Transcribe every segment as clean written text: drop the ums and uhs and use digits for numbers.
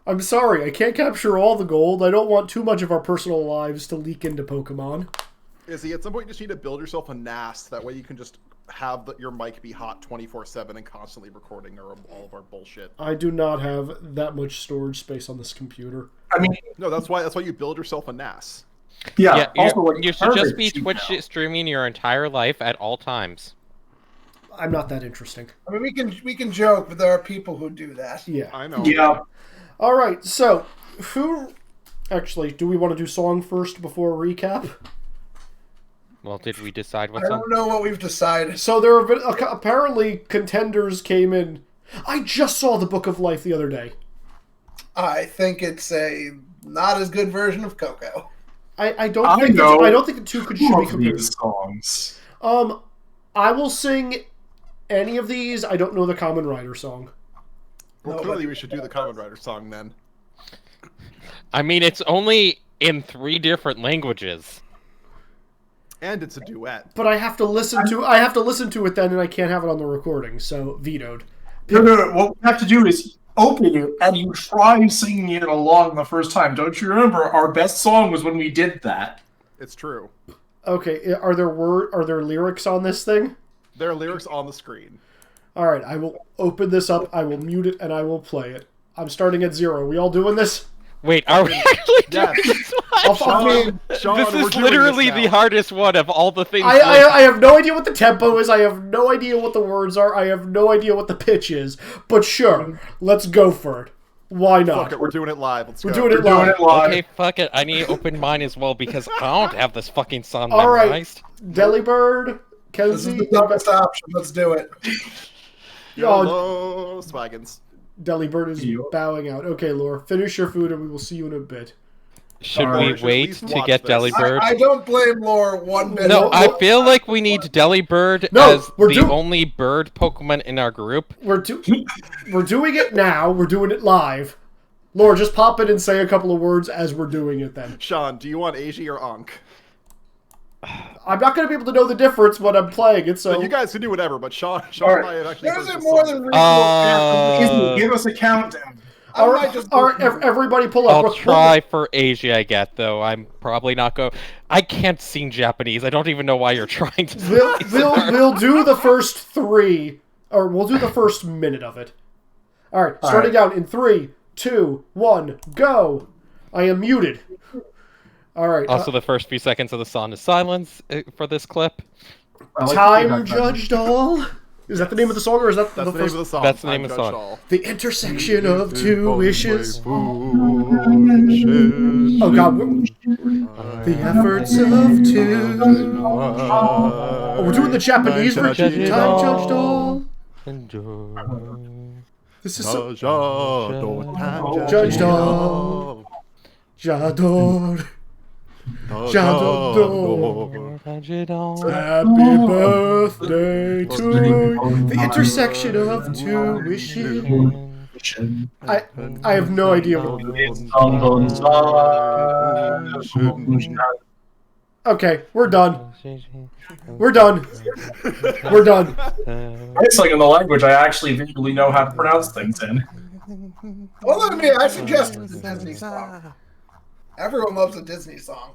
I'm sorry, I can't capture all the gold. I don't want too much of our personal lives to leak into Pokemon. Izzy, at some point you just need to build yourself a NAS. That way you can just have your mic be hot 24/7 and constantly recording all of our bullshit. I do not have that much storage space on this computer. I mean, no, that's why you build yourself a NAS. Yeah. Also, you should just be Twitch streaming your entire life at all times. I'm not that interesting. I mean, we can joke, but there are people who do that. Yeah, I know. Yeah. All right, so who? Actually, do we want to do song first before recap? Well, did we decide what I song? don't know what we've decided. So there have been apparently contenders came in. I just saw the Book of Life the other day. I think it's a not as good version of Coco. I don't think the two should be compared. Songs. I will sing any of these. I don't know the Kamen Rider song. Well, clearly we should do the Kamen Rider song then. I mean, it's only in 3 different languages. And it's a duet. But I have to listen to it then, and I can't have it on the recording, so vetoed. No. What we have to do is open it, and you try singing it along the first time. Don't you remember? Our best song was when we did that. It's true. Okay, are there lyrics on this thing? There are lyrics on the screen. All right, I will open this up, I will mute it, and I will play it. I'm starting at 0. We all doing this? Wait, are we actually doing this one? Sean, This is literally the hardest one of all the things. I have no idea what the tempo is. I have no idea what the words are. I have no idea what the pitch is. But sure, let's go for it. Why not? Fuck it, we're doing it live. We're doing it live. Okay, fuck it. I need to open mine as well because I don't have this fucking song memorized. Right, Delibird, Kenzie. This is the dumbest option. Let's do it. YOLO Swaggins. Delibird is bowing out. Okay, Laura, finish your food and we will see you in a bit. Should we wait to get Delibird? I don't blame Laura one bit. No, I feel like we need Delibird as the only bird Pokemon in our group. We're doing it now. We're doing it live. Laura, just pop in and say a couple of words as we're doing it then. Sean, do you want Izzy or Ankh? I'm not going to be able to know the difference when I'm playing it, so... You guys can do whatever, but Sean and I have actually... There's more than reasonable. Give us a countdown. Everybody pull up. I'll try for Asia, I get, though. I'm probably not going... I can't sing Japanese. I don't even know why you're trying to... We'll do the first 3, or we'll do the first minute of it. Alright, starting out in 3, 2, 1, go! I am muted. Alright. Also, the first few seconds of the song is silence for this clip. Time Judged All? Is that the name of the song, or is that the first? Name of the song? That's the name of the song. The intersection of 2 wishes. Oh god. The efforts of 2. Oh, we're doing the Japanese version. Time Judged All. This is so... Judged All. Jador. Jador. Happy birthday to you. The intersection of 2 wishes. I have no idea what... Okay, we're done. We're done. We're done. It's like in the language I actually vaguely know how to pronounce things in. Well, look at me. I suggest a Disney song. Everyone loves a Disney song.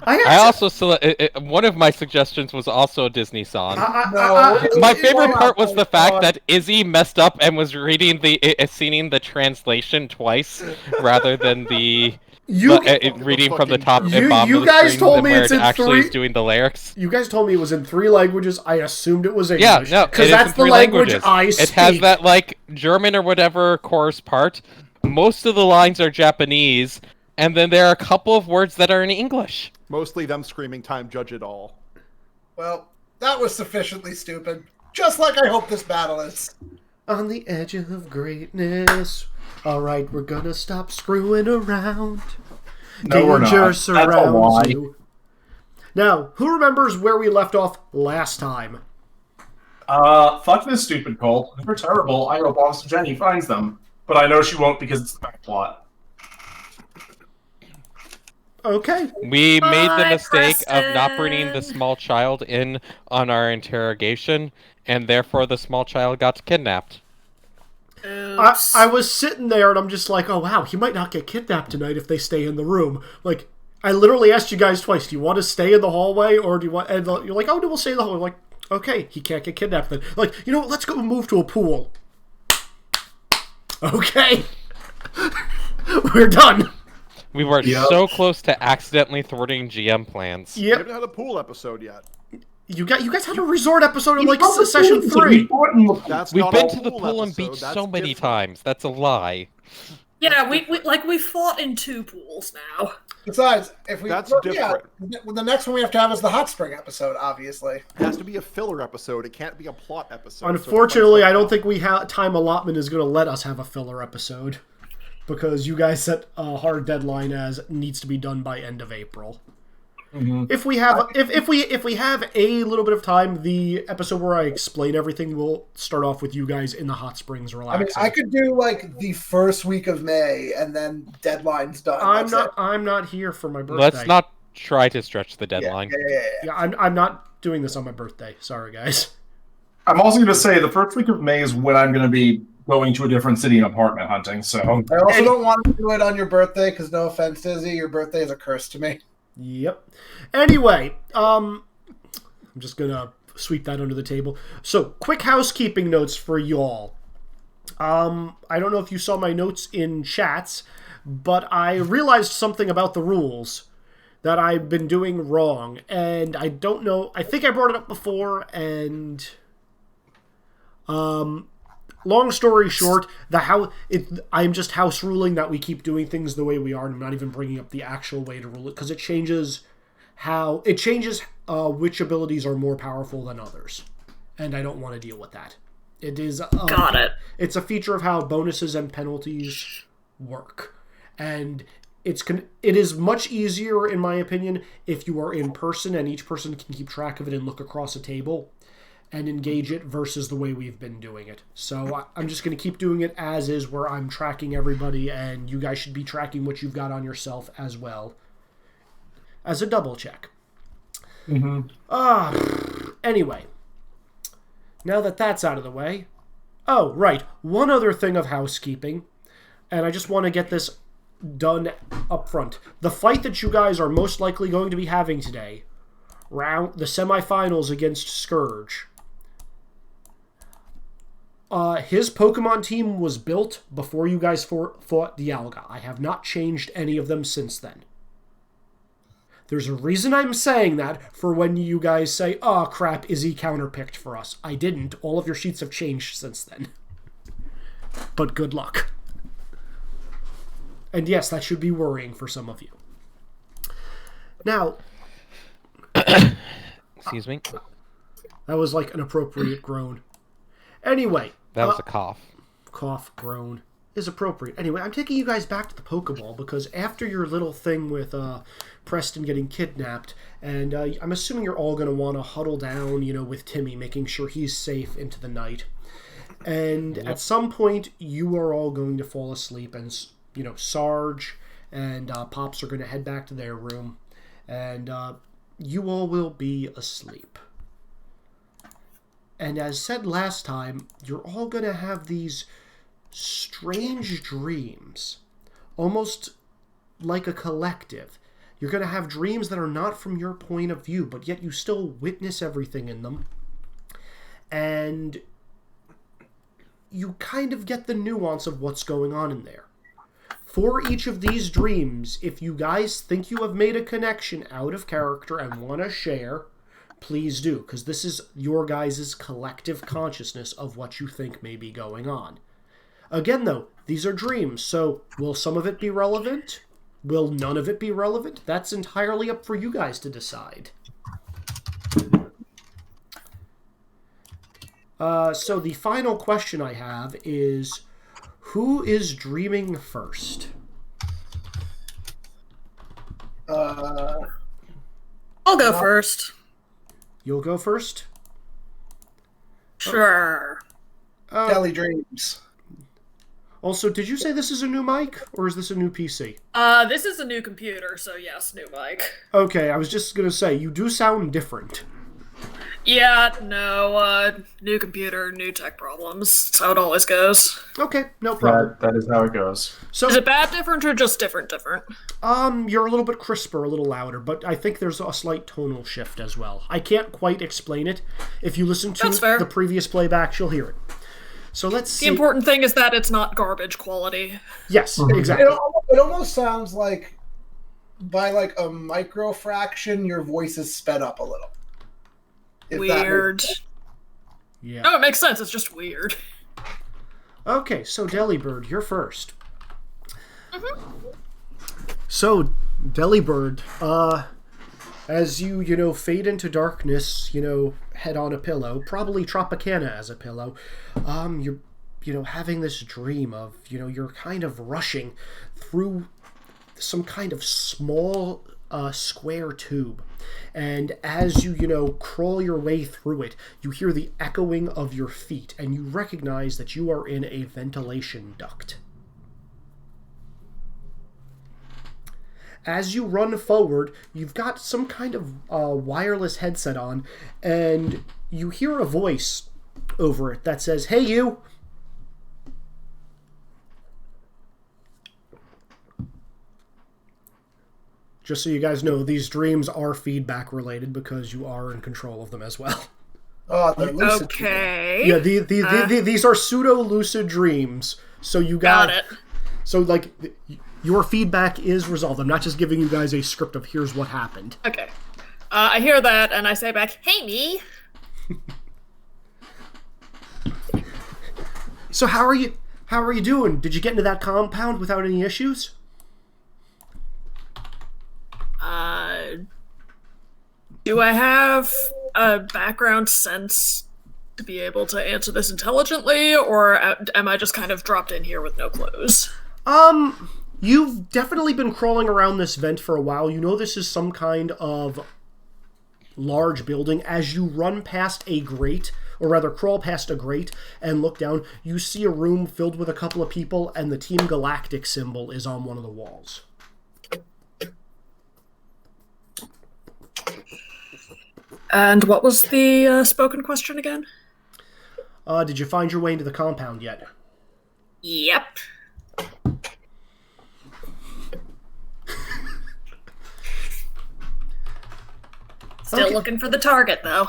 I also one of my suggestions was also a Disney song. No, my favorite part was the fact that Izzy messed up and was reading singing the translation twice rather than the reading from the top and bottom of the guys screen told me where it's it in actually 3 is doing the lyrics. You guys told me it was in 3 languages. I assumed it was English. Yeah, no, because that's the language I speak. It has that like German or whatever chorus part. Most of the lines are Japanese, and then there are a couple of words that are in English. Mostly them screaming "Time Judge It All." Well, that was sufficiently stupid. Just like I hope this battle is. On the edge of greatness. Alright, we're gonna stop screwing around. No, we're not. That's a lie. You. Now, who remembers where we left off last time? Fuck this stupid cult. They're terrible. I hope Officer Jenny finds them. But I know she won't because it's the back plot. Okay. We made the mistake of not bringing the small child in on our interrogation, and therefore the small child got kidnapped. I was sitting there and I'm just like, oh wow, he might not get kidnapped tonight if they stay in the room. Like, I literally asked you guys twice, do you want to stay in the hallway or do you want... And you're like, oh no, we'll stay in the hallway. I'm like, okay, he can't get kidnapped then. Like, you know what, let's go move to a pool. Okay. We're done. We were so close to accidentally thwarting GM plans. Yep. We haven't had a pool episode yet. You guys had a resort episode in like session 3. We've been to the pool and beach so many times. That's a lie. Yeah, we fought in 2 pools now. Besides, if we That's different. Yeah, the next one we have to have is the hot spring episode. Obviously, It has to be a filler episode. It can't be a plot episode. Unfortunately, I don't think time allotment is going to let us have a filler episode because you guys set a hard deadline as needs to be done by end of April. Mm-hmm. If we have a little bit of time, the episode where I explain everything will start off with you guys in the hot springs relaxing. I mean, I could do like the first week of May and then deadline's done. I'm not here for my birthday. Let's not try to stretch the deadline. Yeah, I'm not doing this on my birthday. Sorry, guys. I'm also going to say the first week of May is when I'm going to be going to a different city and apartment hunting. So I also don't want to do it on your birthday because no offense, Izzy, your birthday is a curse to me. Yep. Anyway, I'm just gonna sweep that under the table. So, quick housekeeping notes for y'all. I don't know if you saw my notes in chats, but I realized something about the rules that I've been doing wrong, and I don't know. I think I brought it up before, and long story short, I'm just house ruling that we keep doing things the way we are, and I'm not even bringing up the actual way to rule it, because it changes which abilities are more powerful than others, and I don't want to deal with that. It is Got it. It's a feature of how bonuses and penalties work, and it is much easier, in my opinion, if you are in person and each person can keep track of it and look across a table and engage it versus the way we've been doing it. So I'm just going to keep doing it as is, where I'm tracking everybody, and you guys should be tracking what you've got on yourself as well, as a double check. Mm-hmm. Anyway, now that that's out of the way, oh, right, one other thing of housekeeping, and I just want to get this done up front. The fight that you guys are most likely going to be having today, the semifinals against Scourge, his Pokemon team was built before you guys fought Dialga. I have not changed any of them since then. There's a reason I'm saying that for when you guys say, oh crap, Izzy counterpicked for us. I didn't. All of your sheets have changed since then. But good luck. And yes, that should be worrying for some of you. Now... Excuse me? That was like an appropriate groan. Anyway. That was a cough. Cough, groan is appropriate. Anyway, I'm taking you guys back to the Pokeball because after your little thing with Preston getting kidnapped, and I'm assuming you're all going to want to huddle down, with Timmy, making sure he's safe into the night. And at some point, you are all going to fall asleep, and, Sarge and Pops are going to head back to their room, and you all will be asleep. And as said last time, you're all going to have these strange dreams, almost like a collective. You're going to have dreams that are not from your point of view, but yet you still witness everything in them. And you kind of get the nuance of what's going on in there. For each of these dreams, if you guys think you have made a connection out of character and want to share, please do, because this is your guys' collective consciousness of what you think may be going on. Again, though, these are dreams, so will some of it be relevant? Will none of it be relevant? That's entirely up for you guys to decide. So the final question I have is, who is dreaming first? I'll go first. You'll go first? Sure. Deli Dreams. Also, did you say this is a new mic, or is this a new PC? This is a new computer, so yes, new mic. Okay, I was just going to say, you do sound different. Yeah, no, new computer, new tech problems. That's how it always goes. Okay, no problem. That is how it goes. So, Is it bad different or just different? you're a little bit crisper, a little louder, but I think there's a slight tonal shift as well. I can't quite explain it. If you listen to the previous playbacks, you'll hear it. So let's see. The important thing is that it's not garbage quality. Yes, exactly. It almost sounds like, by like a micro fraction, your voice is sped up a little. Weird. Yeah. No, it makes sense. It's just weird. Okay, so Delibird, you're first. So, Delibird, as you fade into darkness, head on a pillow, probably Tropicana as a pillow, you're having this dream of, you're kind of rushing through some kind of small square tube. And as you crawl your way through it, you hear the echoing of your feet, and you recognize that you are in a ventilation duct. As you run forward, you've got some kind of wireless headset on, and you hear a voice over it that says, "Hey, you!" Just so you guys know, these dreams are feedback related because you are in control of them as well. Oh, they're lucid. Okay. Yeah, these are pseudo-lucid dreams. So you got it. So, your feedback is resolved. I'm not just giving you guys a script of here's what happened. Okay. I hear that, and I say back, "Hey, me." So how are you doing? Did you get into that compound without any issues? Do I have a background sense to be able to answer this intelligently, or am I just kind of dropped in here with no clues? You've definitely been crawling around this vent for a while. You know this is some kind of large building. As you run past a grate, or rather crawl past a grate and look down, you see a room filled with a couple of people, and the Team Galactic symbol is on one of the walls. And what was the spoken question again? Did you find your way into the compound yet? Yep. Still looking for the target, though.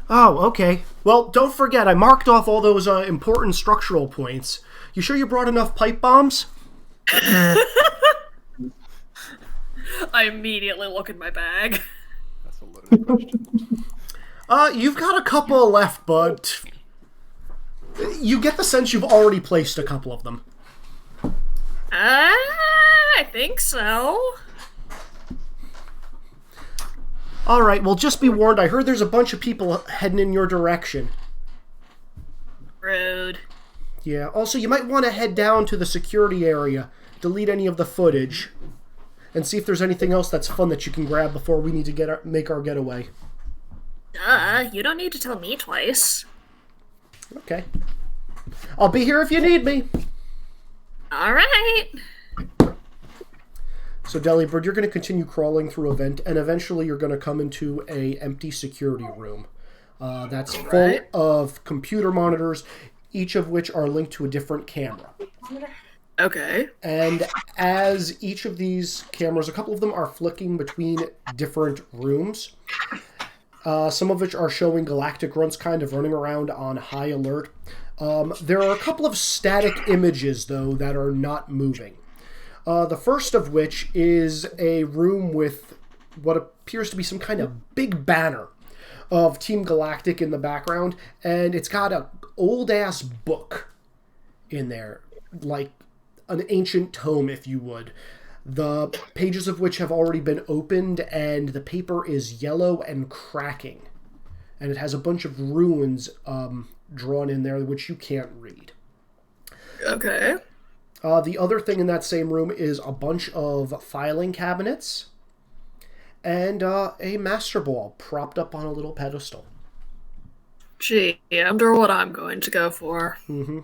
Oh, okay. Well, don't forget, I marked off all those important structural points. You sure you brought enough pipe bombs? I immediately look in my bag. That's a loaded question. You've got a couple left, but you get the sense you've already placed a couple of them. I think so. Alright, well, just be warned, I heard there's a bunch of people heading in your direction. Rude. Yeah, also, you might want to head down to the security area, delete any of the footage, and see if there's anything else that's fun that you can grab before we need to make our getaway. You don't need to tell me twice. Okay. I'll be here if you need me. Alright. So, Delibird, you're going to continue crawling through a vent, and eventually you're going to come into a empty security room. That's full of computer monitors, each of which are linked to a different camera. Okay. And as each of these cameras, a couple of them are flicking between different rooms. Some of which are showing Galactic Grunts kind of running around on high alert. There are a couple of static images, though, that are not moving. The first of which is a room with what appears to be some kind of big banner of Team Galactic in the background, and it's got an old-ass book in there, like an ancient tome, if you would. The pages of which have already been opened, and the paper is yellow and cracking. And it has a bunch of runes drawn in there, which you can't read. Okay. The other thing in that same room is a bunch of filing cabinets and a master ball propped up on a little pedestal. Gee, I wonder what I'm going to go for. Mm-hmm.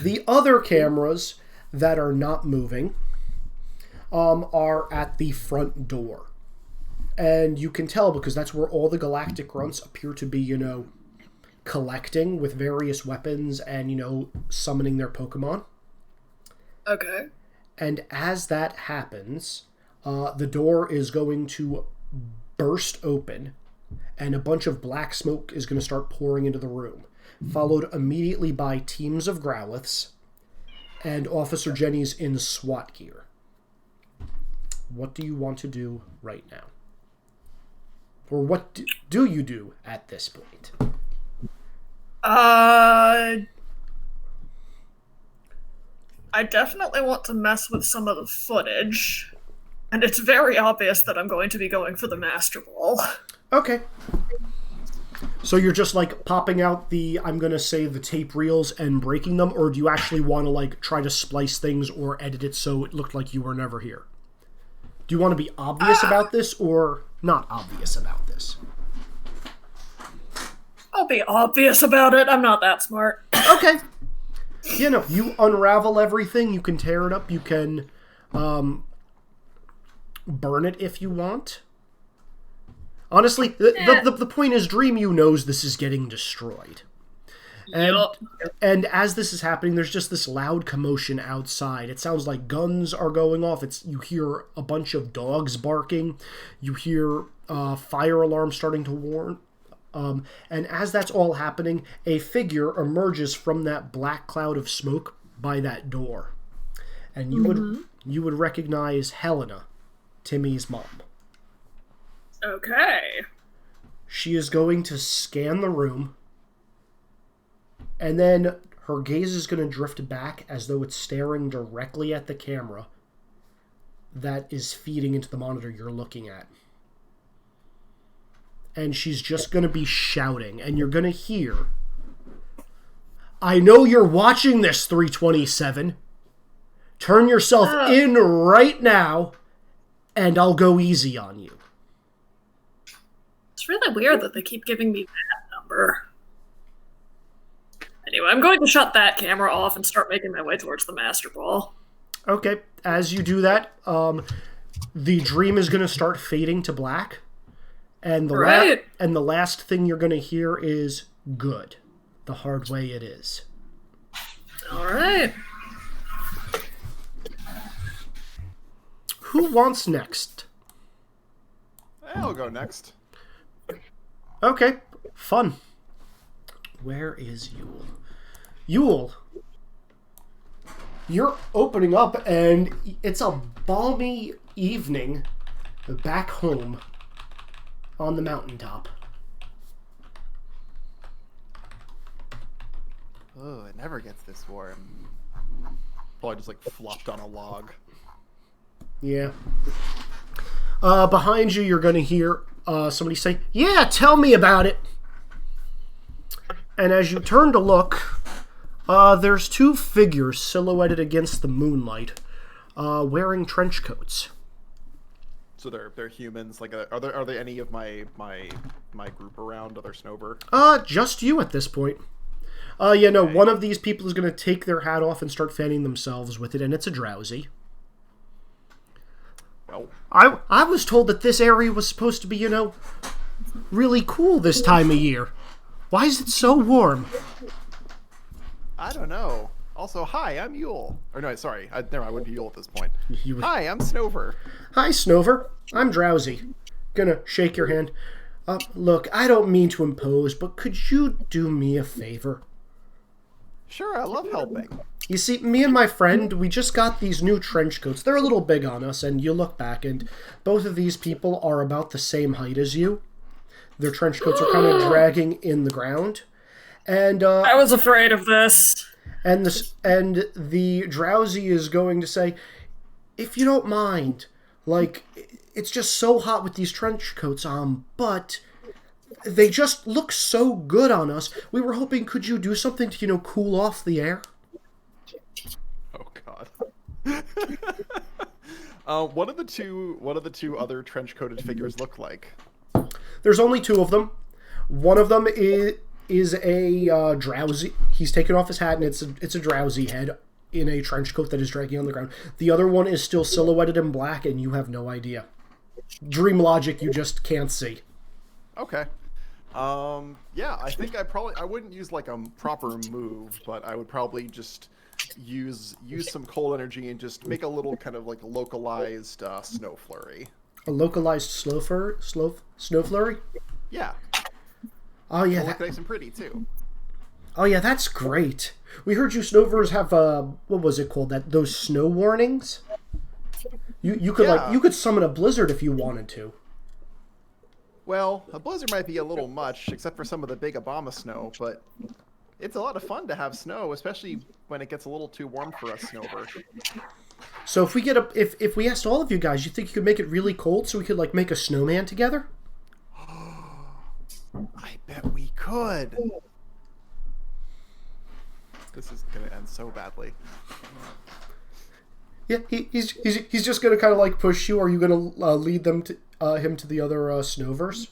The other cameras that are not moving are at the front door. And you can tell because that's where all the galactic grunts appear to be, collecting with various weapons and, summoning their Pokemon. Okay. And as that happens, the door is going to burst open, and a bunch of black smoke is going to start pouring into the room, followed immediately by teams of Growliths and Officer Jenny's in SWAT gear. What do you want to do right now? Or what do you do at this point? I definitely want to mess with some of the footage. And it's very obvious that I'm going to be going for the Master Ball. Okay. So you're just, popping out the tape reels and breaking them, or do you actually want to, try to splice things or edit it so it looked like you were never here? Do you want to be obvious about this, or not obvious about this? I'll be obvious about it. I'm not that smart. Okay. You unravel everything. You can tear it up. You can burn it if you want. Honestly, the point is Dream knows this is getting destroyed. And as this is happening, there's just this loud commotion outside. It sounds like guns are going off. You hear a bunch of dogs barking. You hear fire alarms starting to warn. And as that's all happening, a figure emerges from that black cloud of smoke by that door. And you would recognize Helena, Timmy's mom. Okay. She is going to scan the room, and then her gaze is going to drift back as though it's staring directly at the camera that is feeding into the monitor you're looking at. And she's just going to be shouting, and you're going to hear, "I know you're watching this, 327. Turn yourself in right now, and I'll go easy on you." It's really weird that they keep giving me that number. Anyway, I'm going to shut that camera off and start making my way towards the Master Ball. Okay, as you do that, the dream is going to start fading to black. And the last thing you're going to hear is "good." The hard way it is. All right. Who wants next? I'll go next. Okay, fun. Where is Yule? Yule, you're opening up and it's a balmy evening back home on the mountaintop. Oh, it never gets this warm. Probably just flopped on a log. Yeah. Behind you, you're going to hear somebody say, "Yeah, tell me about it." And as you turn to look, there's two figures silhouetted against the moonlight, wearing trench coats. So they're humans. Are there any of my group around? Other Snover? Just you at this point. One of these people is going to take their hat off and start fanning themselves with it, and it's a Drowsy. Well, I was told that this area was supposed to be, really cool this time of year. Why is it so warm? I don't know. Also, hi, I'm Yule. Or no, sorry. I wouldn't be Yule at this point. Hi, I'm Snover. Hi, Snover. I'm Drowsy. Gonna shake your hand. Look, I don't mean to impose, but could you do me a favor? Sure, I love helping. You see, me and my friend, we just got these new trench coats. They're a little big on us, and you look back, and both of these people are about the same height as you. Their trench coats are kind of dragging in the ground. And I was afraid of this. And the Drowsy is going to say, "If you don't mind, it's just so hot with these trench coats on, but they just look so good on us. We were hoping, could you do something to, cool off the air?" Oh God. What do the two other trench coated figures look like? There's only two of them. One of them is a Drowsy. He's taken off his hat, and it's a Drowsy head in a trench coat that is dragging on the ground. The other one is still silhouetted in black, and you have no idea. dream logic you just can't see. Okay. Yeah, I think I wouldn't use like a proper move, but I would probably just use some cold energy and just make a little kind of like localized snow flurry. A localized snow flurry? Yeah. Oh yeah, It'll look nice and pretty too. Oh yeah, that's great. We heard you snowvers have what was it called? Those snow warnings. You could you could summon a blizzard if you wanted to. Well, a blizzard might be a little much, except for some of the big Obama snow, but it's a lot of fun to have snow, especially when it gets a little too warm for us snowbird. So if we get if we asked all of you guys, you think you could make it really cold so we could like make a snowman together? I bet we could. This is gonna end so badly. Yeah, he's just gonna kind of like push you. Are you gonna lead him to the other snowverse?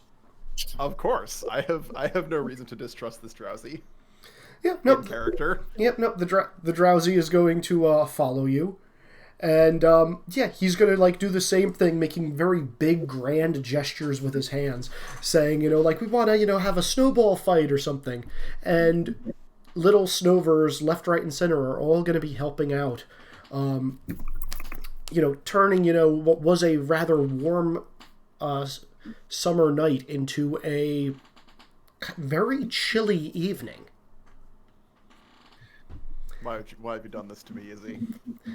Of course, I have no reason to distrust this drowsy. Yeah, no character. Yep, no. The drowsy is going to follow you, and yeah, he's gonna like do the same thing, making very big, grand gestures with his hands, saying, like we want to, have a snowball fight or something, and little snowvers left, right, and center are all going to be helping out. Turning, what was a rather warm summer night into a very chilly evening. Why have you done this to me, Izzy?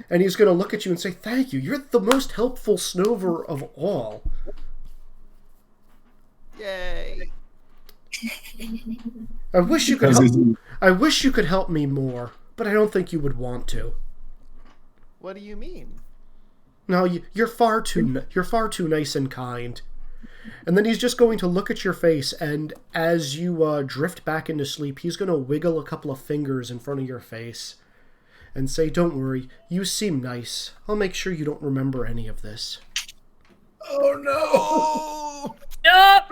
And he's going to look at you and say, "Thank you. You're the most helpful snowver of all." Yay! I wish you could help me more, but I don't think you would want to. What do you mean? No, you're far too nice and kind. And then he's just going to look at your face, and as you drift back into sleep, he's going to wiggle a couple of fingers in front of your face and say, "Don't worry, you seem nice. I'll make sure you don't remember any of this." Oh no! Yup!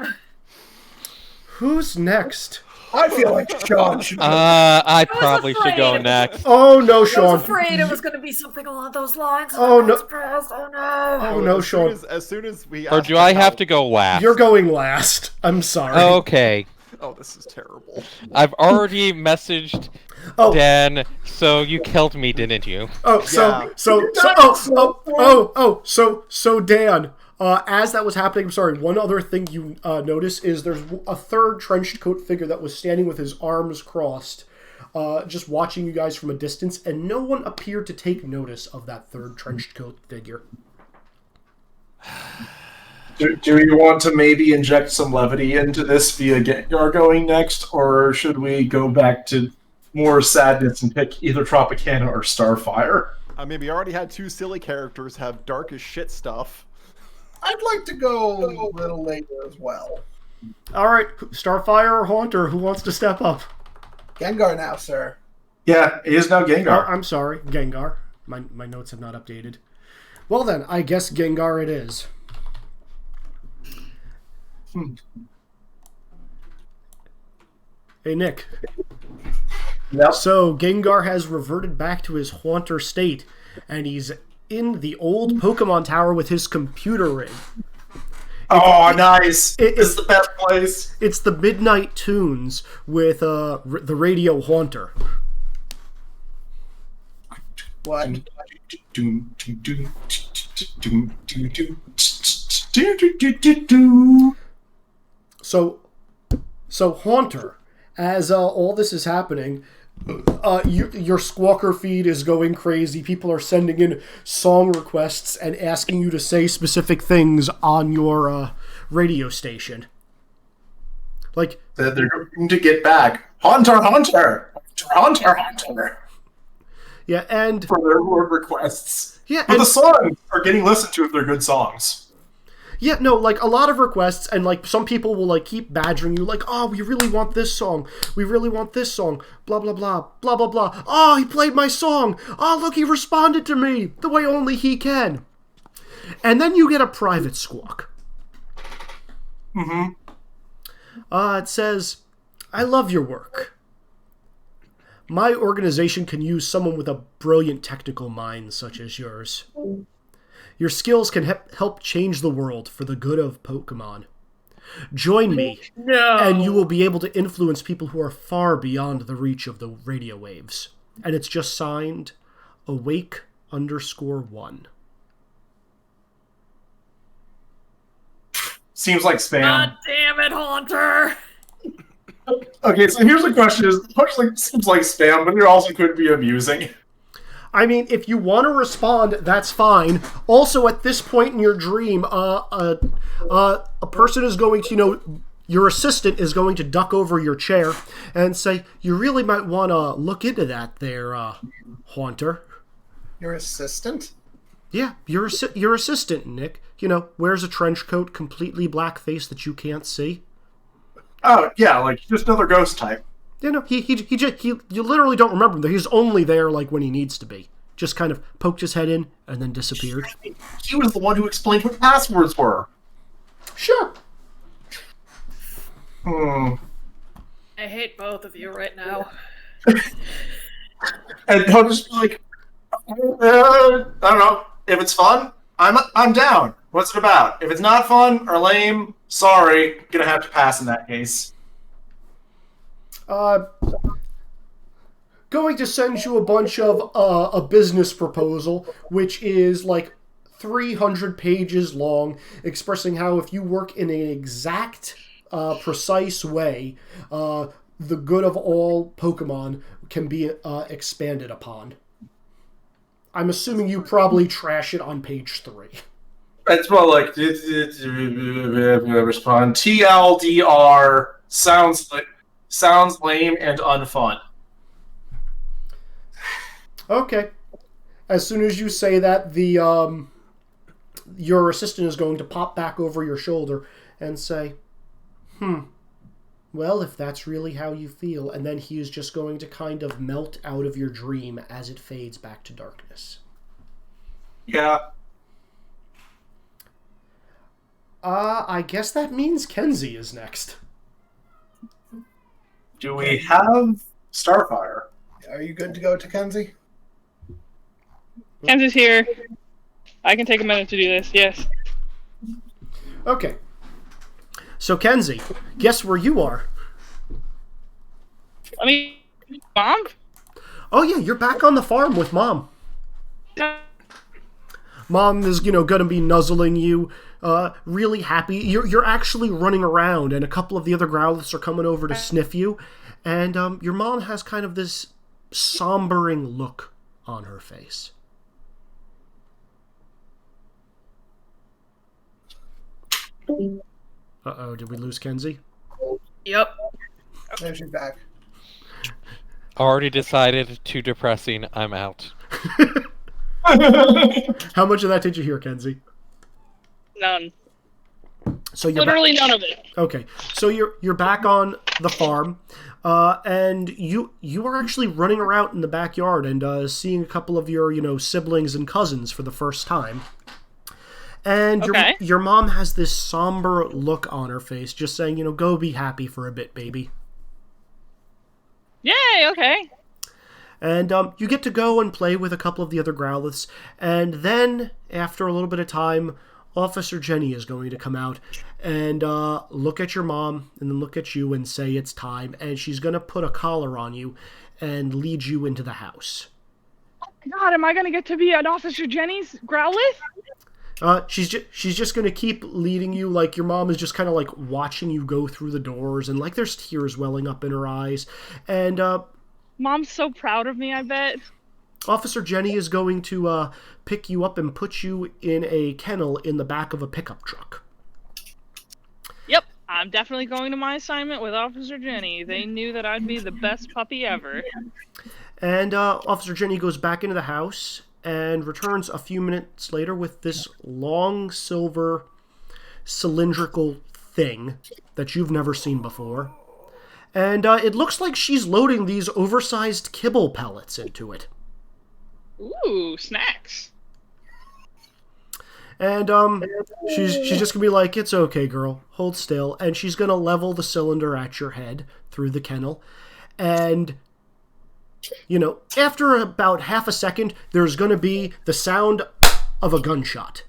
Who's next? I feel like Sean should. I probably should go next. Oh no, Sean! I was afraid it was going to be something along those lines. Oh no! Oh no! Oh no, Sean! As soon as we. Or do I have to go last? You're going last. I'm sorry. Okay. Oh, this is terrible. I've already messaged Dan, so you killed me, didn't you? So Dan. As that was happening, I'm sorry, one other thing you notice is there's a third trenched coat figure that was standing with his arms crossed, just watching you guys from a distance, and no one appeared to take notice of that third trenched coat figure. Do you want to maybe inject some levity into this via Gengar going next, or should we go back to more sadness and pick either Tropicana or Starfire? I mean, we already had two silly characters have dark as shit stuff. I'd like to go a little later as well. All right, Starfire or Haunter, who wants to step up? Gengar now, sir. Yeah, it is now Gengar. Oh, I'm sorry, Gengar. My notes have not updated. Well then, I guess Gengar it is. Hey, Nick. Yep. So, Gengar has reverted back to his Haunter state, and he's in the old Pokemon Tower with his computer rig. Nice! It's the best place. It's the Midnight Tunes with the Radio Haunter. What? So Haunter, as all this is happening, your Squawker feed is going crazy. People are sending in song requests and asking you to say specific things on your radio station. Like that they're going to get back. Haunter, Haunter! Haunter, Haunter! Yeah, and for their word requests. Yeah, but the songs are getting listened to if they're good songs. Yeah, no, like, a lot of requests, and, like, some people will, like, keep badgering you, like, "Oh, we really want this song. We really want this song. Blah, blah, blah. Blah, blah, blah. Oh, he played my song. Oh, look, he responded to me the way only he can." And then you get a private squawk. Mm-hmm. It says, "I love your work. My organization can use someone with a brilliant technical mind such as yours. Your skills can help change the world for the good of Pokemon. Join me, and you will be able to influence people who are far beyond the reach of the radio waves. And it's just signed Awake_1. Seems like spam. God damn it, Haunter! Okay, so here's the question: seems like spam, but it also could be amusing. I mean, if you want to respond, that's fine. Also, at this point in your dream, a person is going to, your assistant is going to duck over your chair and say, "You really might want to look into that there, Haunter." Your assistant? Yeah, your assistant, Nick. Wears a trench coat, completely black face that you can't see. Oh, yeah, like just another ghost type. You literally don't remember him. He's only there when he needs to be. Just kind of poked his head in and then disappeared. He was the one who explained what passwords were. Sure. I hate both of you right now. And he'll just be like, I don't know. If it's fun, I'm down. What's it about? If it's not fun or lame, sorry, gonna have to pass in that case. Going to send you a bunch of a business proposal, which is 300 pages long, expressing how if you work in an exact, precise way, the good of all Pokemon can be expanded upon. I'm assuming you probably trash it on page 3. It's more like respond TLDR sounds lame and unfun. Okay. As soon as you say that, the your assistant is going to pop back over your shoulder and say, well, if that's really how you feel, and then he is just going to kind of melt out of your dream as it fades back to darkness. Yeah. I guess that means Kenzie is next. Do we have Starfire? Are you good to go to Kenzie? Kenzie's here. I can take a minute to do this, yes. Okay. So, Kenzie, guess where you are? Mom? Oh, yeah, you're back on the farm with Mom. Mom is, going to be nuzzling you, really happy. You're actually running around, and a couple of the other Growliths are coming over to sniff you, and your mom has kind of this sombering look on her face. Uh-oh, did we lose Kenzie? Yep. There she's back. Already decided, too depressing, I'm out. How much of that did you hear, Kenzie? None. So you're literally none of it. Okay, so you're back on the farm, and you are actually running around in the backyard and seeing a couple of your siblings and cousins for the first time. And your mom has this somber look on her face, just saying, go be happy for a bit, baby. Yay, okay. And you get to go and play with a couple of the other Growliths, and then, after a little bit of time, Officer Jenny is going to come out and look at your mom, and then look at you and say it's time, and she's going to put a collar on you and lead you into the house. God, am I going to get to be an Officer Jenny's Growlith? She's just going to keep leading you, your mom is just kind of watching you go through the doors, and there's tears welling up in her eyes, and Mom's so proud of me, I bet. Officer Jenny is going to pick you up and put you in a kennel in the back of a pickup truck. Yep, I'm definitely going to my assignment with Officer Jenny. They knew that I'd be the best puppy ever. And Officer Jenny goes back into the house and returns a few minutes later with this long silver cylindrical thing that you've never seen before. And it looks like she's loading these oversized kibble pellets into it. Ooh, snacks. And she's just gonna be like, it's okay, girl, hold still. And she's gonna level the cylinder at your head through the kennel. And after about half a second, there's gonna be the sound of a gunshot.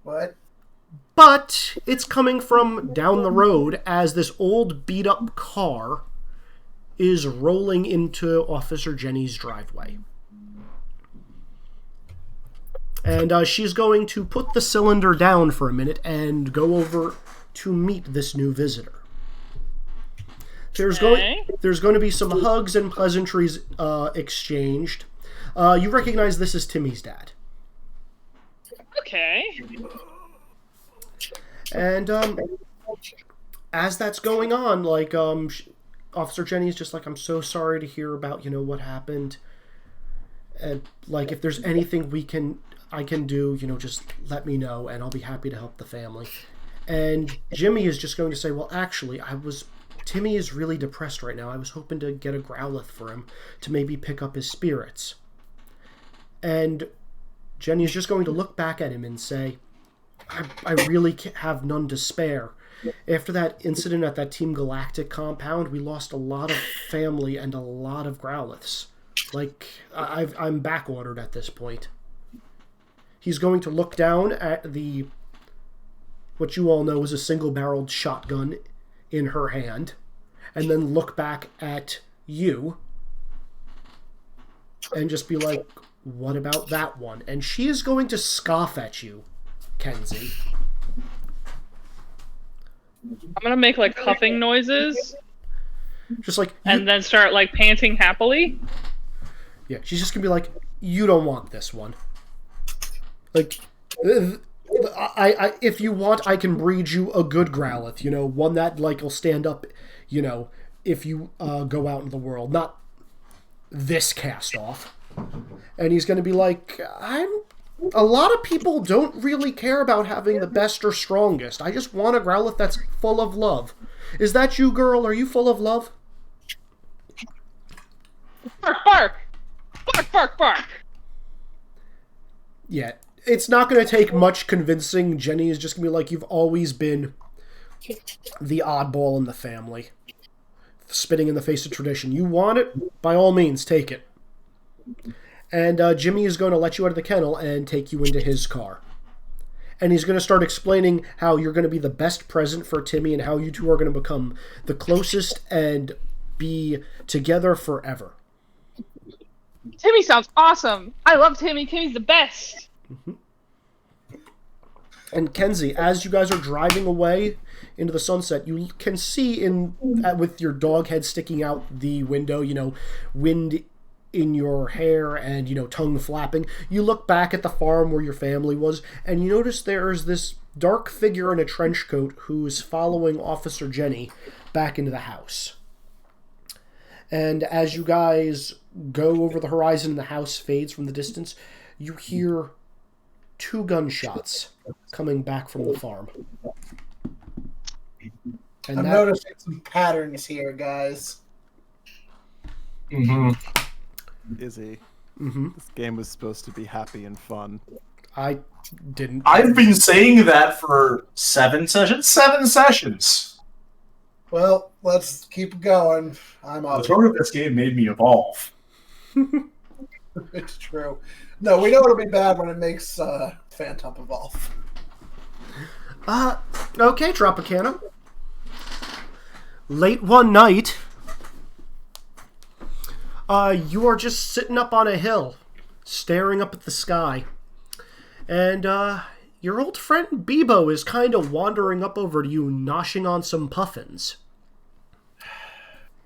What? But it's coming from down the road as this old beat-up car is rolling into Officer Jenny's driveway. And she's going to put the cylinder down for a minute and go over to meet this new visitor. There's going to be some hugs and pleasantries exchanged. You recognize this as Timmy's dad. Okay. And as that's going on, like Officer Jenny is just like, I'm so sorry to hear about what happened. And like, if there's anything I can do, just let me know, and I'll be happy to help the family. And Jimmy is just going to say, well, actually, Timmy is really depressed right now. I was hoping to get a Growlithe for him to maybe pick up his spirits. And Jenny is just going to look back at him and say, I really have none to spare. After that incident at that Team Galactic compound, we lost a lot of family and a lot of Growliths. Like, I'm back-ordered at this point. He's going to look down at what you all know is a single-barreled shotgun in her hand, and then look back at you, and just be like, what about that one? And she is going to scoff at you, Kenzie. I'm gonna make like huffing noises. Just like... And then start like panting happily. Yeah, she's just gonna be like, you don't want this one. Like, if you want, I can breed you a good Growlithe, one that, like, will stand up, if you go out in the world. Not this cast-off. And he's going to be like, a lot of people don't really care about having the best or strongest. I just want a Growlithe that's full of love. Is that you, girl? Are you full of love? Bark, bark! Bark, bark, bark! Yeah. It's not going to take much convincing. Jenny is just going to be like, you've always been the oddball in the family. Spitting in the face of tradition. You want it? By all means, take it. And Jimmy is going to let you out of the kennel and take you into his car. And he's going to start explaining how you're going to be the best present for Timmy and how you two are going to become the closest and be together forever. Timmy sounds awesome! I love Timmy! Timmy's the best! Mm-hmm. And Kenzie, as you guys are driving away into the sunset, you can see with your dog head sticking out the window, wind in your hair and, tongue flapping. You look back at the farm where your family was, and you notice there's this dark figure in a trench coat who's following Officer Jenny back into the house. And as you guys go over the horizon and the house fades from the distance, you hear 2 gunshots coming back from the farm. And I'm noticing some patterns here, guys. Mm-hmm. Izzy, Mm-hmm. this game was supposed to be happy and fun. I didn't... I've been saying that for 7 sessions. 7 sessions! Well, let's keep going. I'm The off. tone of this game made me evolve. It's true. No, we know it'll be bad when it makes Phantump evolve. Okay, Tropicana. Late one night, you are just sitting up on a hill, staring up at the sky. And, your old friend Bebo is kind of wandering up over to you, noshing on some puffins.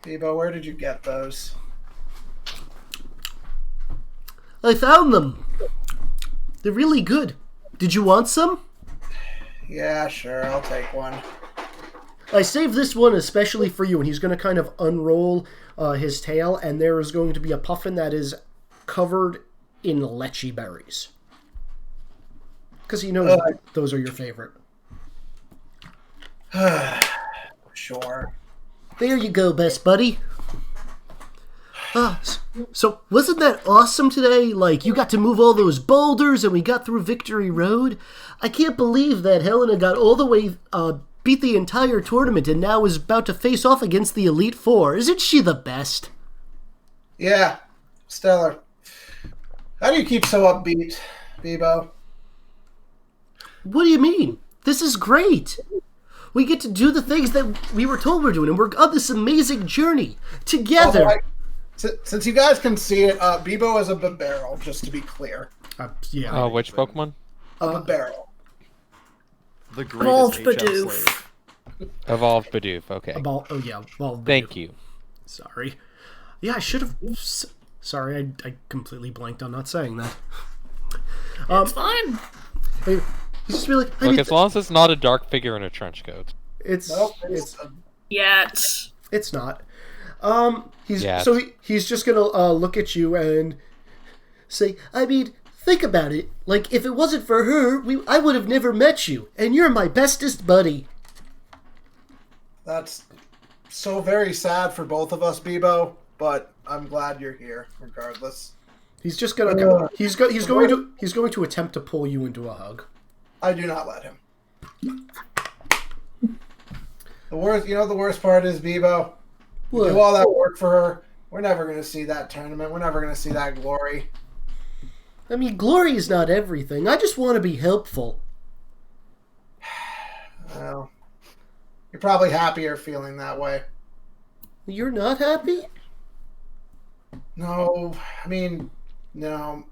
Bebo, where did you get those? I found them. They're really good. Did you want some? Yeah, sure, I'll take one. I saved this one especially for you, and he's going to kind of unroll his tail, and there is going to be a puffin that is covered in lychee berries. Because he knows those are your favorite. Sure. There you go, best buddy. So, wasn't that awesome today? Like, you got to move all those boulders and we got through Victory Road. I can't believe that Helena got all the way, beat the entire tournament and now is about to face off against the Elite Four. Isn't she the best? Yeah, stellar. How do you keep so upbeat? Bebo. What do you mean? This is great. We get to do the things that we were told we're doing, and we're on this amazing journey together. Since you guys can see it, Bebo is a barrel, just to be clear. Yeah. Which Pokemon? A barrel. The Evolved greatest HM Bidoof. slave. Evolved Bidoof, okay. Well, Thank you. Sorry. Yeah, I should have... Sorry, I completely blanked on not saying that. It's fine. Just be like, Look, as long as it's not a dark figure in a trench coat. It's Yet. it's not. He's Yet. so he's just gonna look at you and say, I mean, think about it. Like, if it wasn't for her, I would have never met you, and you're my bestest buddy. That's so very sad for both of us, Bebo, but I'm glad you're here, regardless. He's just gonna he's going to attempt to pull you into a hug. I do not let him. The worst part is, Bebo, you do all that work for her. We're never going to see that tournament. We're never going to see that glory. I mean, glory is not everything. I just want to be helpful. Well, you're probably happier feeling that way. You're not happy? No, I mean, no.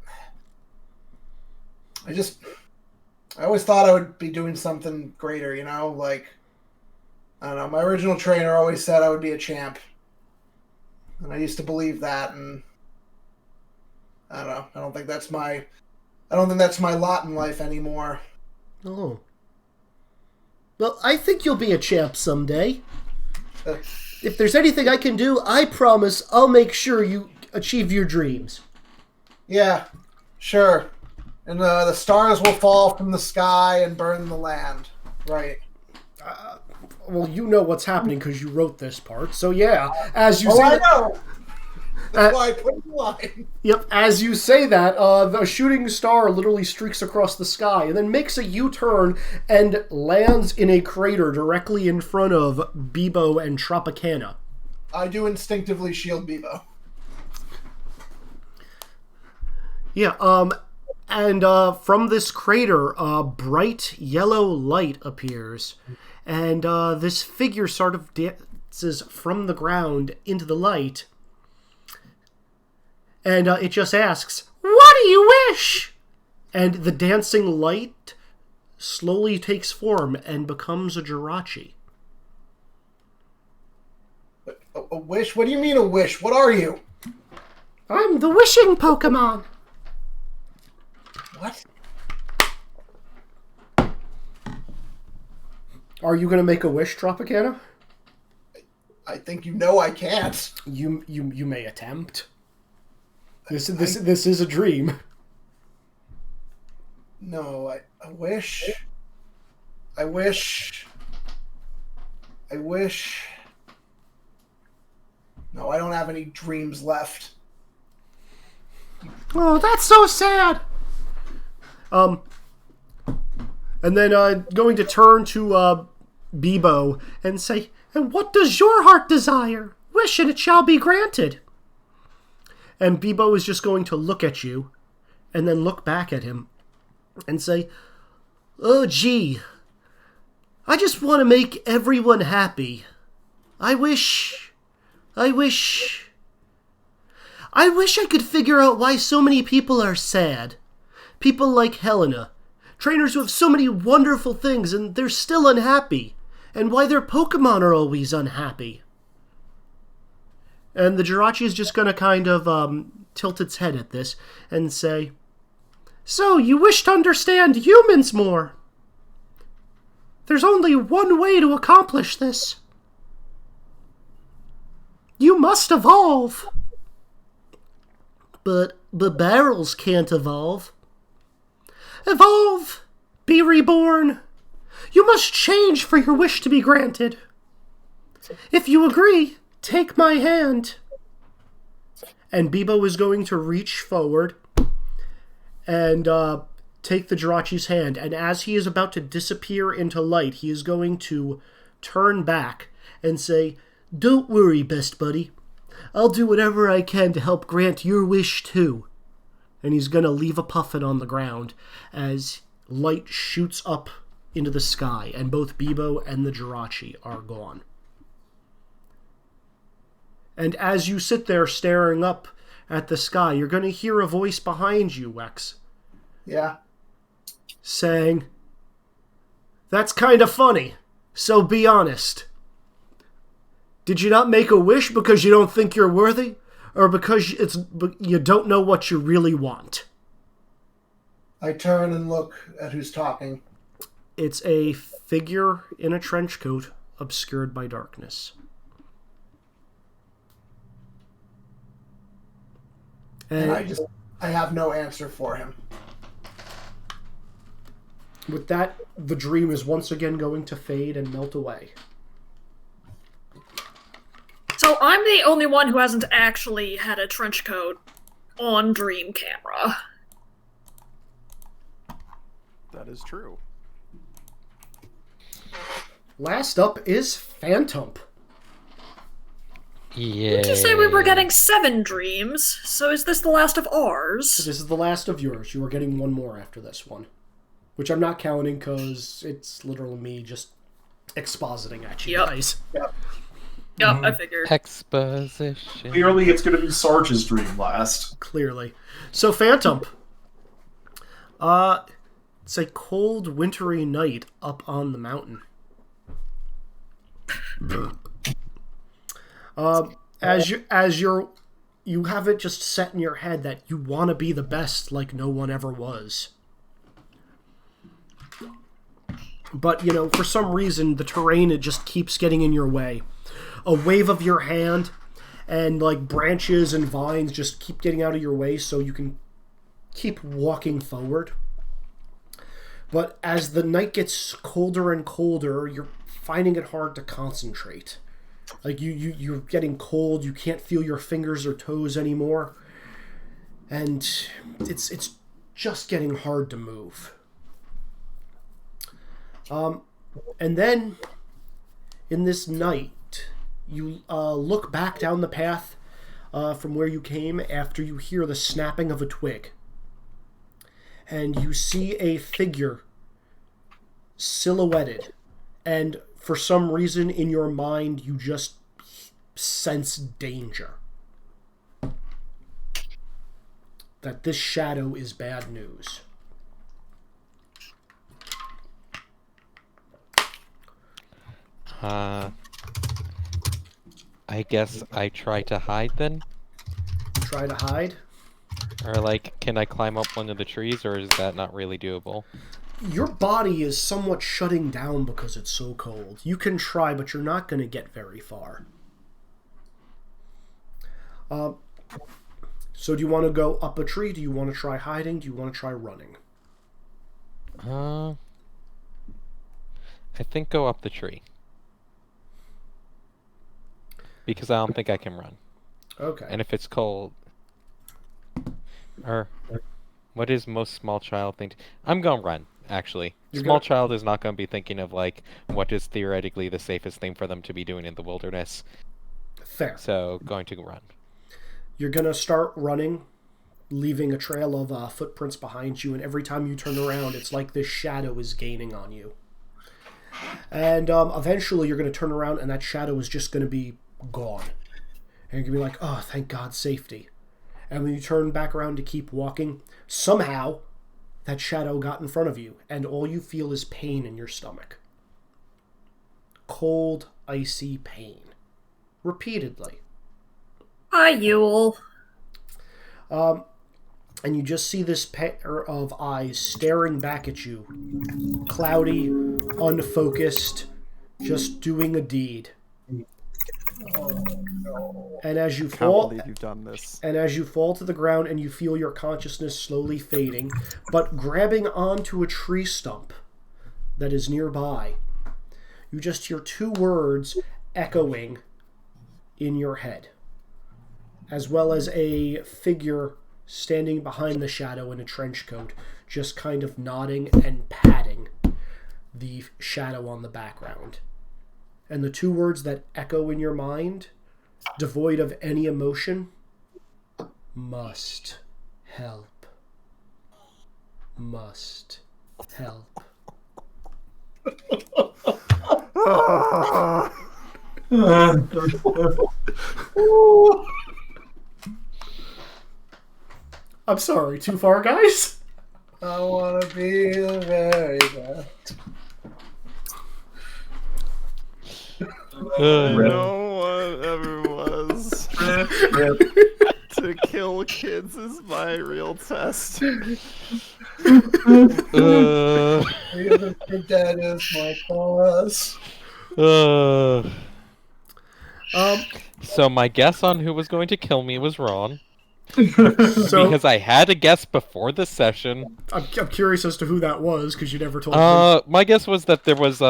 I always thought I would be doing something greater, you know? Like, I don't know, my original trainer always said I would be a champ. And I used to believe that, and I don't know. I don't think that's my lot in life anymore. Oh. Well, I think you'll be a champ someday. If there's anything I can do, I promise I'll make sure you achieve your dreams. Yeah, sure. And the stars will fall from the sky and burn the land. Right. Well, you know what's happening because you wrote this part. So yeah, as you say I know. That's why I put the line. Yep, as you say that, the shooting star literally streaks across the sky and then makes a U-turn and lands in a crater directly in front of Bebo and Tropicana. I do instinctively shield Bebo. Yeah, and from this crater, bright yellow light appears, and this figure sort of dances from the ground into the light, and it just asks, "What do you wish?" And the dancing light slowly takes form and becomes a Jirachi. A wish? What do you mean a wish? What are you? I'm the wishing Pokemon. What? Are you going to make a wish, Tropicana? I think you know I can't. You may attempt. This is a dream. No, I wish. I wish. No, I don't have any dreams left. Oh, that's so sad. And then going to turn to Bebo and say, "And what does your heart desire? Wish and it shall be granted." And Bebo is just going to look at you and then look back at him and say, "Oh, gee, I just want to make everyone happy. I wish I could figure out why so many people are sad. People like Helena, trainers who have so many wonderful things and they're still unhappy, and why their Pokemon are always unhappy." And the Jirachi is just going to kind of tilt its head at this and say, "So, you wish to understand humans more? There's only one way to accomplish this. You must evolve. But barrels can't evolve. Evolve! Be reborn! You must change for your wish to be granted. If you agree, take my hand." And Bebo is going to reach forward and take the Jirachi's hand. And as he is about to disappear into light, he is going to turn back and say, "Don't worry, best buddy. I'll do whatever I can to help grant your wish too." and he's going to leave a puffin on the ground as light shoots up into the sky, and both Bebo and the Jirachi are gone. And as you sit there staring up at the sky, you're going to hear a voice behind you, Wex. Yeah. Saying, "That's kind of funny, so be honest. Did you not make a wish because you don't think you're worthy? Or because you don't know what you really want?" I turn and look at who's talking. It's a figure in a trench coat obscured by darkness. And I have no answer for him. With that, the dream is once again going to fade and melt away. So I'm the only one who hasn't actually had a trench coat on dream camera. That is true. Last up is Phantump. Yeah. Did you say we were getting 7 dreams? So is this the last of ours? This is the last of yours. You are getting one more after this one. Which I'm not counting because it's literally me just expositing at you guys. Yep. Yep, I figured. Exposition. Clearly, it's going to be Sarge's dream last. Clearly. So, Phantump. It's a cold, wintry night up on the mountain. You have it just set in your head that you want to be the best like no one ever was. But, for some reason, the terrain, it just keeps getting in your way. A wave of your hand and, branches and vines just keep getting out of your way so you can keep walking forward. But as the night gets colder and colder, you're finding it hard to concentrate. You're getting cold, you can't feel your fingers or toes anymore. And it's just getting hard to move. And then, in this night, you look back down the path from where you came after you hear the snapping of a twig. And you see a figure silhouetted. And for some reason in your mind, you just sense danger. That this shadow is bad news. I guess I try to hide then? Try to hide? Or, can I climb up one of the trees, or is that not really doable? Your body is somewhat shutting down because it's so cold. You can try, but you're not going to get very far. So do you want to go up a tree? Do you want to try hiding? Do you want to try running? I think go up the tree. Because I don't think I can run. Okay. And if it's cold... Or... What is most small child think? I'm gonna run, actually. Small child is not gonna be thinking of, what is theoretically the safest thing for them to be doing in the wilderness. Fair. So, going to run. You're gonna start running, leaving a trail of footprints behind you, and every time you turn around, it's like this shadow is gaining on you. And eventually you're gonna turn around, and that shadow is just gonna be gone. And you're gonna be like, oh, thank God, safety. And when you turn back around to keep walking, somehow that shadow got in front of you, and all you feel is pain in your stomach. Cold, icy pain. Repeatedly. Hi, Yule. And you just see this pair of eyes staring back at you. Cloudy, unfocused, just doing a deed. And as you fall, Can't believe you've done this. And as you fall to the ground and you feel your consciousness slowly fading, but grabbing onto a tree stump that is nearby, you just hear 2 words echoing in your head, as well as a figure standing behind the shadow in a trench coat, just kind of nodding and patting the shadow on the background. And the 2 words that echo in your mind, devoid of any emotion, must help. must help. I'm sorry, too far, guys? I want to be the very best. No one ever was. To kill kids is my real test. Even for dead is my cause. So my guess on who was going to kill me was wrong. So, Because I had a guess before the session. I'm curious as to who that was, because you never told me. My guess was that there was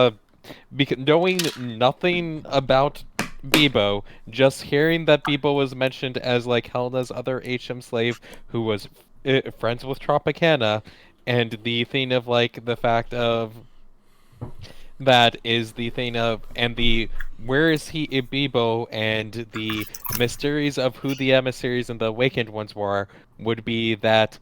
knowing nothing about Bebo, just hearing that Bebo was mentioned as like Helena's other HM slave who was friends with Tropicana, and the thing of like the fact of that is the thing of and the where is he Bebo and the mysteries of who the emissaries and the awakened ones were would be that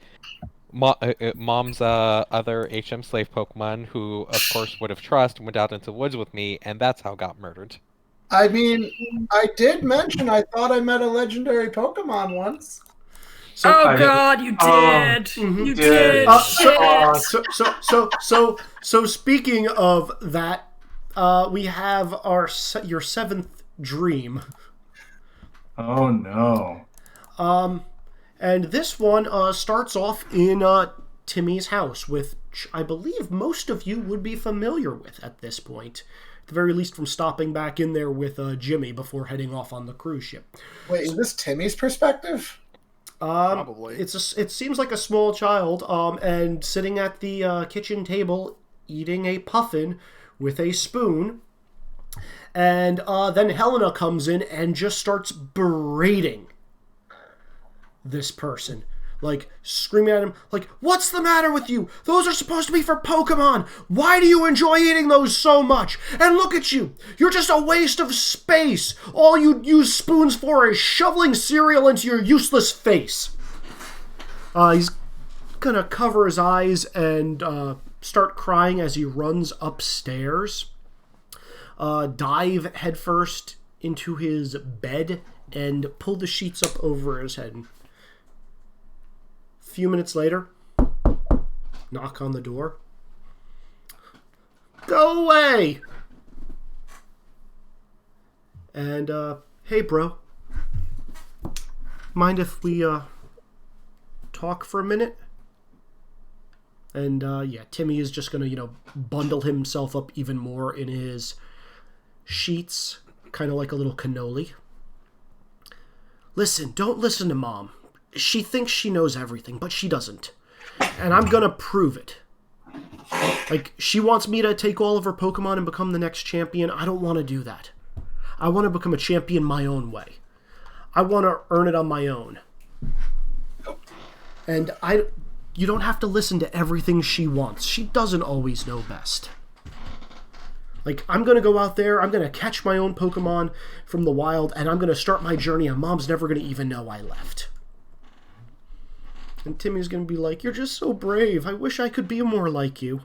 Mom's other HM slave Pokemon, who of course would have trust, went out into the woods with me, and that's how got murdered. I mean, I did mention I thought I met a legendary Pokemon once. So, God, you did! You did! So speaking of that, we have your seventh dream. Oh no. And this one starts off in Timmy's house, which I believe most of you would be familiar with at this point. At the very least from stopping back in there with Jimmy before heading off on the cruise ship. Wait, is this Timmy's perspective? Probably. It seems like a small child, and sitting at the kitchen table eating a puffin with a spoon. And then Helena comes in and just starts berating this person. Like, screaming at him, like, what's the matter with you? Those are supposed to be for Pokemon! Why do you enjoy eating those so much? And look at you! You're just a waste of space! All you use spoons for is shoveling cereal into your useless face! He's gonna cover his eyes and start crying as he runs upstairs. Dive headfirst into his bed and pull the sheets up over his head. A few minutes later, knock on the door. Go away! And, hey bro, mind if we, talk for a minute? And, yeah, Timmy is just gonna, bundle himself up even more in his sheets, kind of like a little cannoli. Listen, don't listen to Mom. She thinks she knows everything, but she doesn't. And I'm gonna prove it. Like, she wants me to take all of her Pokemon and become the next champion. I don't want to do that. I want to become a champion my own way. I want to earn it on my own. And you don't have to listen to everything she wants. She doesn't always know best. Like, I'm going to go out there, I'm going to catch my own Pokemon from the wild, and I'm going to start my journey, and Mom's never going to even know I left. And Timmy's going to be like, you're just so brave. I wish I could be more like you.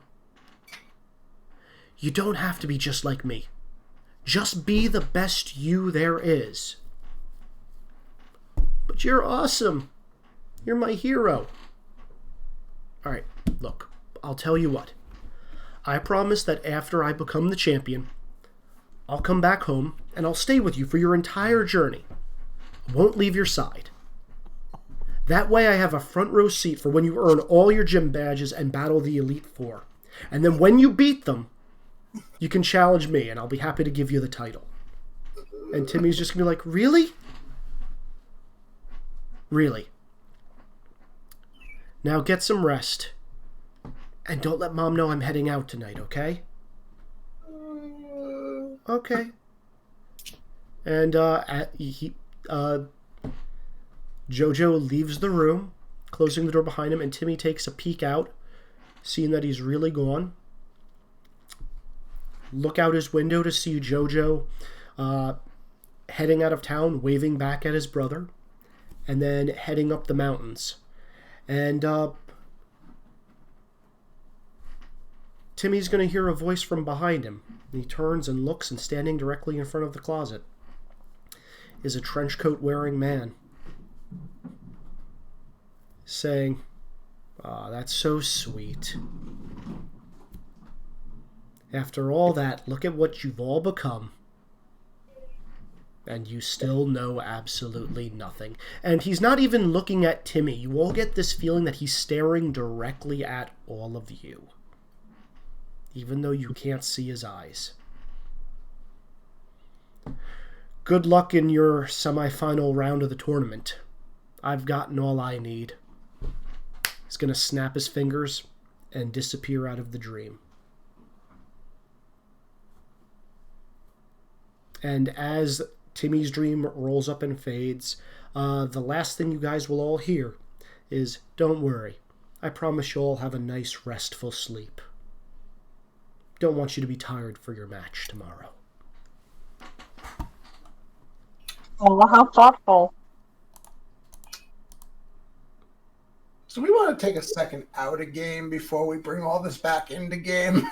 You don't have to be just like me. Just be the best you there is. But you're awesome. You're my hero. Alright, look, I'll tell you what. I promise that after I become the champion, I'll come back home and I'll stay with you for your entire journey. I won't leave your side. That way I have a front row seat for when you earn all your gym badges and battle the Elite Four. And then when you beat them, you can challenge me and I'll be happy to give you the title. And Timmy's just going to be like, really? Really? Now get some rest. And don't let Mom know I'm heading out tonight, okay? Okay. And Jojo leaves the room, closing the door behind him, and Timmy takes a peek out, seeing that he's really gone. Look out his window to see Jojo heading out of town, waving back at his brother, and then heading up the mountains. And Timmy's going to hear a voice from behind him. He turns and looks, and standing directly in front of the closet is a trench coat wearing man saying, "Ah, that's so sweet. After all that, look at what you've all become. And you still know absolutely nothing." And he's not even looking at Timmy. You all get this feeling that he's staring directly at all of you, even though you can't see his eyes. Good luck in your semi-final round of the tournament. I've gotten all I need. He's going to snap his fingers and disappear out of the dream. And as Timmy's dream rolls up and fades, the last thing you guys will all hear is, "Don't worry. I promise you'll all have a nice, restful sleep. Don't want you to be tired for your match tomorrow." Oh, how thoughtful. So we want to take a second out of game before we bring all this back into game.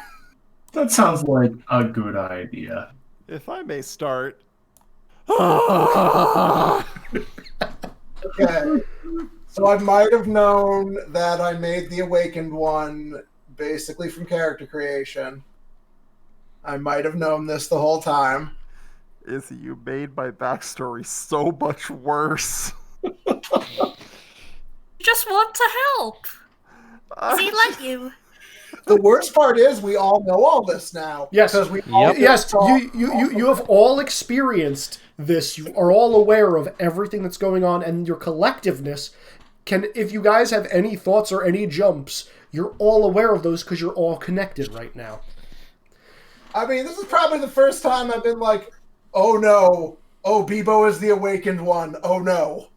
That sounds like a good idea. If I may start. Okay. So I might have known that I made the Awakened one basically from character creation. I might have known this the whole time. Izzy, you made my backstory so much worse. You just want to help. Does he let you? The worst part is we all know all this now. Yes, because we all yes. You have all experienced this. You are all aware of everything that's going on, and your collectiveness can. If you guys have any thoughts or any jumps, you're all aware of those because you're all connected right now. I mean, this is probably the first time I've been like, "Oh no! Oh, Bebo is the Awakened one. Oh no!"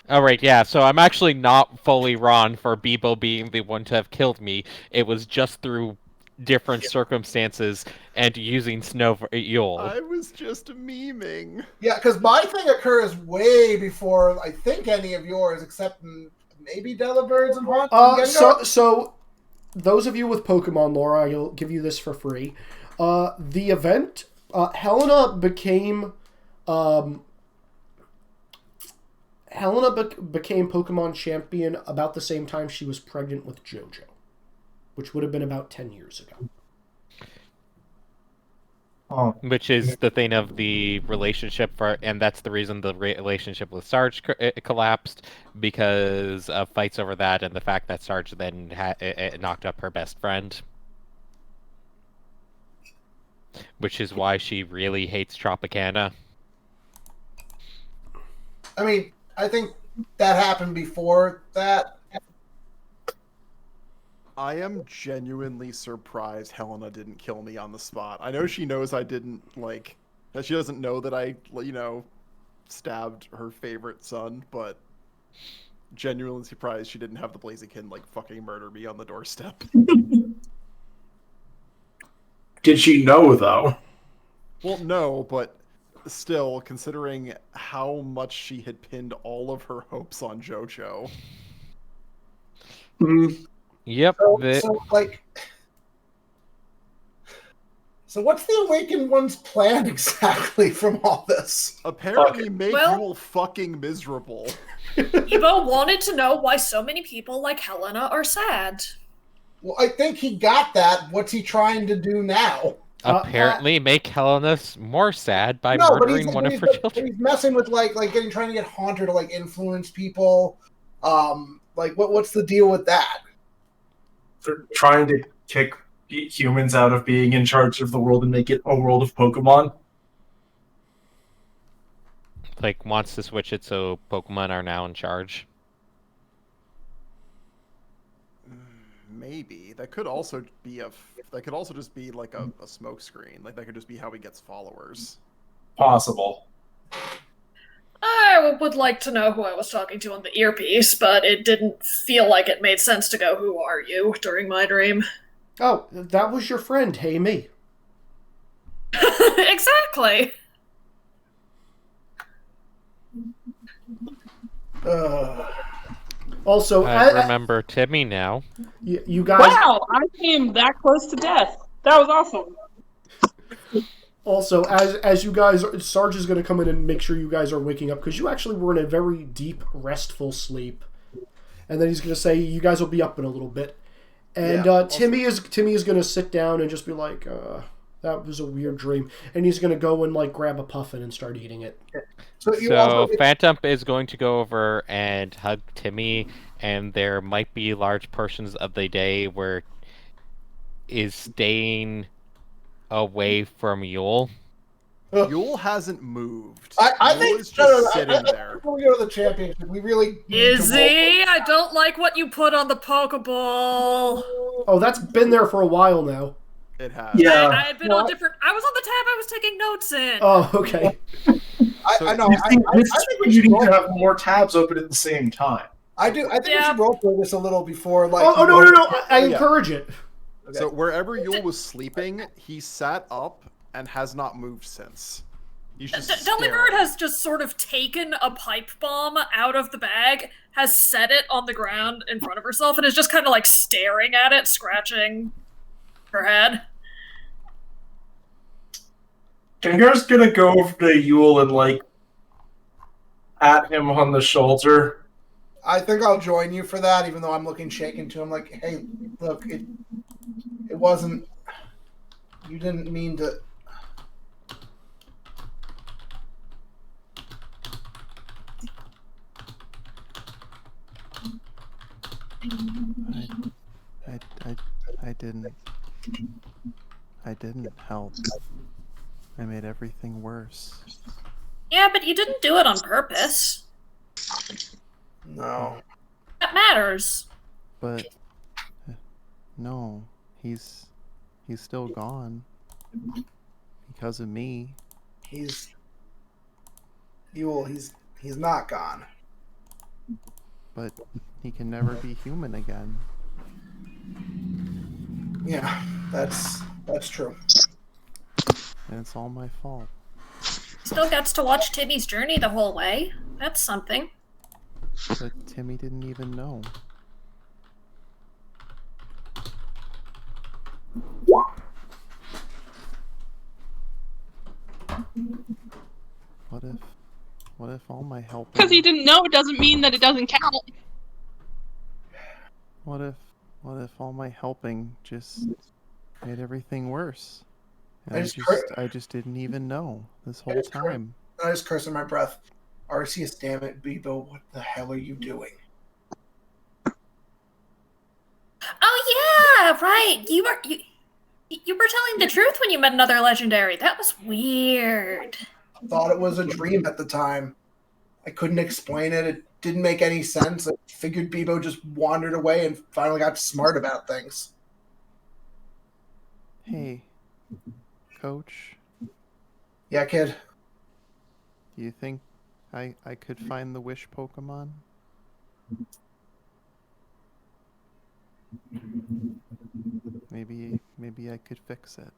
All right, yeah. So I'm actually not fully wrong for Bebo being the one to have killed me. It was just through different circumstances and using Snow for Yule. I was just memeing. Yeah, because my thing occurs way before I think any of yours, except maybe Delibirds and Haunt. So those of you with Pokemon lore, I'll give you this for free. The event, Helena became Pokemon champion about the same time she was pregnant with JoJo, which would have been about 10 years ago. Oh. Which is the thing of the relationship, and that's the reason the relationship with Sarge collapsed, because of fights over that and the fact that Sarge then knocked up her best friend. Which is why she really hates Tropicana. I mean, I think that happened before that. I am genuinely surprised Helena didn't kill me on the spot. I know she knows I didn't, that she doesn't know that I, stabbed her favorite son, but genuinely surprised she didn't have the Blaziken, fucking murder me on the doorstep. Did she know, though? Well, no, but still, considering how much she had pinned all of her hopes on JoJo. Yep. So what's the Awakened One's plan exactly from all this? Apparently make Yule fucking miserable. Evo wanted to know why so many people like Helena are sad. Well, I think he got that. What's he trying to do now? Apparently make Helena more sad by murdering one of her children. He's messing with trying to get Haunter to influence people. What's the deal with that? They're trying to kick humans out of being in charge of the world and make it a world of Pokemon. Wants to switch it so Pokemon are now in charge. Maybe that could also be just be a smoke screen. That could just be how he gets followers. Possible. I would like to know who I was talking to on the earpiece, but it didn't feel like it made sense to go, "Who are you?" during my dream. Oh, that was your friend, Hey Me. Exactly. Also, I remember Timmy now. you guys. Wow, I came that close to death. That was awesome. Also, as you guys, Sarge is going to come in and make sure you guys are waking up because you actually were in a very deep, restful sleep. And then he's going to say you guys will be up in a little bit. And Timmy is going to sit down and just be like, that was a weird dream. And he's going to go and like grab a puffin and start eating it. So Phantump is going to go over and hug Timmy, and there might be large portions of the day where is staying away from Yule. Yule hasn't moved. I Yule think is just sitting there. Before we go to the championship, we really Izzy, I don't like what you put on the Pokeball. Oh, that's been there for a while now. It has. Yeah. I had been on different. I was on the tab. I was taking notes in. Oh, okay. I know. I think we you should need to roll- have more tabs open at the same time. I do. I think we Yeah. should roleplay this a little before. Like, Oh, no. I encourage it. Okay. So wherever Yule was sleeping, he sat up and has not moved since. He's just staring. Delibird has just sort of taken a pipe bomb out of the bag, has set it on the ground in front of herself, and is just kind of like staring at it, scratching her head. Gengar's gonna go over to Yule and like pat him on the shoulder. I think I'll join you for that, even though I'm looking shaken to him. Like, hey, look, it wasn't. You didn't mean to. I didn't help. I made everything worse. Yeah, but you didn't do it on purpose. No. That matters. But no, he's still gone because of me. He's not gone. But he can never be human again. Yeah, that's true. And it's all my fault. Still gets to watch Timmy's journey the whole way. That's something. But Timmy didn't even know. What if all my help? Because he didn't know doesn't mean that it doesn't count. What if all my helping just made everything worse? And I just didn't even know this whole time. I just curse in my breath. Arceus, damn it, Bebo, what the hell are you doing? Oh yeah, right. You were telling the truth when you met another legendary. That was weird. I thought it was a dream at the time. I couldn't explain it. It didn't make any sense. I figured Bebo just wandered away and finally got smart about things. Hey, Coach. Yeah, kid. Do you think I could find the wish Pokemon? Maybe I could fix it.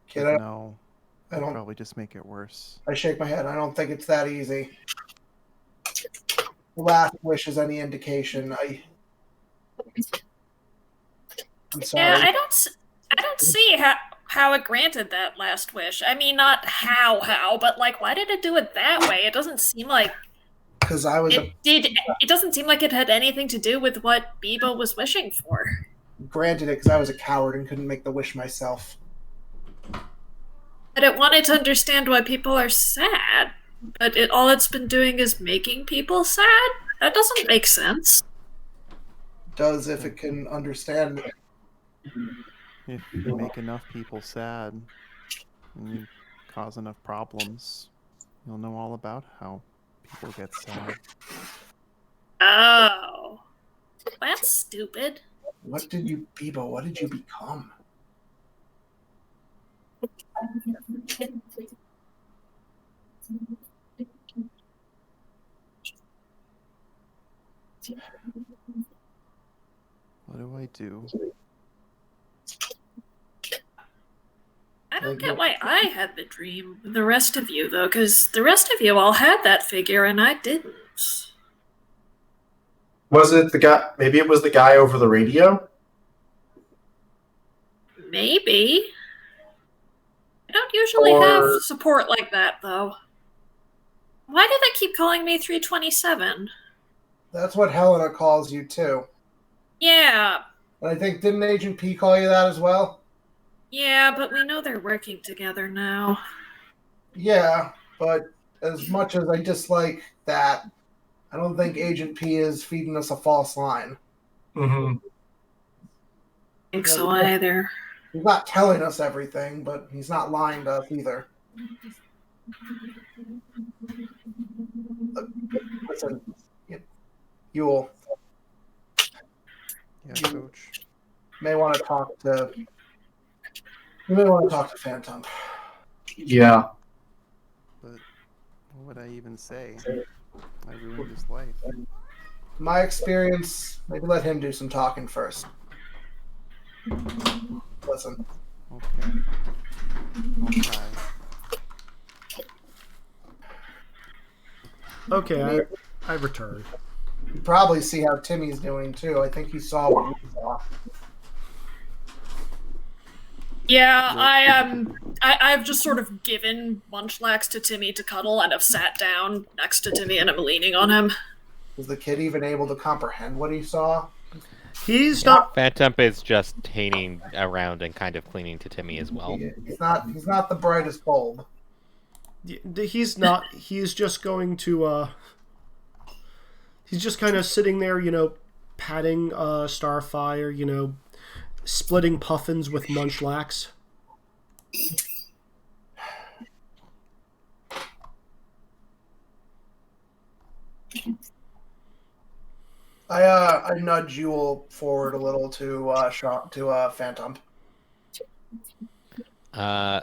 Kid, But no, I I'd don't. probably just make it worse. I shake my head. I don't think it's that easy. The last wish is any indication. I'm sorry. Yeah, I don't see how it granted that last wish. I mean, not how, but like, why did it do it that way? It doesn't seem like Because I was It doesn't seem like it had anything to do with what Bebo was wishing for. granted it because I was a coward and couldn't make the wish myself. But it wanted to understand why people are sad. But all it's been doing is making people sad? That doesn't make sense. Does if it can understand it. If you make enough people sad and you cause enough problems, you'll know all about how people get sad. Oh. That's stupid. What did you, Bebo? What did you become? What do I do? I don't get why I had the dream. The rest of you, though, because the rest of you all had that figure and I didn't. Was it the guy? Maybe it was the guy over the radio? Maybe. I don't usually have support like that, though. Why do they keep calling me 327? That's what Helena calls you, too. Yeah. And I think, didn't Agent P call you that as well? Yeah, but we know they're working together now. Yeah, but as much as I dislike that, I don't think Agent P is feeding us a false line. Mm-hmm. I think so either. He's not telling us everything, but he's not lying to us either. Listen, Yule. Yeah, Coach. You may want to talk to Phantump. Yeah. But what would I even say? I ruined his life. My experience, maybe let him do some talking first. Listen. Okay. I'll try. Okay, I returned. You probably see how Timmy's doing too. I think he saw what we saw. Yeah, I've just sort of given Munchlax to Timmy to cuddle and have sat down next to Timmy and I'm leaning on him. Was the kid even able to comprehend what he saw? He's not. Phantump is just hanging around and kind of clinging to Timmy as well. He's not the brightest bulb. He's not. He's just going to. He's just kind of sitting there, patting Starfire, splitting puffins with Munchlax. I nudge Yule forward a little to Phantump.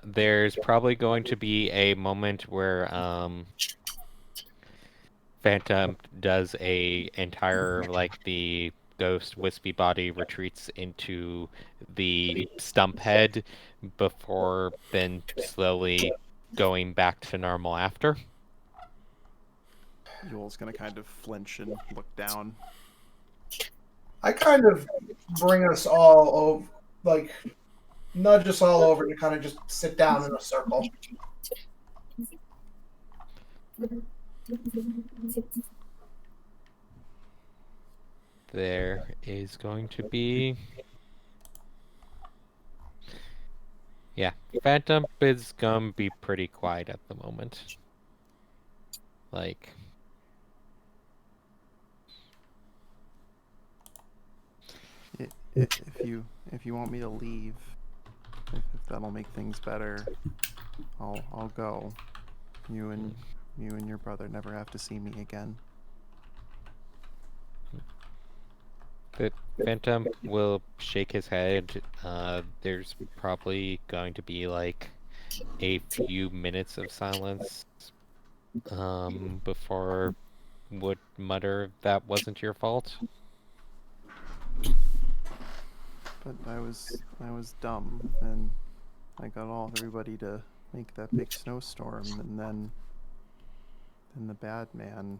There's probably going to be a moment where Phantump does a entire the ghost wispy body retreats into the stump head before then slowly going back to normal after. Yule's gonna kind of flinch and look down. I kind of bring us all over, nudge us all over to kind of just sit down in a circle. There is going to be... Yeah, Phantump is gonna be pretty quiet at the moment. If you want me to leave, if that'll make things better, I'll go. You and your brother never have to see me again. But Phantump will shake his head. There's probably going to be a few minutes of silence before would mutter that wasn't your fault. But I was dumb, and I got everybody to make that big snowstorm, and then the bad man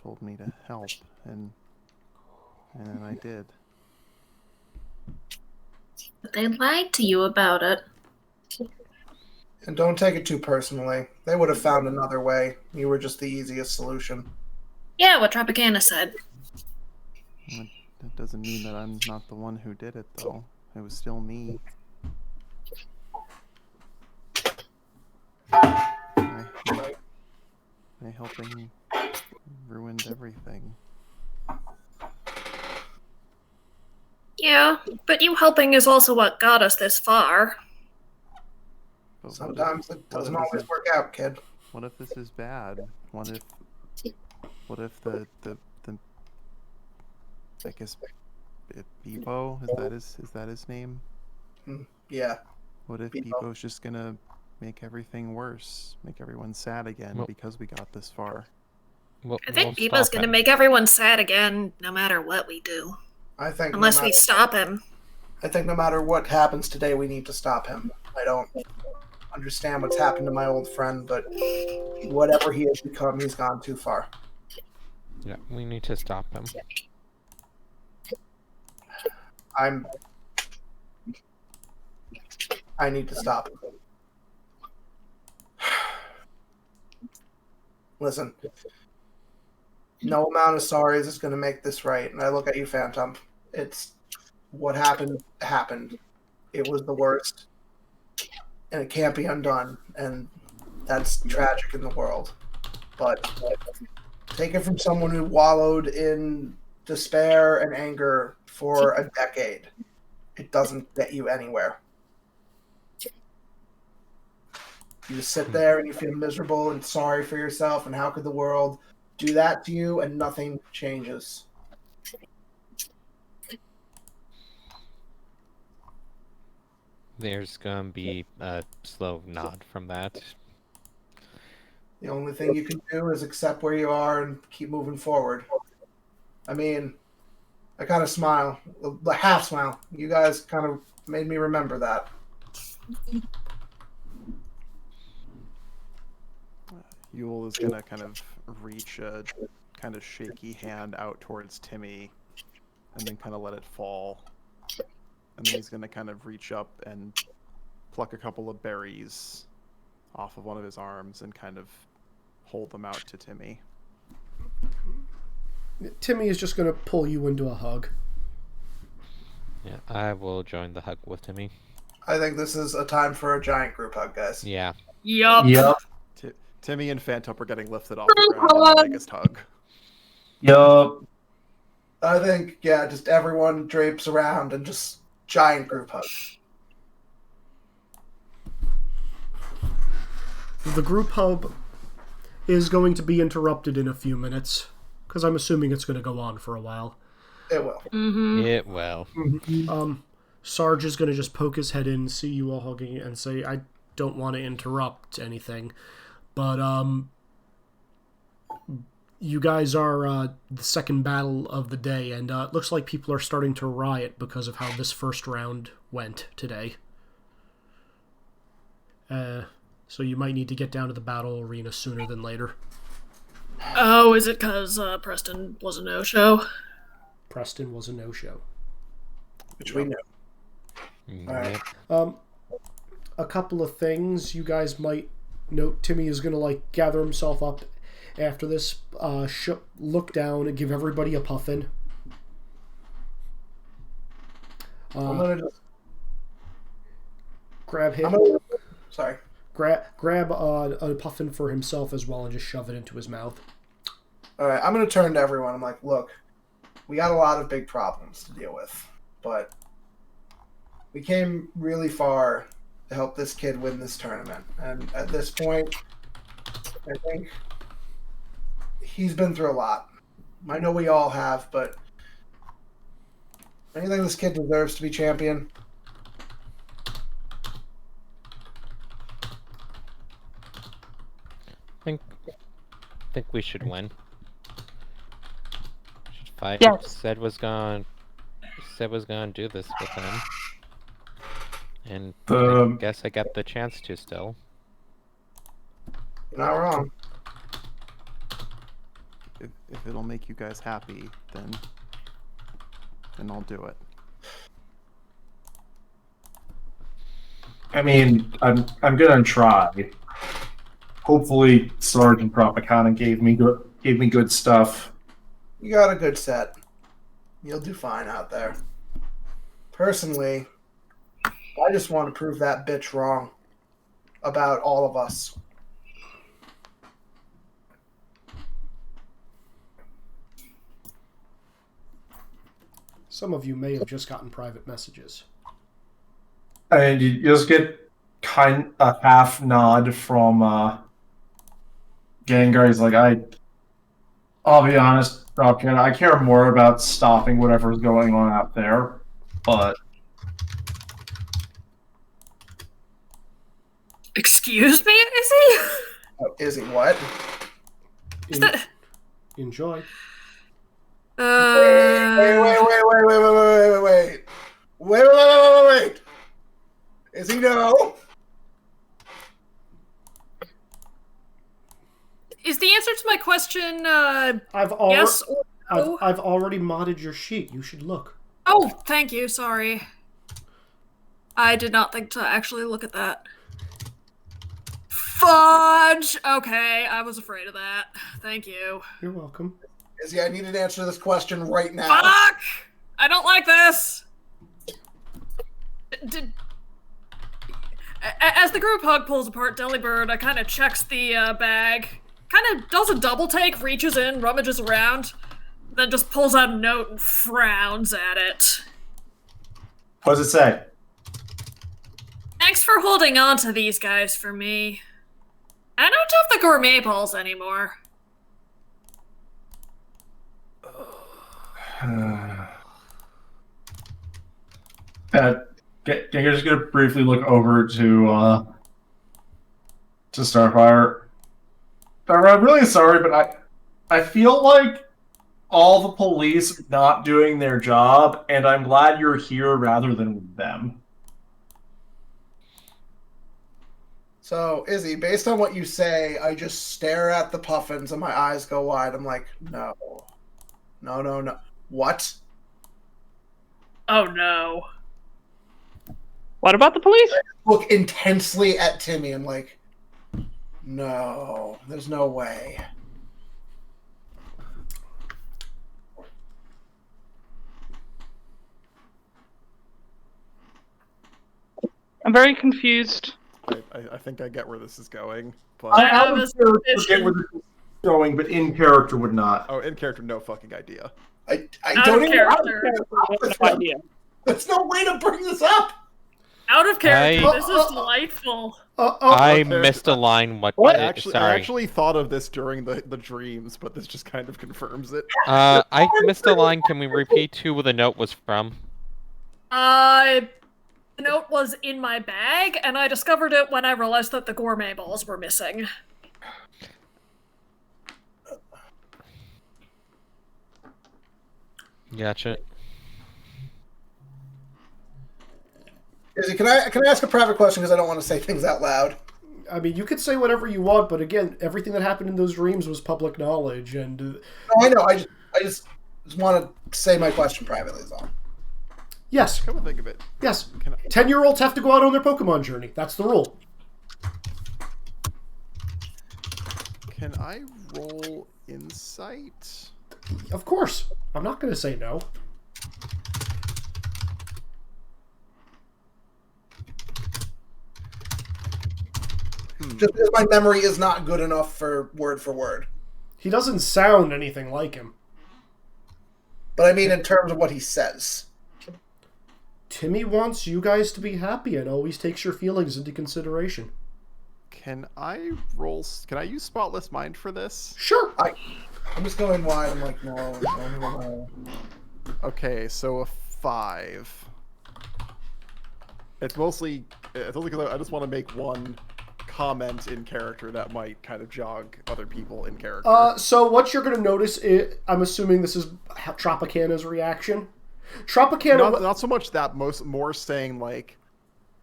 told me to help, and I did. But they lied to you about it. And don't take it too personally. They would have found another way. You were just the easiest solution. Yeah, what Tropicana said. That doesn't mean that I'm not the one who did it, though. It was still me. My helping ruined everything. Yeah, but you helping is also what got us this far. But Sometimes it doesn't always work out, kid. What if this is bad? What if the I guess Bebo, is that his name? Yeah. What if Bebo's just gonna make everything worse, make everyone sad again because we got this far? I think Bebo's gonna make everyone sad again, no matter what we do. I think unless we stop him. I think no matter what happens today, we need to stop him. I don't understand what's happened to my old friend, but whatever he has become, he's gone too far. Yeah, we need to stop him. I need to stop him. Listen, no amount of sorries is going to make this right. And I look at you, Phantump. It's what happened, happened. It was the worst. And it can't be undone. And that's tragic in the world. But take it from someone who wallowed in despair and anger for a decade. It doesn't get you anywhere. You just sit there and you feel miserable and sorry for yourself, and how could the world do that to you and nothing changes? There's gonna be a slow nod from that. The only thing you can do is accept where you are and keep moving forward. I mean, I kind of smile, a half smile. You guys kind of made me remember that. Yule is gonna kind of reach a kind of shaky hand out towards Timmy, and then kind of let it fall. And then he's gonna kind of reach up and pluck a couple of berries off of one of his arms and kind of hold them out to Timmy. Timmy is just going to pull you into a hug. Yeah, I will join the hug with Timmy. I think this is a time for a giant group hug, guys. Yeah. Yup. Timmy and Phantump are getting lifted off the ground in the biggest hug. Yup. I think, yeah, just everyone drapes around and just giant group hug. The group hug is going to be interrupted in a few minutes, because I'm assuming it's going to go on for a while. It will. Mm-hmm. It will. Sarge is going to just poke his head in, see you all hugging, and say, I don't want to interrupt anything, but you guys are the second battle of the day, and it looks like people are starting to riot because of how this first round went today. So you might need to get down to the battle arena sooner than later. Oh, is it because Preston was a no-show? Preston was a no-show. Which we know. Yep. A couple of things you guys might note. Timmy is going to gather himself up after this, look down and give everybody a puffin. I'm gonna just grab him. Sorry. Grab a puffin for himself as well and just shove it into his mouth. All right, I'm going to turn to everyone. I'm like, look, we got a lot of big problems to deal with, but we came really far to help this kid win this tournament. And at this point, I think he's been through a lot. I know we all have, but I think this kid deserves to be champion. I think we should win. Should fight. Yes. Said was gonna do this with him, and I guess I got the chance to still. You're not wrong. If it'll make you guys happy, then I'll do it. I mean, I'm gonna try. Hopefully, Sarge and Tropicana gave me good stuff. You got a good set. You'll do fine out there. Personally, I just want to prove that bitch wrong about all of us. Some of you may have just gotten private messages. And you just get a half nod from Gengar. He's like, I'll be honest, Tropicana, I care more about stopping whatever's going on out there, but Excuse me, Izzy? Oh, Izzy, what? Enjoy. Wait. Izzy, no. Is the answer to my question question I've already yes or no? I've already modded your sheet. You should look. Oh, thank you. Sorry. I did not think to actually look at that. Fudge! Okay, I was afraid of that. Thank you. You're welcome. Izzy, I need an answer to this question right now. Fuck! I don't like this! As the group hug pulls apart Delibird, kind of checks the bag, kind of does a double take, reaches in, rummages around, then just pulls out a note and frowns at it. What does it say? Thanks for holding on to these guys for me. I don't have the gourmet balls anymore. You're just gonna briefly look over to Starfire. Starfire, I'm really sorry, but I feel like all the police are not doing their job, and I'm glad you're here rather than with them. So, Izzy, based on what you say, I just stare at the puffins and my eyes go wide. I'm like, no. No, no, no. What? Oh no. What about the police? Look intensely at Timmy. I'm like, no, there's no way. I'm very confused. I think I get where this is going, but I Out have of a character get suspicion. where this is going, but in character would not. oh, in character, no fucking idea. I Out don't of even character. I have no idea. There's no way to bring this up. Out of character. I- This is delightful. I okay. missed a line. What? I Sorry. actually thought of this during the dreams, but this just kind of confirms it. I missed a line. Can we repeat who the note was from? The note was in my bag, and I discovered it when I realized that the gourmet balls were missing. Gotcha. Izzy, can I ask a private question because I don't want to say things out loud? I mean, you could say whatever you want, but again, everything that happened in those dreams was public knowledge, and No, I know. I just want to say my question privately. Is all. yes, Come to think of it, yes, can I, 10-year-olds have to go out on their Pokemon journey. That's the rule. can I roll insight? Of course, I'm not going to say no. Just because my memory is not good enough for word. He doesn't sound anything like him. But I mean in terms of what he says. Timmy wants you guys to be happy and always takes your feelings into consideration. Can I roll? Can I use Spotless Mind for this? Sure. I'm just going wide. I'm like, no. Okay, so a 5. It's mostly because I just want to make one comment in character that might kind of jog other people in character. So what you're going to notice, I'm assuming this is Tropicana's reaction. Tropicana... Not so much that, more saying like,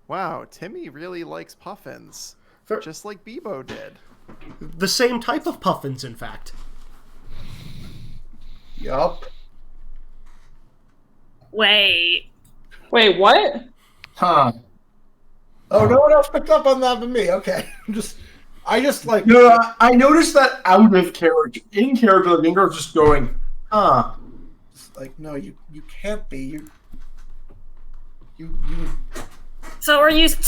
wow, Timmy really likes puffins. Just like Bebo did. The same type of puffins, in fact. Yup. Wait. Wait, what? Huh. Oh, no one else picked up on that but me. Okay. I just like... No, I noticed that out of character. In character, the Bingo's just going, huh. Like, no, you can't be. You So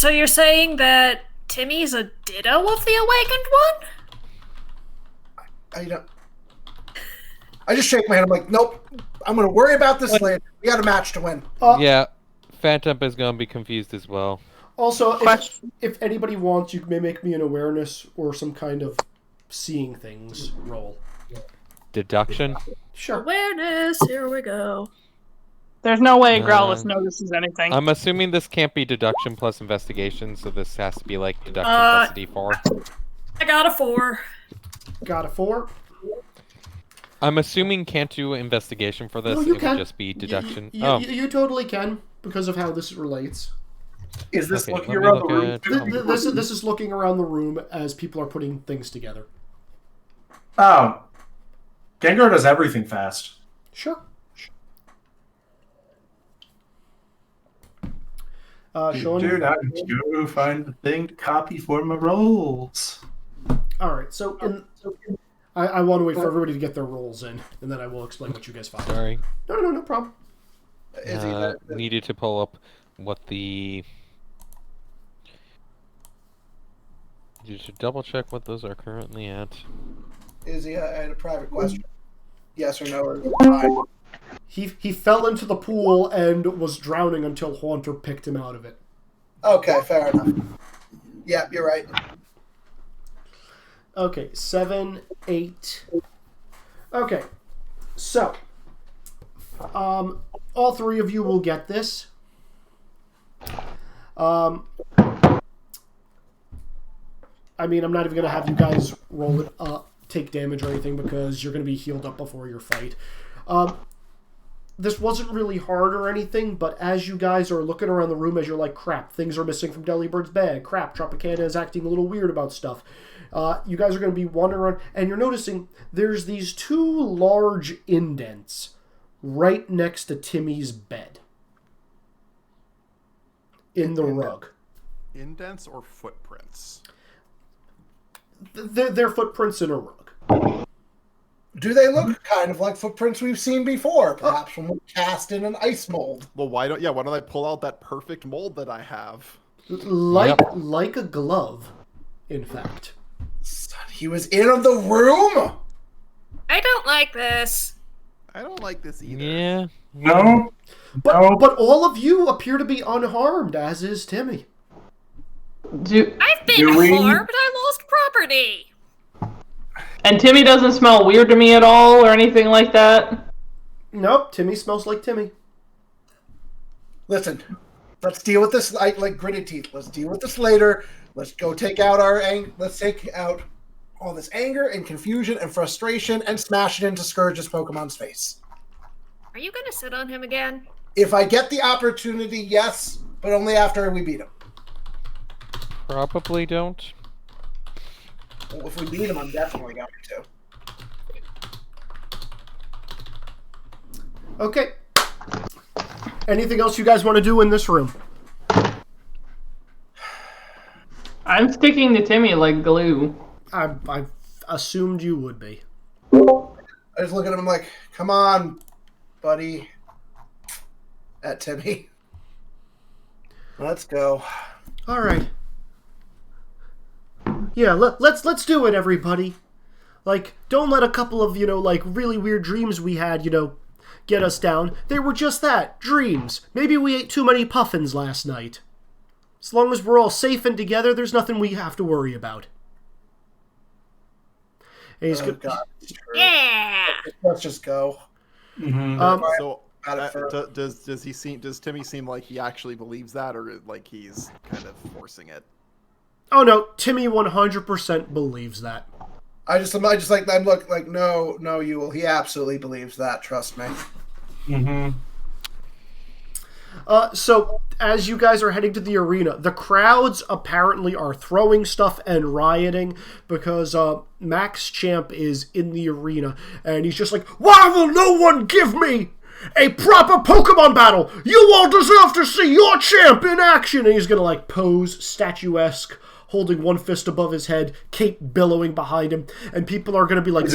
you're saying that Timmy's a ditto of the awakened one? I don't... I just shake my head. I'm like, nope. I'm going to worry about this later. We got a match to win. Yeah, Phantump is gonna be confused as well. Also, if anybody wants, you may make me an awareness or some kind of seeing things roll. Deduction. Sure. Awareness, here we go. There's no way Growlithe notices anything. I'm assuming this can't be deduction plus investigation, so this has to be like deduction plus a d4. I got a 4. Got a 4. I'm assuming can't do investigation for this. No, you it can. would just be deduction. You totally can because of how this relates. Is this Okay, looking let me around the look room? at- This is looking around the room as people are putting things together. Oh. Gengar does everything fast. Sure. Dude, I need to go find the thing to copy for my rolls. All right, so I want to wait for everybody to get their rolls in, and then I will explain what you guys found. Sorry. No problem. Needed to pull up what the... You should double check what those are currently at. Izzy, I had a private question. Yes or no? Or He fell into the pool and was drowning until Haunter picked him out of it. Okay, fair enough. Yeah, you're right. Okay, 7, 8. Okay, so all three of you will get this. I mean, I'm not even going to have you guys roll it up, take damage or anything, because you're going to be healed up before your fight. This wasn't really hard or anything, but as you guys are looking around the room, as you're like, crap, things are missing from Delibird's bag. Crap, Tropicana is acting a little weird about stuff. You guys are going to be wandering around, and you're noticing there's these 2 large indents right next to Timmy's bed. In the rug. Indents or footprints? They're footprints in a rug. Do they look kind of like footprints we've seen before? Perhaps when we cast in an ice mold. Well, why don't I pull out that perfect mold that I have? Like a glove, in fact. He was in the room? I don't like this. I don't like this either. Yeah. No. But all of you appear to be unharmed, as is Timmy. I've been harmed. I lost property. And Timmy doesn't smell weird to me at all or anything like that? Nope, Timmy smells like Timmy. Listen, let's deal with this like gritted teeth. Let's deal with this later. Let's go take out let's take out all this anger and confusion and frustration and smash it into Scourge's Pokemon's face. Are you going to sit on him again? If I get the opportunity, yes, but only after we beat him. Probably don't. Well, if we beat him, I'm definitely going to. Okay. Anything else you guys want to do in this room? I'm sticking to Timmy like glue. I assumed you would be. I just look at him like, come on, buddy. At Timmy. Let's go. All right. Yeah, let's do it, everybody. Like, don't let a couple of, like, really weird dreams we had, get us down. They were just that, dreams. Maybe we ate too many puffins last night. As long as we're all safe and together, there's nothing we have to worry about. And he's good. God. Yeah. Let's just go. Mm-hmm. So, does Timmy seem like he actually believes that, or like he's kind of forcing it? Oh no, Timmy 100% believes that. I'm like, no, you will. He absolutely believes that. Trust me. Mm-hmm. So, as you guys are heading to the arena, the crowds apparently are throwing stuff and rioting because Max Champ is in the arena, and he's just like, why will no one give me a proper Pokemon battle? You all deserve to see your champ in action! And he's gonna, like, pose statuesque, holding one fist above his head, cape billowing behind him, and people are gonna be, like,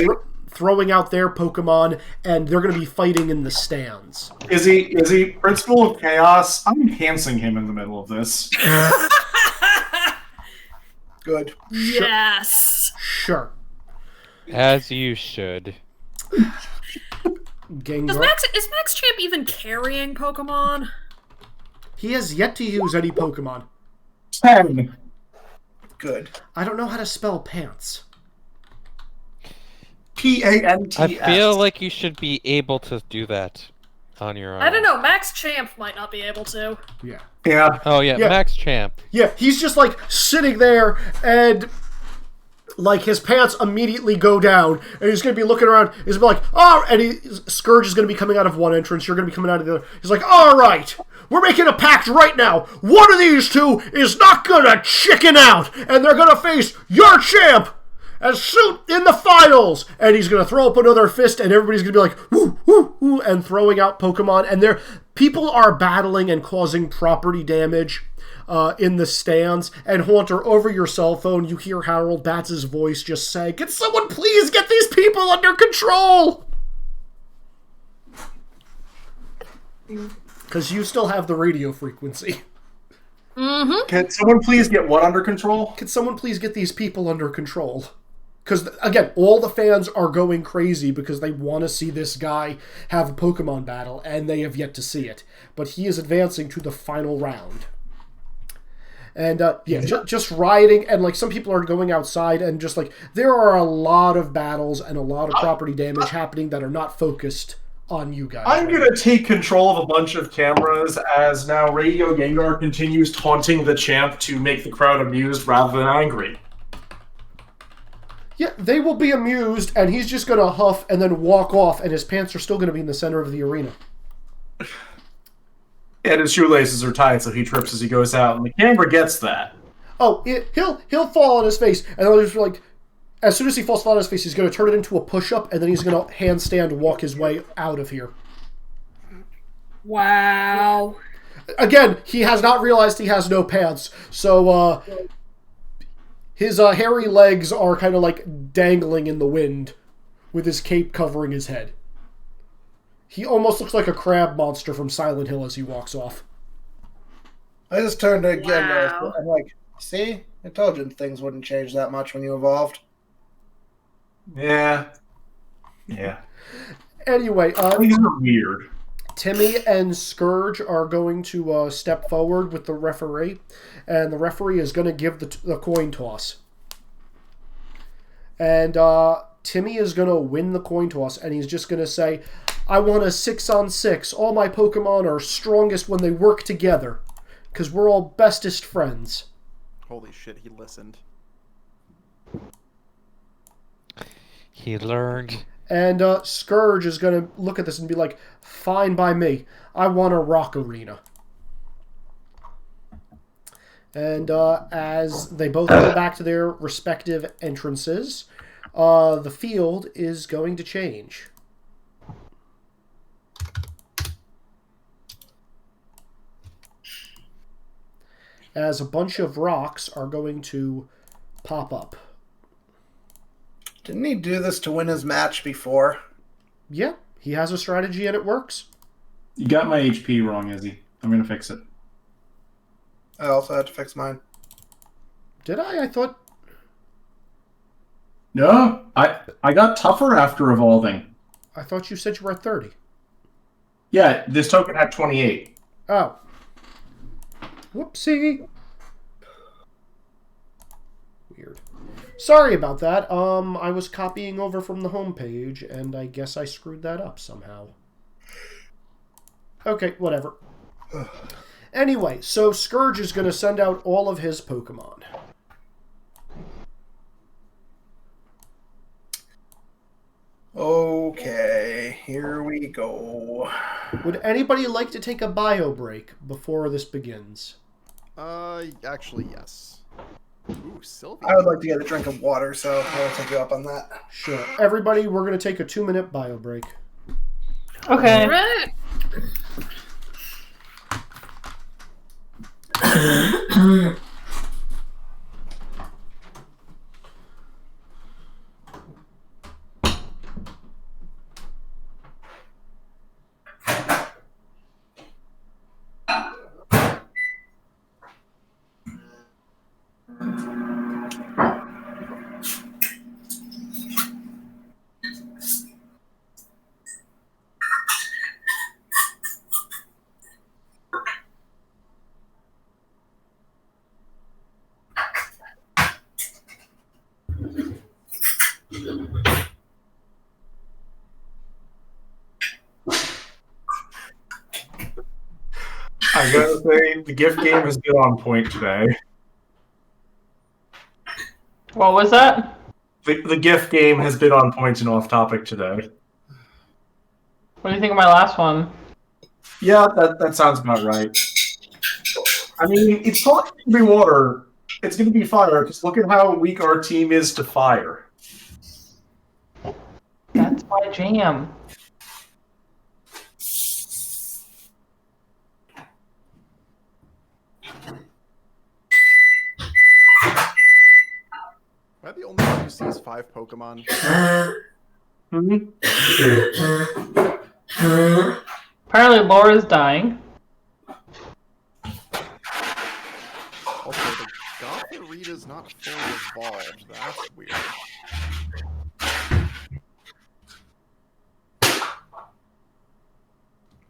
throwing out their Pokemon, and they're going to be fighting in the stands. Is he Principal of Chaos? I'm enhancing him in the middle of this. Good. Yes. Sure. As you should. Gengar. Is Max Champ even carrying Pokemon? He has yet to use any Pokemon. 10. Good. I don't know how to spell pants. P-A-N-T-S. I feel like you should be able to do that on your own. I don't know. Max Champ might not be able to. Yeah. Yeah. Oh, yeah, Max Champ. Yeah, he's just, like, sitting there, and, like, his pants immediately go down, and he's going to be looking around. He's going to be like, oh, and Scourge is going to be coming out of one entrance. You're going to be coming out of the other. He's like, all right, we're making a pact right now. One of these two is not going to chicken out, and they're going to face your champ. and shoot in the finals. And he's going to throw up another fist, and everybody's going to be like, woo, woo, woo, and throwing out Pokemon. And people are battling and causing property damage in the stands. And Haunter, over your cell phone, you hear Harold Batts' voice just say, "Can someone please get these people under control?" Because you still have the radio frequency. Mm-hmm. Can someone please get what under control? Can someone please get these people under control? Because, again, all the fans are going crazy because they want to see this guy have a Pokemon battle, and they have yet to see it. But he is advancing to the final round. And, just rioting, and, like, some people are going outside, and just, like, there are a lot of battles and a lot of property damage happening that are not focused on you guys. I'm going to take control of a bunch of cameras as now Radio Gengar continues taunting the champ to make the crowd amused rather than angry. Yeah, they will be amused, and he's just going to huff and then walk off, and his pants are still going to be in the center of the arena. And his shoelaces are tied, so he trips as he goes out, and the camera gets that. Oh, he'll fall on his face, and they'll just like, as soon as he falls flat on his face, he's going to turn it into a push-up, and then he's going to handstand walk his way out of here. Wow. Again, he has not realized he has no pants, so his hairy legs are kind of like dangling in the wind with his cape covering his head. He almost looks like a crab monster from Silent Hill as he walks off. I just turned to again. Wow. I'm like, see? I told you things wouldn't change that much when you evolved. Yeah. Anyway, These are weird. Timmy and Scourge are going to step forward with the referee, and the referee is going to give the coin toss. And Timmy is going to win the coin toss, and he's just going to say, "I want a 6-on-6. All my Pokemon are strongest when they work together, because we're all bestest friends." Holy shit, he listened. He learned. And Scourge is going to look at this and be like, "Fine by me. I want a rock arena." And as they both go back to their respective entrances, the field is going to change. As a bunch of rocks are going to pop up. Didn't he do this to win his match before? Yeah, he has a strategy and it works. You got my HP wrong, Izzy. I'm going to fix it. I also had to fix mine. Did I? I thought... No, I got tougher after evolving. I thought you said you were at 30. Yeah, this token had 28. Oh. Whoopsie. Weird. Sorry about that. I was copying over from the homepage, and I guess I screwed that up somehow. Okay, whatever. Anyway, so Scourge is going to send out all of his Pokemon. Okay, here we go. Would anybody like to take a bio break before this begins? Actually, yes. Ooh, Sylvia. I would like to get a drink of water, so I'll take you up on that. Sure. Everybody, we're going to take a 2-minute bio break. Okay. All right. I gotta say, the gift game has been on point today. What was that? The gift game has been on point and off topic today. What do you think of my last one? Yeah, that sounds about right. I mean, it's not going to be water. It's going to be fire, because look at how weak our team is to fire. That's my jam. Am I the only one who sees 5 Pokemon? Apparently Laura's dying. Also, the Gothorita's not fully evolved. That's weird.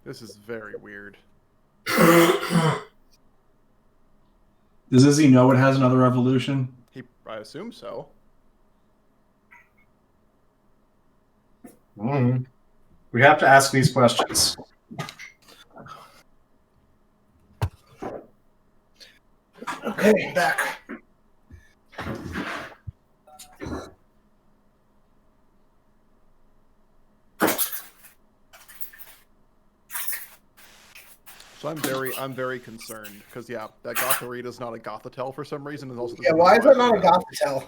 This is very weird. Does Izzy know it has another evolution? I assume so. We have to ask these questions. Okay, back. So I'm very concerned because that Gothorita's not a Gothitelle for some reason, and also Yeah, why is that not a Gothitelle?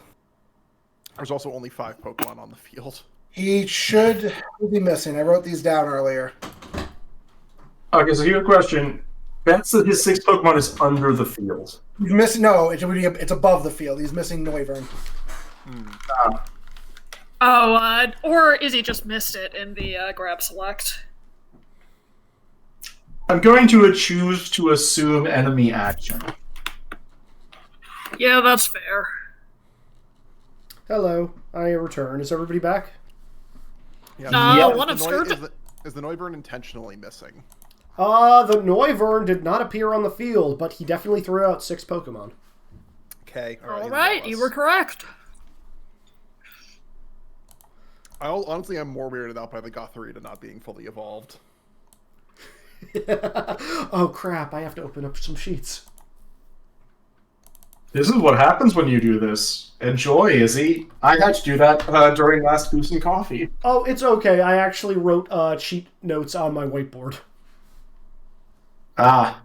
There's also only 5 Pokemon on the field. He should be missing. I wrote these down earlier. Okay, so here's a question. That's that his 6 Pokemon is under the field. He's missing. No, it's above the field. He's missing Noivern. Or Izzy just missed it in the grab select. I'm going to choose to assume enemy action. Yeah, that's fair. Hello, I return. Is everybody back? Yeah. One obscured. Is the Noivern intentionally missing? The Noivern did not appear on the field, but he definitely threw out 6 Pokemon. Okay, All right, you were correct. Honestly, I'm more weirded out by the Gothorita not being fully evolved. Oh crap, I have to open up some sheets. This is what happens when you do this. Enjoy, Izzy. I had to do that during last Goose and Coffee. Oh, it's okay. I actually wrote cheat notes on my whiteboard. Ah.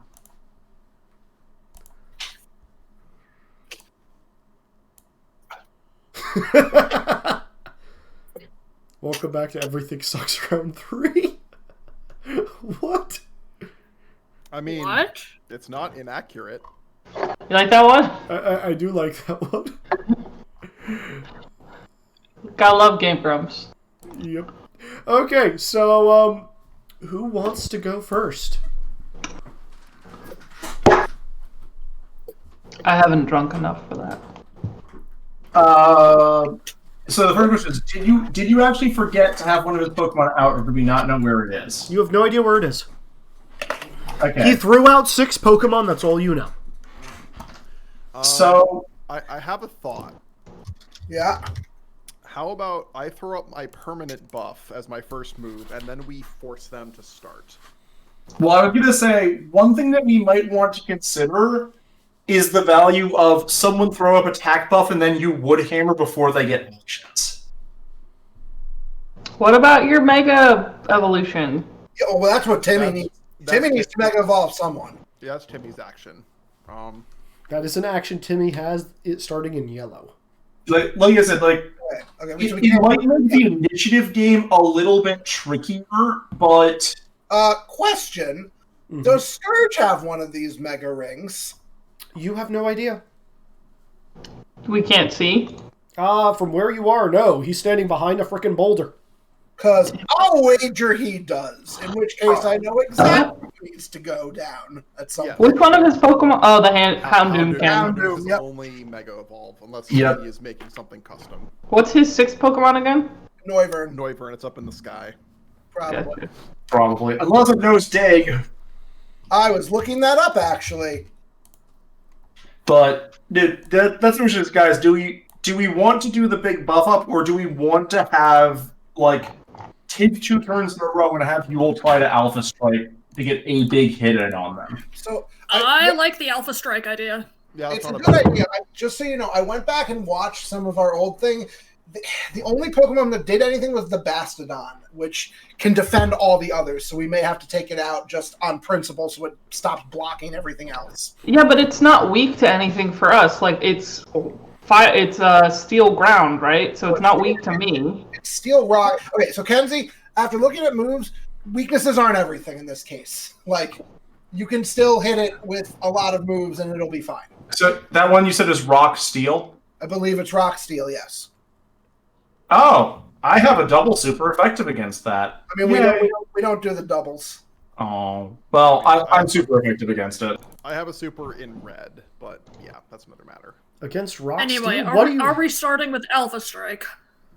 Welcome back to Everything Sucks Round 3. What? I mean, What? It's not inaccurate. You like that one? I do like that one. Gotta love Game Grumps. Yep. Okay, so, who wants to go first? I haven't drunk enough for that. So the first question is, did you actually forget to have one of his Pokemon out, or do we not know where it is? You have no idea where it is. Okay. He threw out 6 Pokemon, that's all you know. So... I have a thought. Yeah. How about I throw up my permanent buff as my first move, and then we force them to start? Well, I was going to say, one thing that we might want to consider is the value of someone throw up attack buff and then you would hammer before they get actions. What about your Mega Evolution? Yeah, well, that's what Timmy needs. Timmy needs to Mega Evolve someone. Yeah, that's Timmy's action. That is an action Timmy has, it starting in yellow. Like I said, Okay, it might make the initiative game a little bit trickier, but... Question. Does Scourge have one of these Mega Rings? You have no idea. We can't see. From where you are, no. He's standing behind a frickin' boulder. Because I'll wager he does, in which case I know exactly what needs to go down at some point. Which one of his Pokemon? Oh, the Houndoom can. Houndoom is only Mega Evolve, unless he is making something custom. What's his 6th Pokemon again? Noivern, it's up in the sky. Probably. Probably. Unless it knows Dag. I was looking that up, actually. But that's what it is, guys. Do we want to do the big buff up, or do we want to have, like, take 2 turns in a row and have you all try to Alpha Strike to get a big hit in on them? So I like the Alpha Strike idea. Yeah, it's a good idea. Just so you know, I went back and watched some of our old thing. The only Pokemon that did anything was the Bastodon, which can defend all the others, so we may have to take it out just on principle so it stops blocking everything else. Yeah, but it's not weak to anything for us. Like, it's steel ground, right? So it's not weak to me. Steel rock. Okay, so Kenzie, after looking at moves, weaknesses aren't everything in this case. Like, you can still hit it with a lot of moves and it'll be fine. So that one you said is rock steel? I believe it's rock steel, yes. Oh, I have a double super effective against that. I mean, we don't do the doubles. Oh, well, I'm super effective against it. I have a super in red, but yeah, that's another matter. Against rock Anyway, steel? are we starting with Alpha Strike?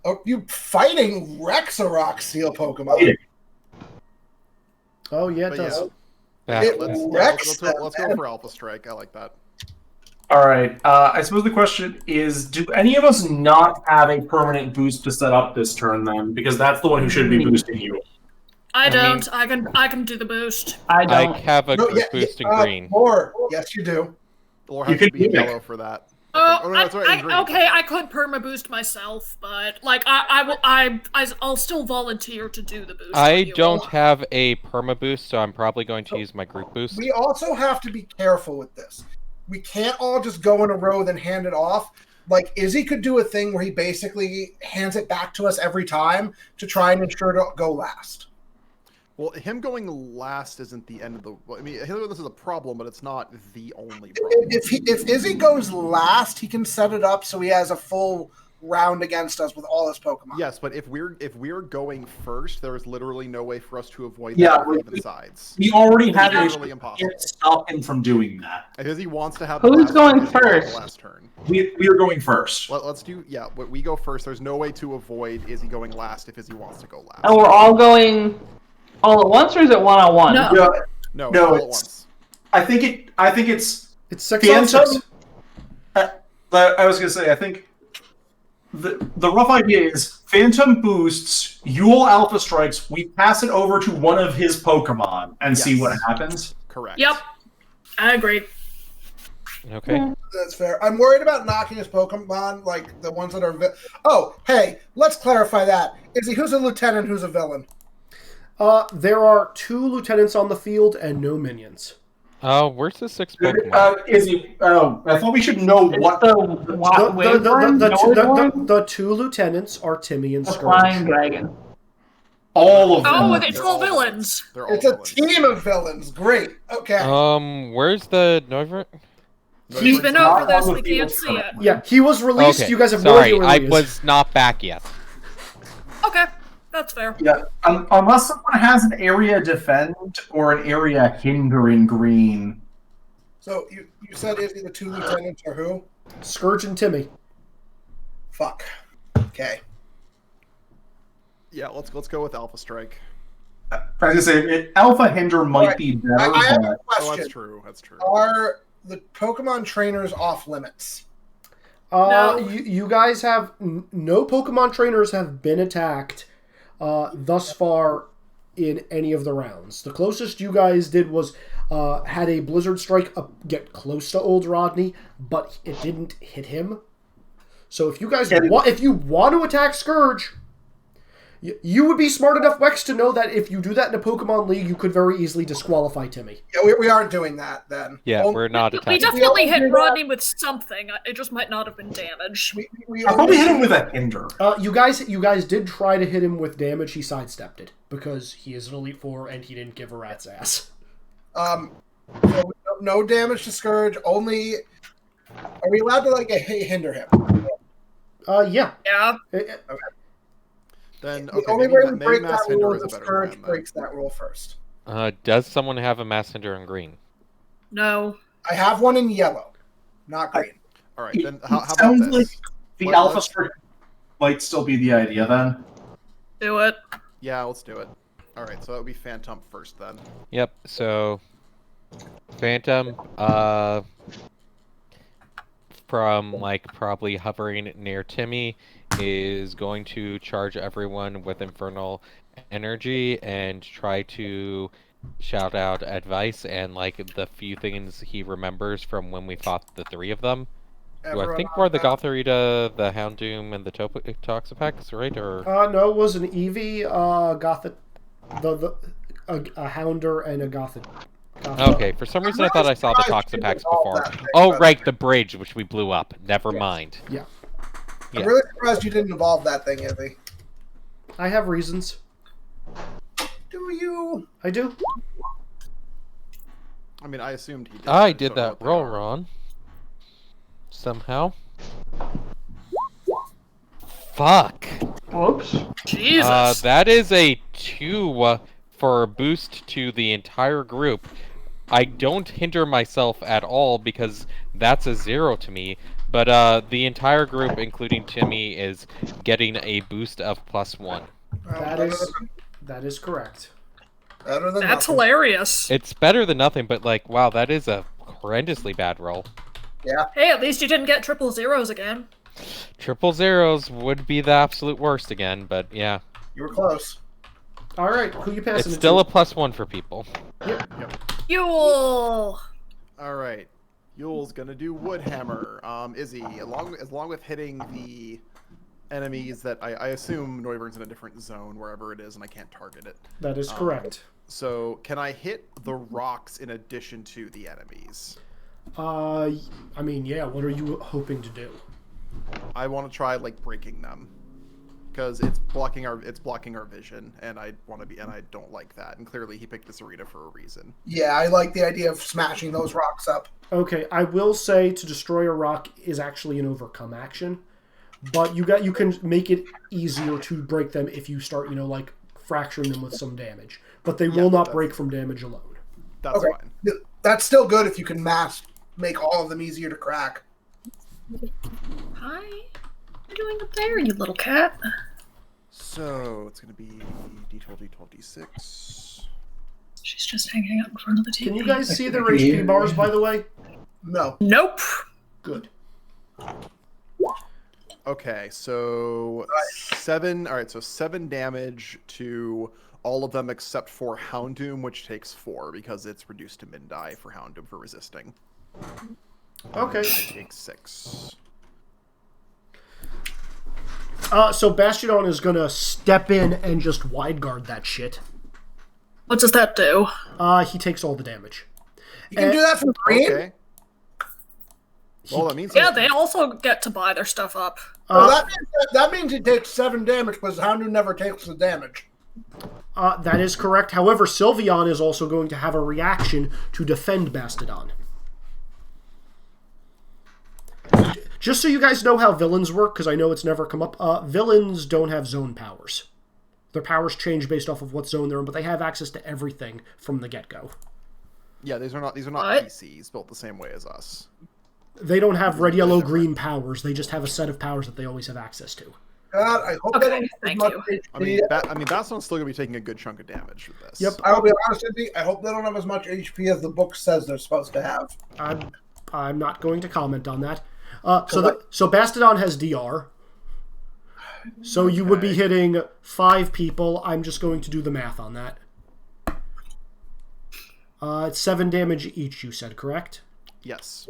Oh, you fighting Rex a rock steel Pokemon? Oh, yeah, it But does. Yeah. Rex Let's go for Alpha Strike. I like that. All right. I suppose the question is, do any of us not have a permanent boost to set up this turn then? Because that's the one who should be boosting you. I don't. I can do the boost. I don't. I have a boost in green. Or yes, you do. Or You have to could be in do it. yellow for that. Oh, no, it's right, in green. okay. I could perma boost myself, but like I'll still volunteer to do the boost. I don't have a perma boost, so I'm probably going to use my group boost. We also have to be careful with this. We can't all just go in a row then hand it off. Like, Izzy could do a thing where he basically hands it back to us every time to try and ensure to go last. Well, him going last isn't the end of the... I mean, this is a problem, but it's not the only problem. If Izzy goes last, he can set it up so he has a full round against us with all his Pokemon. Yes, but if we're going first, there is literally no way for us to avoid Yeah, that with even sides. We already had It's a literally impossible. can't stop him from doing that. Because he wants to have Who's the last going turn, he wants first? the last turn. We are going first. Let's do... Yeah, but we go first. There's no way to avoid Izzy going last if Izzy wants to go last. And we're all going all at once, or is it one-on-one? No. No, No, all at it's- once. I think it's It's 6 on 6. I was gonna say, I think the rough idea is Phantump boosts, Yule Alpha Strikes, we pass it over to one of his Pokemon and see Yes. what happens. Correct. Yep, I agree. Okay. That's fair. I'm worried about knocking his Pokemon, like the ones that are... Oh, hey, let's clarify that. Izzy, who's a lieutenant, who's a villain? There are 2 lieutenants on the field and no minions. Where's the 6 Pokemon? Izzy, I thought we should know It's what... The 2 lieutenants are Timmy and The Scourge. flying dragon. All of them. Oh, it's all villains. They're all It's a villains. team of villains. Great. Okay. Where's the Noivert? He's been not over this. on We the can't field see it. Yeah, he was released. Okay, You guys have no sorry, idea where I he is. was not back yet. Okay, that's fair. Yeah, unless someone has an area defend or an area hinder in green. So you said Izzy, the 2 lieutenants are who? Scourge and Timmy. Fuck. Okay. Yeah, let's go with Alpha Strike. I was gonna say, Alpha Hinder might Alright, be better, I have but... a Oh, question. that's true. That's true. Are the Pokemon trainers off limits? No. You guys have... No Pokemon trainers have been attacked thus far in any of the rounds. The closest you guys did was had a Blizzard Strike get close to Old Rodney, but it didn't hit him. So if you guys if you want to attack Scourge, you would be smart enough, Wex, to know that if you do that in a Pokemon League, you could very easily disqualify Timmy. Yeah, we aren't doing that then. Yeah, we're not We attacking. definitely hit Rodney with something. It just might not have been damage. We I probably hit him with a Hinder. You guys did try to hit him with damage. He sidestepped it because he is an Elite Four and he didn't give a rat's ass. So no damage to Scourge. Only. Are we allowed to like hinder him? Yeah. Yeah. Then The okay, only maybe, way we break maybe Mass that rule Hinder is is a if better Scourge plan. Then. breaks that rule first. Does someone have a Mass Hinder in green? No. I have one in yellow, not green. All right, then how about Sounds this? like the Alpha Strike might still be the idea then. Do it. Yeah, let's do it. All right, so that would be Phantump first then. Yep, so... Phantom, from, like, probably hovering near Timmy, is going to charge everyone with Infernal Energy and try to shout out advice and, like, the few things he remembers from when we fought the 3 of them. Who I think were the Gothorita, the Houndoom, and the Toxapex, right? Or No, it was an Eevee, a Hounder, and a Gothit. okay, for some reason I thought I saw the Toxapex before. Oh, right, the bridge, which we blew up. Never mind. Yeah. I'm really surprised you didn't evolve that thing, Izzy. I have reasons. Do you? I do. I mean, I assumed he did. I so did I that wrote roll down. wrong. Somehow. Fuck. Whoops. Jesus. That is a 2 for a boost to the entire group. I don't hinder myself at all because that's a 0 to me. But the entire group, including Timmy, is getting a boost of +1. Well, That is correct. better than That's nothing. hilarious. It's better than nothing, but like, wow, that is a horrendously bad roll. Yeah. Hey, at least you didn't get triple zeros again. Triple zeros would be the absolute worst again, but yeah. You were close. All right, who you passing It's it still to? a +1 for people. Yule! All right. Yule's gonna do Woodhammer. Izzy, along with hitting the enemies that I assume Noivern's in a different zone wherever it is, and I can't target it. That is correct. So can I hit the rocks in addition to the enemies? I mean, yeah. What are you hoping to do? I want to try like breaking them because it's blocking our vision, and I don't like that. And clearly, he picked this arena for a reason. Yeah, I like the idea of smashing those rocks up. Okay, I will say to destroy a rock is actually an overcome action, but you can make it easier to break them if you start, like fracturing them with some damage. But they will not break from damage alone. That's Okay. fine. That's still good if you can make all of them easier to crack. Hi. What are you doing up there, you little cat? So it's gonna be D12, D12, D6. She's just hanging out in front of the TV. Can you guys see their HP bars, by the way? No. Nope. Good. Okay, so 7. All right, so 7 damage to all of them except for Houndoom, which takes 4 because it's reduced to min-die for Houndoom for resisting. Okay. I take 6. So Bastion is gonna step in and just wide guard that shit. What does that do? He takes all the damage. You can do that for free? Okay. Well, that means Yeah, they also get to buy their stuff up. Well, that means he takes 7 damage, because Houndoom never takes the damage. That is correct. However, Sylveon is also going to have a reaction to defend Mastodon. Just so you guys know how villains work, because I know it's never come up, villains don't have zone powers. Their powers change based off of what zone they're in, but they have access to everything from the get-go. Yeah, these are not What? PCs built the same way as us. They don't have red, yellow, green powers. They just have a set of powers that they always have access to. God, I hope Okay, they don't have thank as much you. HP. Bastion's still gonna be taking a good chunk of damage with this. Yep. I'll be honest with you, I hope they don't have as much HP as the book says they're supposed to have. I'm not going to comment on that. So Mastodon has DR. So you would be hitting 5 people. I'm just going to do the math on that. It's 7 damage each, you said, correct? Yes.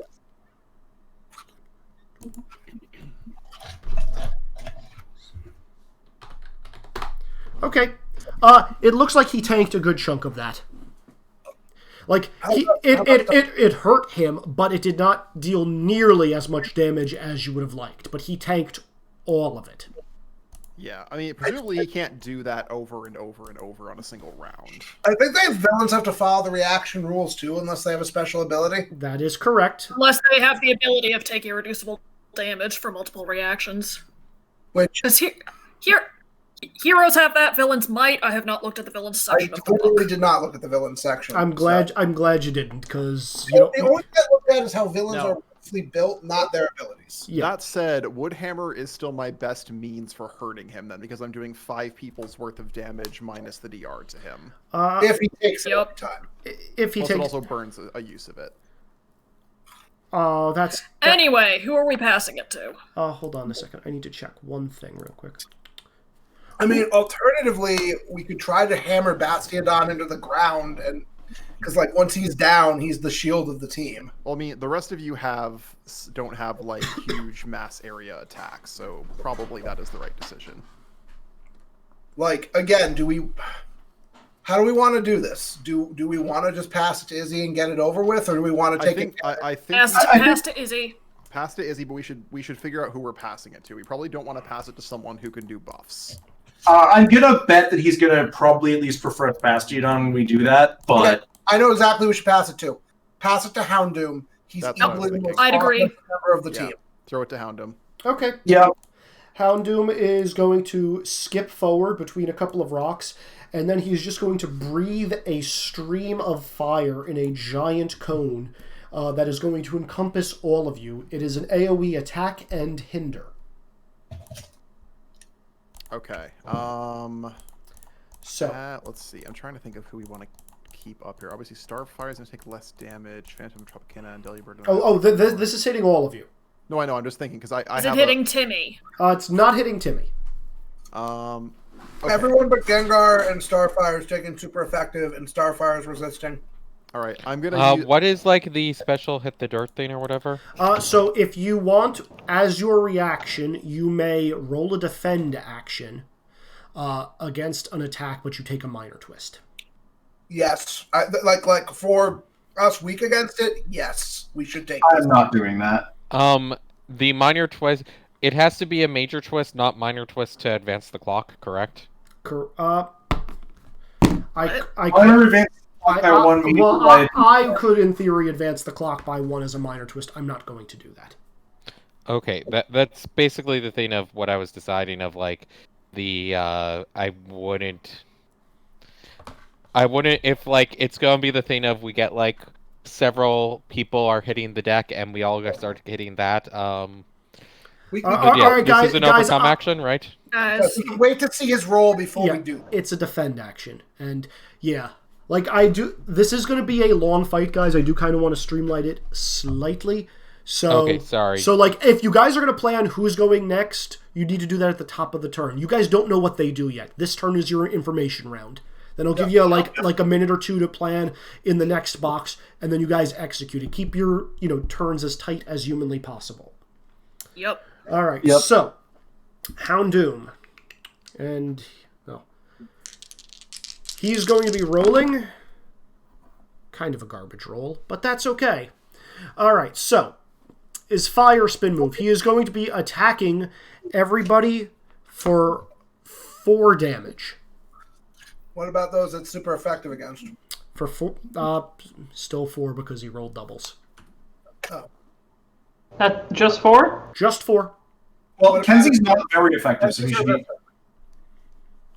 Okay. It looks like he tanked a good chunk of that. Like, it hurt him, but it did not deal nearly as much damage as you would have liked. But he tanked all of it. Yeah, I mean, presumably he can't do that over and over and over on a single round. I think villains have to follow the reaction rules too, unless they have a special ability. That is correct. Unless they have the ability of taking reducible damage for multiple reactions. Which Because heroes have that, villains might. I have not looked at the villains I section of the book. totally did not look at the villain section. I'm glad you didn't, because you The know. only thing I looked at is how villains No. are roughly built, not their abilities. Yeah. That said, Woodhammer is still my best means for hurting him then, because I'm doing 5 people's worth of damage minus the DR to him. If he takes it Yep. every time. If he Plus, it takes, also burns a use of it. that's. Anyway, who are we passing it to? Hold on a second. I need to check one thing real quick. I mean, alternatively, we could try to hammer Bastiodon into the ground, and because once he's down, he's the shield of the team. Well, I mean, the rest of you don't have like huge mass area attacks, so probably that is the right decision. Again, how do we want to do this? Do we want to just pass it to Izzy and get it over with, or do we want to take it? I think Pass to Izzy. pass to Izzy, but we should figure out who we're passing it to. We probably don't want to pass it to someone who can do buffs. I'm gonna bet that he's gonna probably at least prefer Bastion when we do that, but... Okay, I know exactly who we should pass it to. Pass it to Houndoom. He's That's what I was equally the most thinking. I'd agree. prominent member of the Yeah. team. Throw it to Houndoom. Okay. Yeah. Houndoom is going to skip forward between a couple of rocks, and then he's just going to breathe a stream of fire in a giant cone that is going to encompass all of you. It is an AoE attack and hinder. Okay. So, Let's see. I'm trying to think of who we want to keep up here. Obviously, Starfire is going to take less damage. Phantump, Tropicana, and Delibird. this is hitting all of you. No, I know. I'm just thinking because I Is have it hitting Timmy? It's not hitting Timmy. Okay. Everyone but Gengar and Starfire is taking super effective, and Starfire is resisting. All right. I'm gonna. What is like the special hit the dirt thing or whatever? So if you want, as your reaction, you may roll a defend action against an attack, but you take a minor twist. Yes, like for us weak against it. Yes, we should take. I'm not doing that. The minor twist. It has to be a major twist, not minor twist to advance the clock. Correct? I could, in theory, advance the clock by 1 as a minor twist. I'm not going to do that. Okay, that's basically the thing of what I was deciding of, like, I wouldn't, if, like, it's gonna be the thing of we get, like, several people are hitting the deck and we all start hitting that, We this is an overcome action, right? Guys, wait to see his roll before we do. It's a defend action, and yeah, like I do. This is going to be a long fight, guys. I do kind of want to streamline it slightly. So okay, sorry. So like, if you guys are going to plan who's going next, you need to do that at the top of the turn. You guys don't know what they do yet. This turn is your information round. Then I'll give you like a minute or two to plan in the next box, and then you guys execute it. Keep your turns as tight as humanly possible. Yep. All right. Yep. So, Houndoom, and he's going to be rolling. Kind of a garbage roll, but that's okay. All right. So, his fire spin move. He is going to be attacking everybody for 4 damage. What about those that's super effective against? For 4, still 4 because he rolled doubles. Oh. That just 4? Just 4. Well, Kenzie's not very effective, so he should be...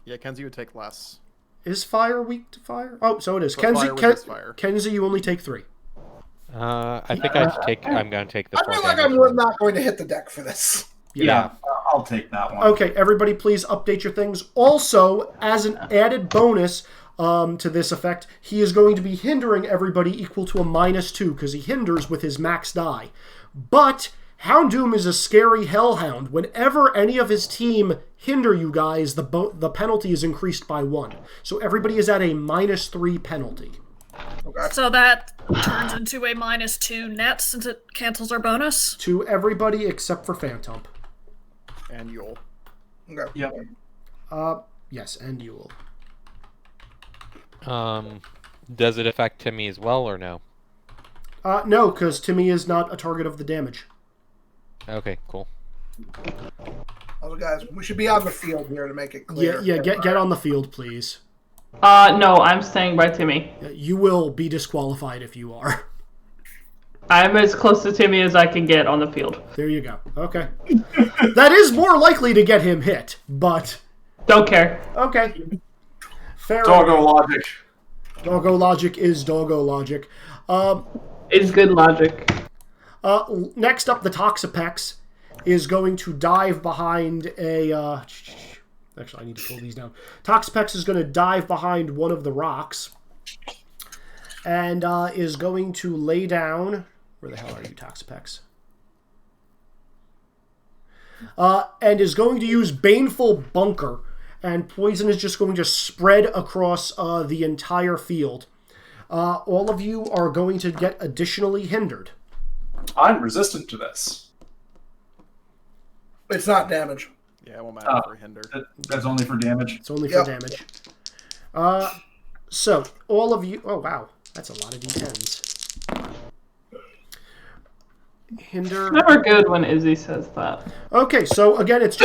Yeah, Kenzie would take less. Is fire weak to fire? Oh, so it is. But Kenzie, you only take 3. I think I'm going to take the 4 I feel like damage. I'm not going to hit the deck for this. Yeah, I'll take that one. Okay, everybody please update your things. Also, as an added bonus to this effect, he is going to be hindering everybody equal to a -2 because he hinders with his max die. But Houndoom is a scary hellhound. Whenever any of his team hinder you guys, the penalty is increased by 1. So everybody is at a -3 penalty. Okay. So that turns into a -2 net since it cancels our bonus? To everybody except for Phantump. And Yule. Okay. Yep. Yes, and Yule. Does it affect Timmy as well, or no? No, because Timmy is not a target of the damage. Okay, cool. Also, guys, we should be on the field here to make it clear. Yeah, get on the field, please. No, I'm staying by Timmy. You will be disqualified if you are. I'm as close to Timmy as I can get on the field. There you go. Okay. That is more likely to get him hit, but... Don't care. Okay. Fair Doggo logic. Doggo logic is doggo logic. It's good logic. Next up, the Toxapex is going to dive behind a... Actually, I need to pull these down. Toxapex is going to dive behind one of the rocks and is going to lay down... Where the hell are you, Toxapex? And is going to use Baneful Bunker, and poison is just going to spread across the entire field. All of you are going to get additionally hindered. I'm resistant to this. It's not damage. Yeah, it won't matter for hinder. That's only for damage. It's only for damage. So, all of you... Oh, wow. That's a lot of D10s. Hinder... Never good when Izzy says that. Okay, so again, it's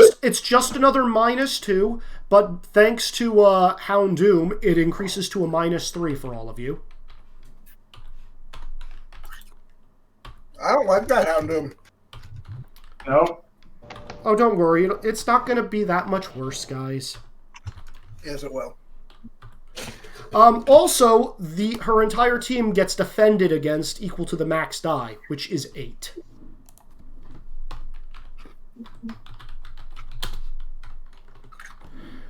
just another -2. But thanks to Houndoom, it increases to a -3 for all of you. I don't like that Houndoom. No. Oh, don't worry. It's not going to be that much worse, guys. Yes, it will. Also, her entire team gets defended against equal to the max die, which is 8.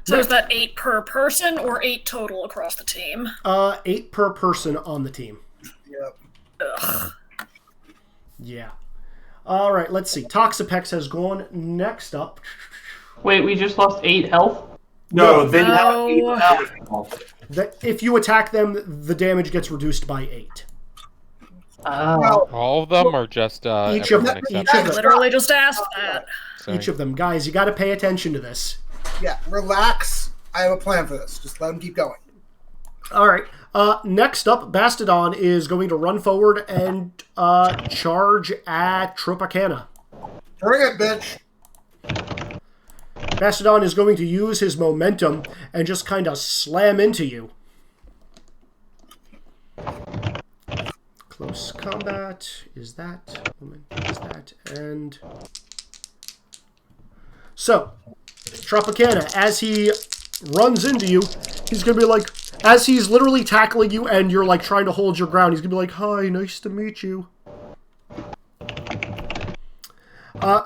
So is that 8 per person or 8 total across the team? 8 per person on the team. Yep. Ugh. Yeah. All right, let's see. Toxapex has gone. Next up. Wait, we just lost 8 health? No, they No. have 8 health. If you attack them, the damage gets reduced by 8. Well, All of them are just Each of everyone them- except each I of them. literally just asked that. Sorry. Each of them. Guys, you got to pay attention to this. yeah, relax. I have a plan for this. Just let them keep going. All right. Next up, Bastodon is going to run forward and charge at Tropicana. Bring it, bitch. Bastodon is going to use his momentum and just kind of slam into you. Close combat is that. Momentum is that. And so, Tropicana, as he runs into you, he's going to be like, as he's literally tackling you and you're like trying to hold your ground, he's going to be like, hi, nice to meet you.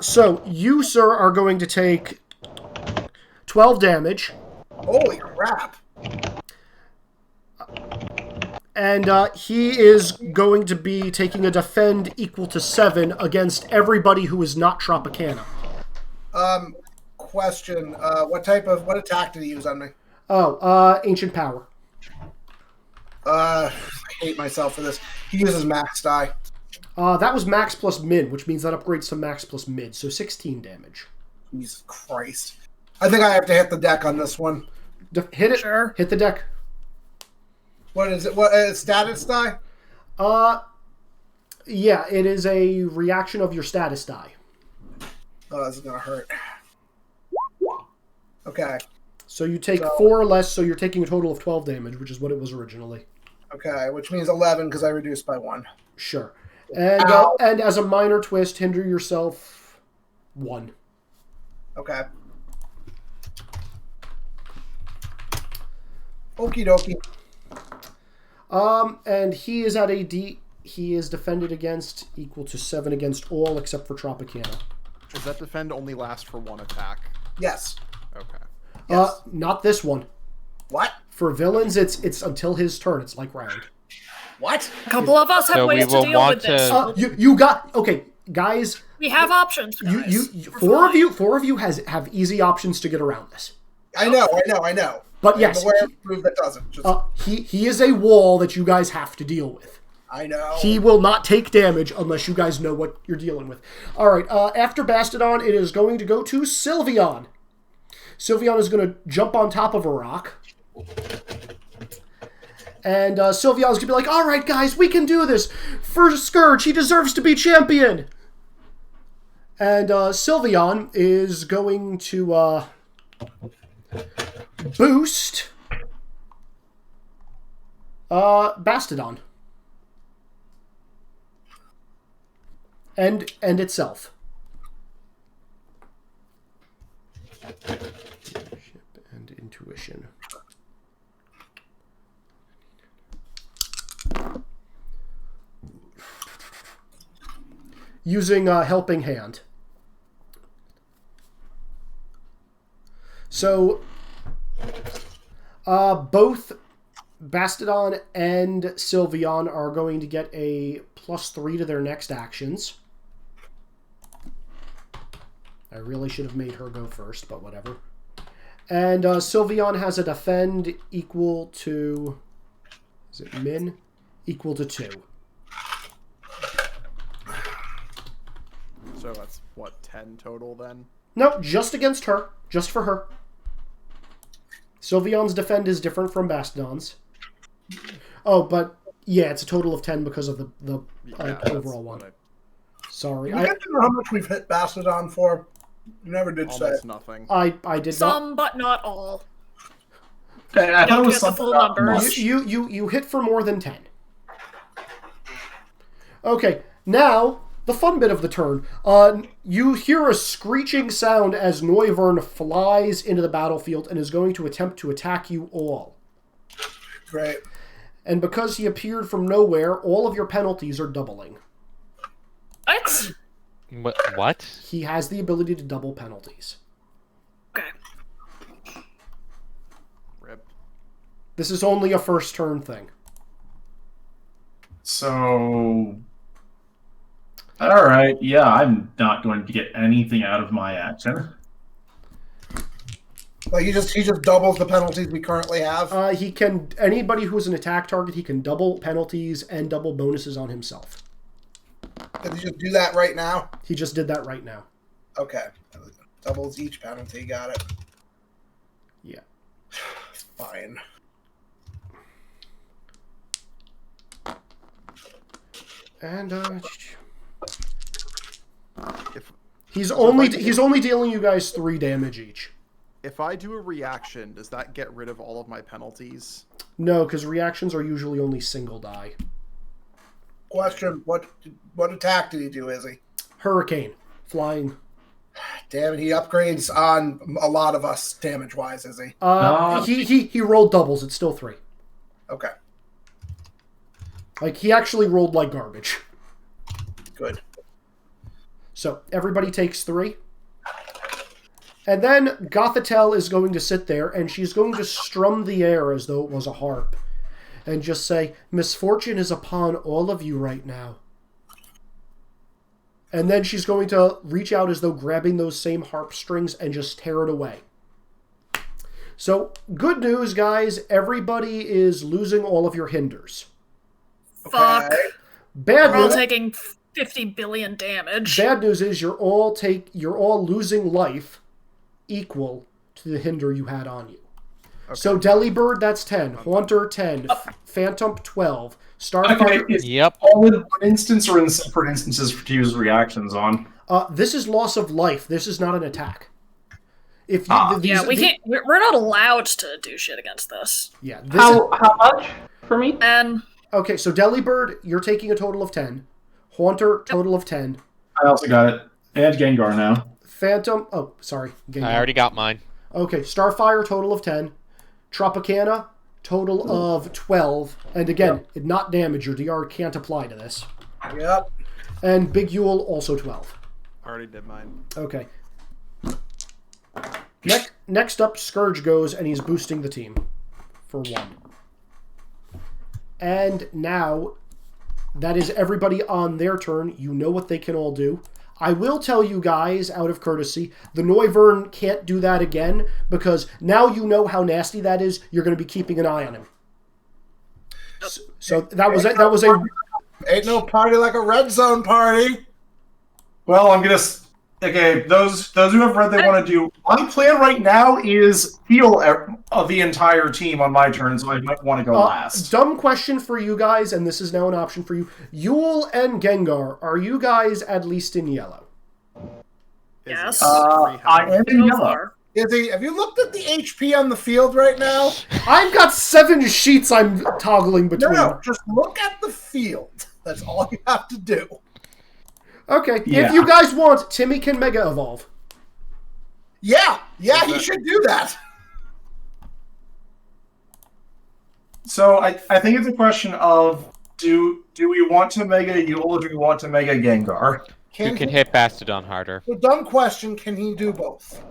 So, you, sir, are going to take 12 damage. Holy crap. And he is going to be taking a defend equal to 7 against everybody who is not Tropicana. Question. What attack did he use on me? Oh, Ancient Power. I hate myself for this. He uses max die. That was max plus min, which means that upgrades to max plus mid, so 16 damage. Jesus Christ. I think I have to hit the deck on this one. Hit it. Sure. Hit the deck. What is it? What status die? Yeah, it is a reaction of your status die. Oh, this is gonna hurt. Okay. So you take 4 less, so you're taking a total of 12 damage, which is what it was originally. Okay, which means 11 because I reduced by 1. Sure. And as a minor twist, hinder yourself 1. Okay. Okie dokie. And he is at a D. He is defended against equal to 7 against all except for Tropicana. Does that defend only last for 1 attack? Yes. Okay. Yes. Not this one. What? For villains, it's until his turn. It's like round. What? A couple of us have So we ways to will deal want with this. to- You got okay, guys. We have options, You guys. you four of you have easy options to get around this. I know. But I'm yes, aware of a move that doesn't. Just, he is a wall that you guys have to deal with. I know. He will not take damage unless you guys know what you're dealing with. All right, after Bastodon, it is going to go to Sylveon. Sylveon is going to jump on top of a rock. And Sylveon's going to be like, all right, guys, we can do this. For Scourge, he deserves to be champion. And Sylveon is going to boost Bastodon. And itself. And intuition. Using a helping hand. So, both Bastodon and Sylveon are going to get a +3 to their next actions. I really should have made her go first, but whatever. And Sylveon has a defend equal to... Is it min? Equal to 2. So that's, what, 10 total then? No, just against her. Just for her. Sylveon's defend is different from Bastodon's. Oh, but yeah, it's a total of 10 because of the overall one. Sorry. Do we get to know how much we've hit Bastodon for? You never did say. Almost nothing. I did Some, but not all. Okay, I thought Don't it was get the something full about numbers. much. You hit for more than 10. Okay, now the fun bit of the turn. You hear a screeching sound as Noivern flies into the battlefield and is going to attempt to attack you all. Great. And because he appeared from nowhere, all of your penalties are doubling. What? What? He has the ability to double penalties. Okay. Rip. This is only a first turn thing. So, all right, yeah, I'm not going to get anything out of my action. Like he just doubles the penalties we currently have. He can, anybody who is an attack target, he can double penalties and double bonuses on himself. Can he just do that right now? He just did that right now. Okay. Doubles each penalty. Got it. Yeah. Fine. And If he's only dealing you guys 3 damage each. if I do a reaction, does that get rid of all of my penalties? No, because reactions are usually only single die. Question: What attack did he do, Izzy? Hurricane. Flying. Damn it, he upgrades on a lot of us damage-wise, is he? He rolled doubles. It's still 3. Okay, Like, he actually rolled like garbage. good. So, everybody takes 3. And then Gothatel is going to sit there, and she's going to strum the air as though it was a harp. And just say, misfortune is upon all of you right now. And then she's going to reach out as though grabbing those same harp strings and just tear it away. So, good news, guys. Everybody is losing all of your hinders. Fuck. Bad We're all news. taking 50 billion damage. Bad news is you're all losing life equal to the hinder you had on you. Okay. So Delibird, that's 10. Haunter, 10. Phantump, 12. Starfire. Okay, is Yep. all in one instance or in separate instances to use reactions on? This is loss of life. This is not an attack. If you, Yeah, we can't. We're not allowed to do shit against this. Yeah. How much for me? And Okay, so Delibird, you're taking a total of 10. Haunter, total of 10. I also got it. And Gengar now. Phantom, oh, sorry. I already got mine. Okay, Starfire, total of 10. Tropicana, total of 12. And again, not damage. Your DR can't apply to this. Yep. And Big Yule, also 12. Already did mine. Okay. Next up, Scourge goes, and he's boosting the team for 1. And now, that is everybody on their turn. You know what they can all do. I will tell you guys, out of courtesy, the Noivern can't do that again, because now you know how nasty that is. You're going to be keeping an eye on him. So that was a Ain't no party like a red zone party. Well, I'm gonna. Okay, those who have read they want to do. My plan right now is heal the entire team on my turn, so I might want to go last. Dumb question for you guys, and this is now an option for you. Yule and Gengar, are you guys at least in yellow? yes. I am in so yellow. far. Izzy, have you looked at the HP on the field right now? I've got 7 sheets I'm toggling between. No, just look at the field. That's all you have to do. Okay, Yeah. if you guys want, Timmy can Mega Evolve. Yeah, he should do that. So I think it's a question of do we want to Mega Yule or do we want to Mega Gengar? You can hit Bastodon harder. The dumb question, can he do both?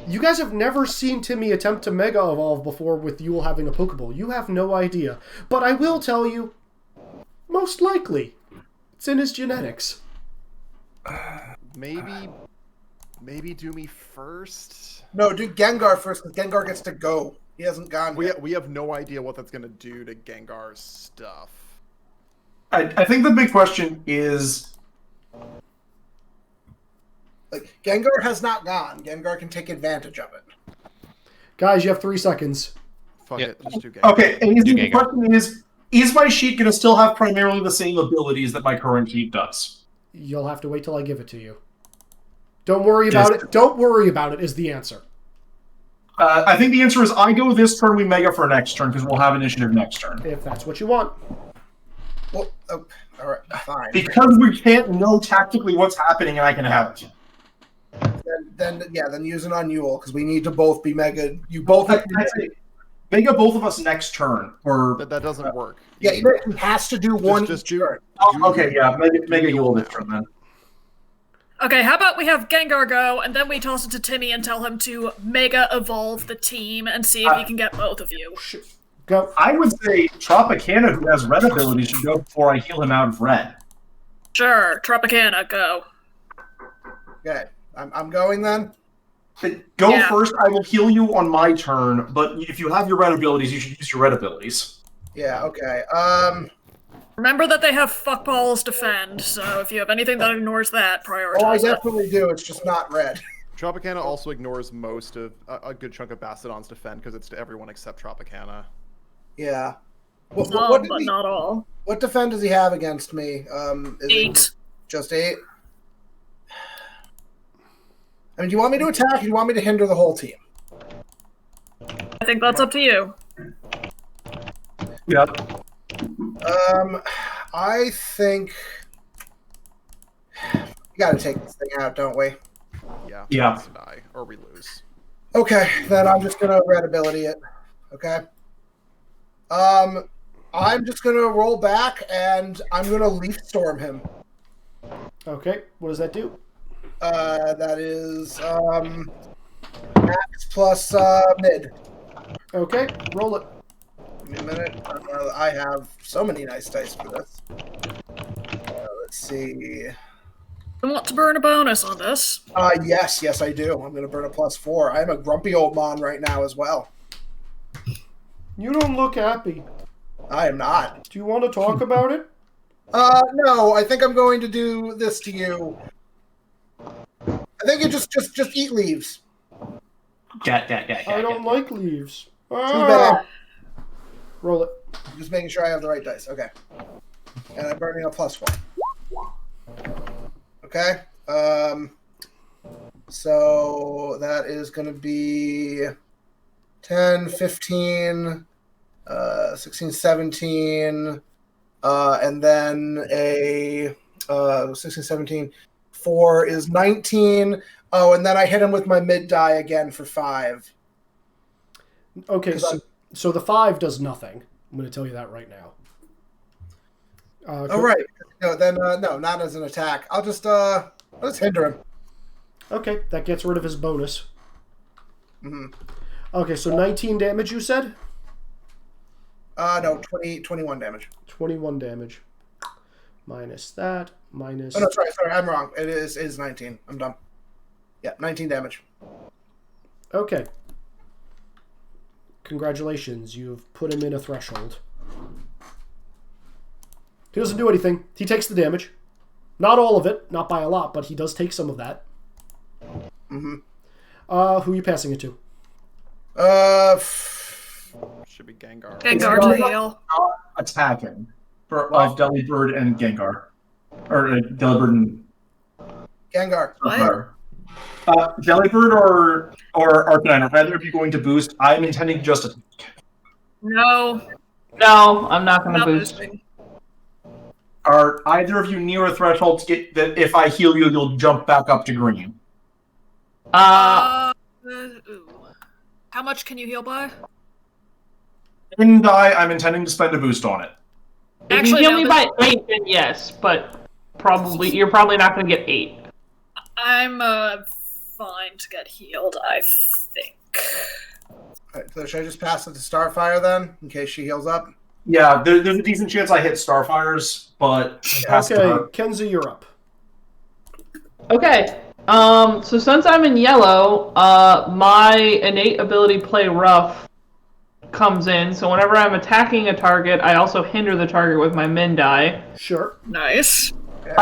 You guys have never seen Timmy attempt to Mega Evolve before with Yule having a Pokeball. You have no idea. But I will tell you, most likely, it's in his genetics. Maybe do me first. No, do Gengar first, because Gengar gets to go. He hasn't gone yet. We have no idea what that's gonna do to Gengar's stuff. I think the big question is Like, Gengar has not gone. Gengar can take advantage of it. Guys, you have 3 seconds. Fuck Yeah. it, let's do Gengar. okay. And the Gengar. question is my sheet going to still have primarily the same abilities that my current sheet does? You'll have to wait till I give it to you. Don't worry about it. Don't worry about it is the answer. I think the answer is I go this turn, we Mega for next turn, because we'll have initiative next turn. If that's what you want. Well, all right, fine. Because we can't know tactically what's happening, and I can have it. Then use it on Yule, because we need to both be Mega. You both have to Mega both of us next turn, or That doesn't work. Yeah, he has to do one Just each turn. okay, yeah, Mega Yule this turn then. Okay, how about we have Gengar go, and then we toss it to Timmy and tell him to Mega Evolve the team and see if he can get both of you. Go. I would say Tropicana, who has red abilities, should go before I heal him out of red. Sure, Tropicana, go. Okay, I'm going then. Go first. I will heal you on my turn, but if you have your red abilities, you should use your red abilities. Yeah. Okay. Remember that they have fuckballs defend, so if you have anything that ignores that, prioritize I it. definitely do. It's just not red. Tropicana also ignores most of a good chunk of Bastiodon's defend because it's to everyone except Tropicana. Yeah. But not all. What defend does he have against me? 8. Just 8? I mean, do you want me to attack or do you want me to hinder the whole team? I think that's up to you. Yep. I think we gotta take this thing out, don't we? Yeah. Die, or we lose. Okay, then I'm just gonna red ability it. Okay. I'm just gonna roll back and I'm gonna leaf storm him. Okay, what does that do? That is max plus mid. Okay, roll it. Give me a minute. I have so many nice dice for this. Let's see. I want to burn a bonus on this. Yes, I do. I'm going to burn a +4. I'm a grumpy old mon right now as well. You don't look happy. I am not. Do you want to talk about it? No. I think I'm going to do this to you. I think you just eat leaves. I don't like leaves. Too bad. Roll it. Just making sure I have the right dice. Okay. And I'm burning a +1. Okay. So that is going to be 10, 15, 16, 17, and then a 16, 17, 4 is 19. Oh, and then I hit him with my mid die again for 5. Okay, so the 5 does nothing. I'm going to tell you that right now. Right. No, then no, not as an attack. I'll just hinder him. Okay, that gets rid of his bonus. Mm-hmm. Okay, so 19 damage you said? No, 21 damage. 21 damage. Minus that, minus... Oh, no, sorry, I'm wrong. It is 19. I'm dumb. Yeah, 19 damage. Okay. Congratulations, you've put him in a threshold. He doesn't do anything. He takes the damage. Not all of it, not by a lot, but he does take some of that. Mm-hmm. Who are you passing it to? Should be Gengar. Gengar to heal. Attacking. Of Delibird and Gengar. Or Delibird and... Gengar. Delibird or Arcanine, are either of you going to boost? I'm intending to just attack. No. No, I'm not going to boost. Boosting. Are either of you near a threshold to get that if I heal you, you'll jump back up to green? How much can you heal by? In die, I'm intending to spend a boost on it. If you heal me by 8, then yes, but you're probably not going to get 8. I'm fine to get healed, I think. Alright, so should I just pass it to Starfire then, in case she heals up? Yeah, there's a decent chance I hit Starfires, but... Okay, Kenza, you're up. Okay, so since I'm in yellow, my innate ability Play Rough comes in, so whenever I'm attacking a target, I also hinder the target with my min die. Sure. Nice. Okay.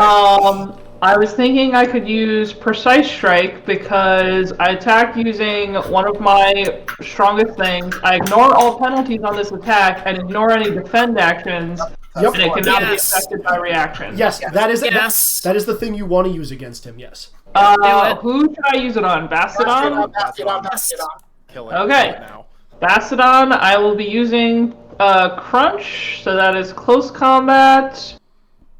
I was thinking I could use Precise Strike because I attack using one of my strongest things. I ignore all penalties on this attack and ignore any defend actions, and it cannot be affected by reaction. Yes, that is Yes. that is the thing you want to use against him, yes. Who should I use it on? Bastodon? Bastodon. Kill it. Okay. Kill it now. Bastodon, I will be using Crunch, so that is close combat,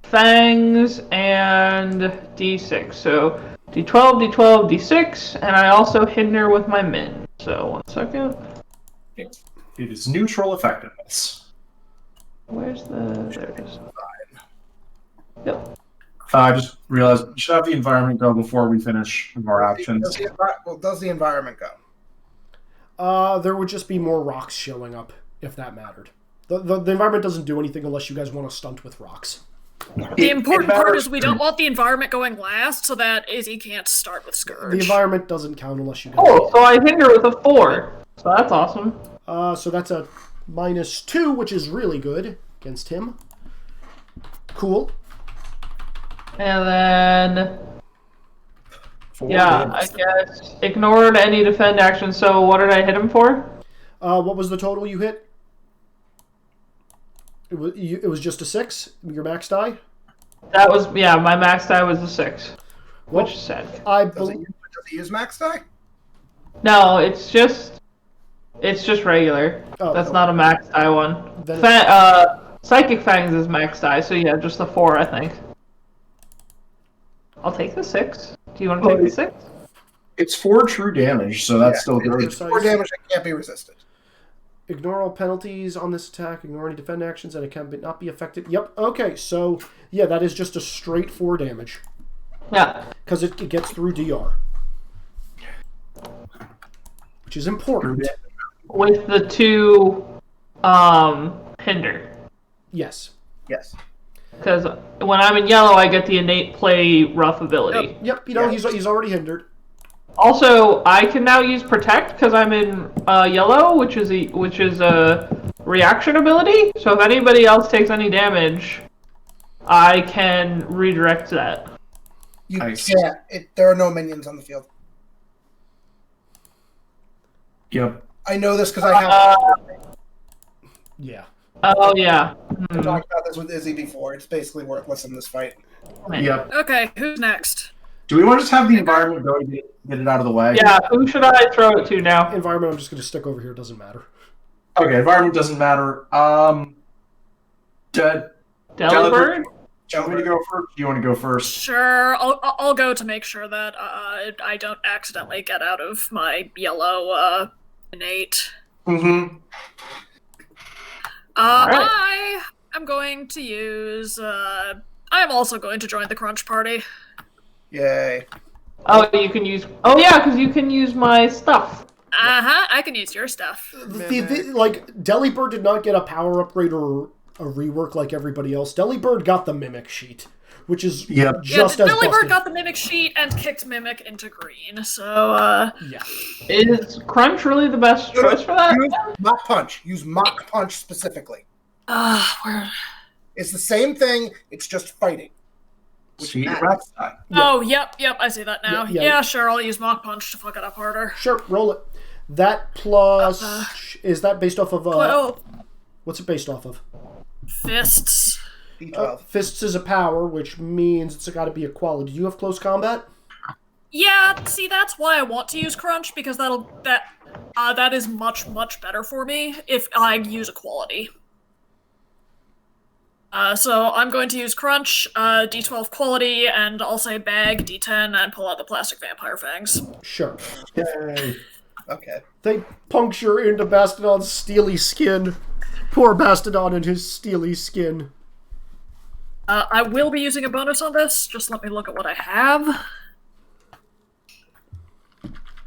Fangs, and D6. So D12, D12, D6, and I also hinder with my min. So 1 second. It is neutral effectiveness. Where's the... There it is. Yep. I just realized we should have the environment go before we finish our actions. Does the environment go? There would just be more rocks showing up, if that mattered. The environment doesn't do anything unless you guys want to stunt with rocks. The important part is we don't want the environment going last so that Izzy can't start with Scourge. The environment doesn't count unless you guys... Oh, so I hinder with a 4. So that's awesome. So that's a -2, which is really good against him. Cool. And then... 4 Yeah, damage. I guess. Ignored any defend action, so what did I hit him for? What was the total you hit? It was just a 6? Your max die? That was, yeah, my max die was a 6. Well, Which is sad. Does it use max die? No, it's just regular. Oh, That's not a max die one. Then Psychic Fangs is max die, so yeah, just a 4, I think. I'll take the 6. Do you want to take the 6? It's 4 true damage, so that's still good. It's 4 damage that can't be resisted. Ignore all penalties on this attack. Ignore any defend actions, and it can not be affected. Yep. Okay. So yeah, that is just a straight 4 damage. Yeah. Because it gets through DR, which is important. With the 2 hinder. Yes. Yes. Because when I'm in yellow, I get the innate play rough ability. Yep. You know he's already hindered. Also, I can now use protect because I'm in yellow, which is a reaction ability. So if anybody else takes any damage, I can redirect that. You Nice. can't. There are no minions on the field. Yep. I know this because I have. Yeah. Oh yeah. I talked about this with Izzy before. It's basically worthless in this fight. Yep. Okay, who's next? Do we want to just have the environment go to get it out of the way? Yeah. Who should I throw it to now? Environment. I'm just going to stick over here. It doesn't matter. Okay, environment doesn't matter. Delibird? Do you want me to go first? Do you want to go first? Sure, I'll go to make sure that I don't accidentally get out of my yellow innate. Mm-hmm. Alright. I am going to use. I am also going to join the Crunch Party. Yay. Oh, you can use. Oh yeah, because you can use my stuff. I can use your stuff. Like Delibird did not get a power upgrade or a rework like everybody else. Delibird got the Mimic sheet, which is just Yeah, as Delibird busted. got the Mimic sheet and kicked Mimic into green. So Yeah. Is Crunch really the best choice for that? Use Mach Punch. Use Mach Punch specifically. where? It's the same thing. It's just fighting. Sweet matters. rat side. Oh, yep, I see that now. Yeah. Yeah, sure, I'll use Mach Punch to fuck it up harder. Sure, roll it. That plus is that based off of Well, what's it based off of? fists. D12. Fists is a power, which means it's got to be a quality. Do you have close combat? Yeah, see, that's why I want to use Crunch, because that is much better for me if I use a quality. So I'm going to use Crunch, D12 quality, and I'll say bag, D10, and pull out the plastic vampire fangs. Sure. Yay. Okay. They puncture into Bastodon's steely skin. Poor Bastodon and his steely skin. I will be using a bonus on this. Just let me look at what I have.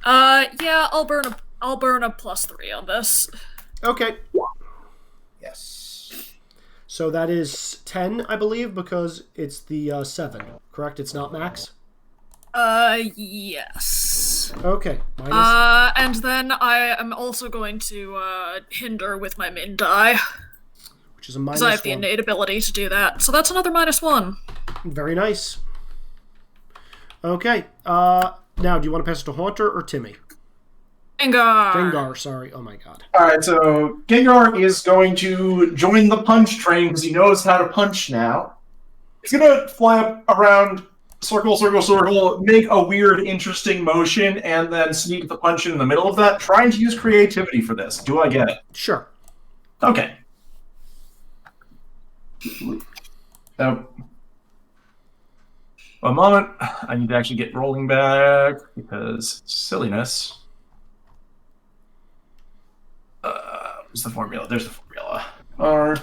Yeah, I'll burn a +3 on this. Okay. Yes. So that is 10, I believe, because it's the 7. Correct? It's not max? Yes. Okay. Minus. And then I am also going to hinder with my min die. Which is a minus Because I have the 1. innate ability to do that. So that's another -1. Very nice. Okay. Now, do you want to pass it to Haunter or Timmy? Gengar! Gengar, sorry. Oh my god. Alright, so Gengar is going to join the punch train because he knows how to punch now. He's going to fly up around circle, circle, circle, make a weird, interesting motion, and then sneak the punch in the middle of that, trying to use creativity for this. Do I get it? Sure. Okay. One moment. I need to actually get rolling back, because silliness. Where's the formula? There's the formula. R.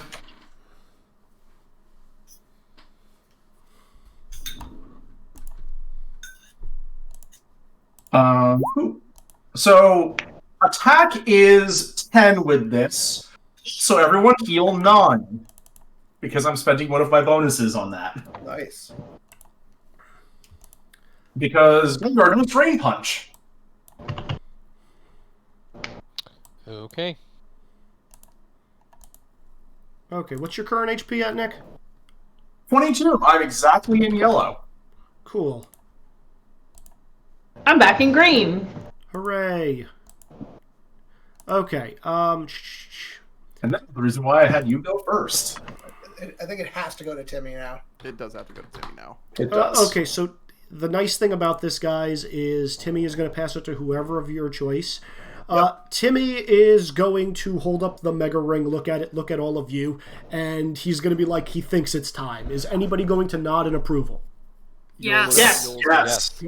So attack is 10 with this, so everyone heal 9, because I'm spending one of my bonuses on that. Nice. Because Vanguard was Drain Punch. Okay. Okay, what's your current HP at, Nick? 22. I'm exactly in yellow. Cool. I'm back in green. Hooray. Okay, And that's the reason why I had you go first. I think it has to go to Timmy now. It does have to go to Timmy now. It does. okay, so the nice thing about this, guys, is Timmy is going to pass it to whoever of your choice. Timmy is going to hold up the Mega Ring, look at it, look at all of you, and he's going to be like, he thinks it's time. Is anybody going to nod in approval? Yes. Yes.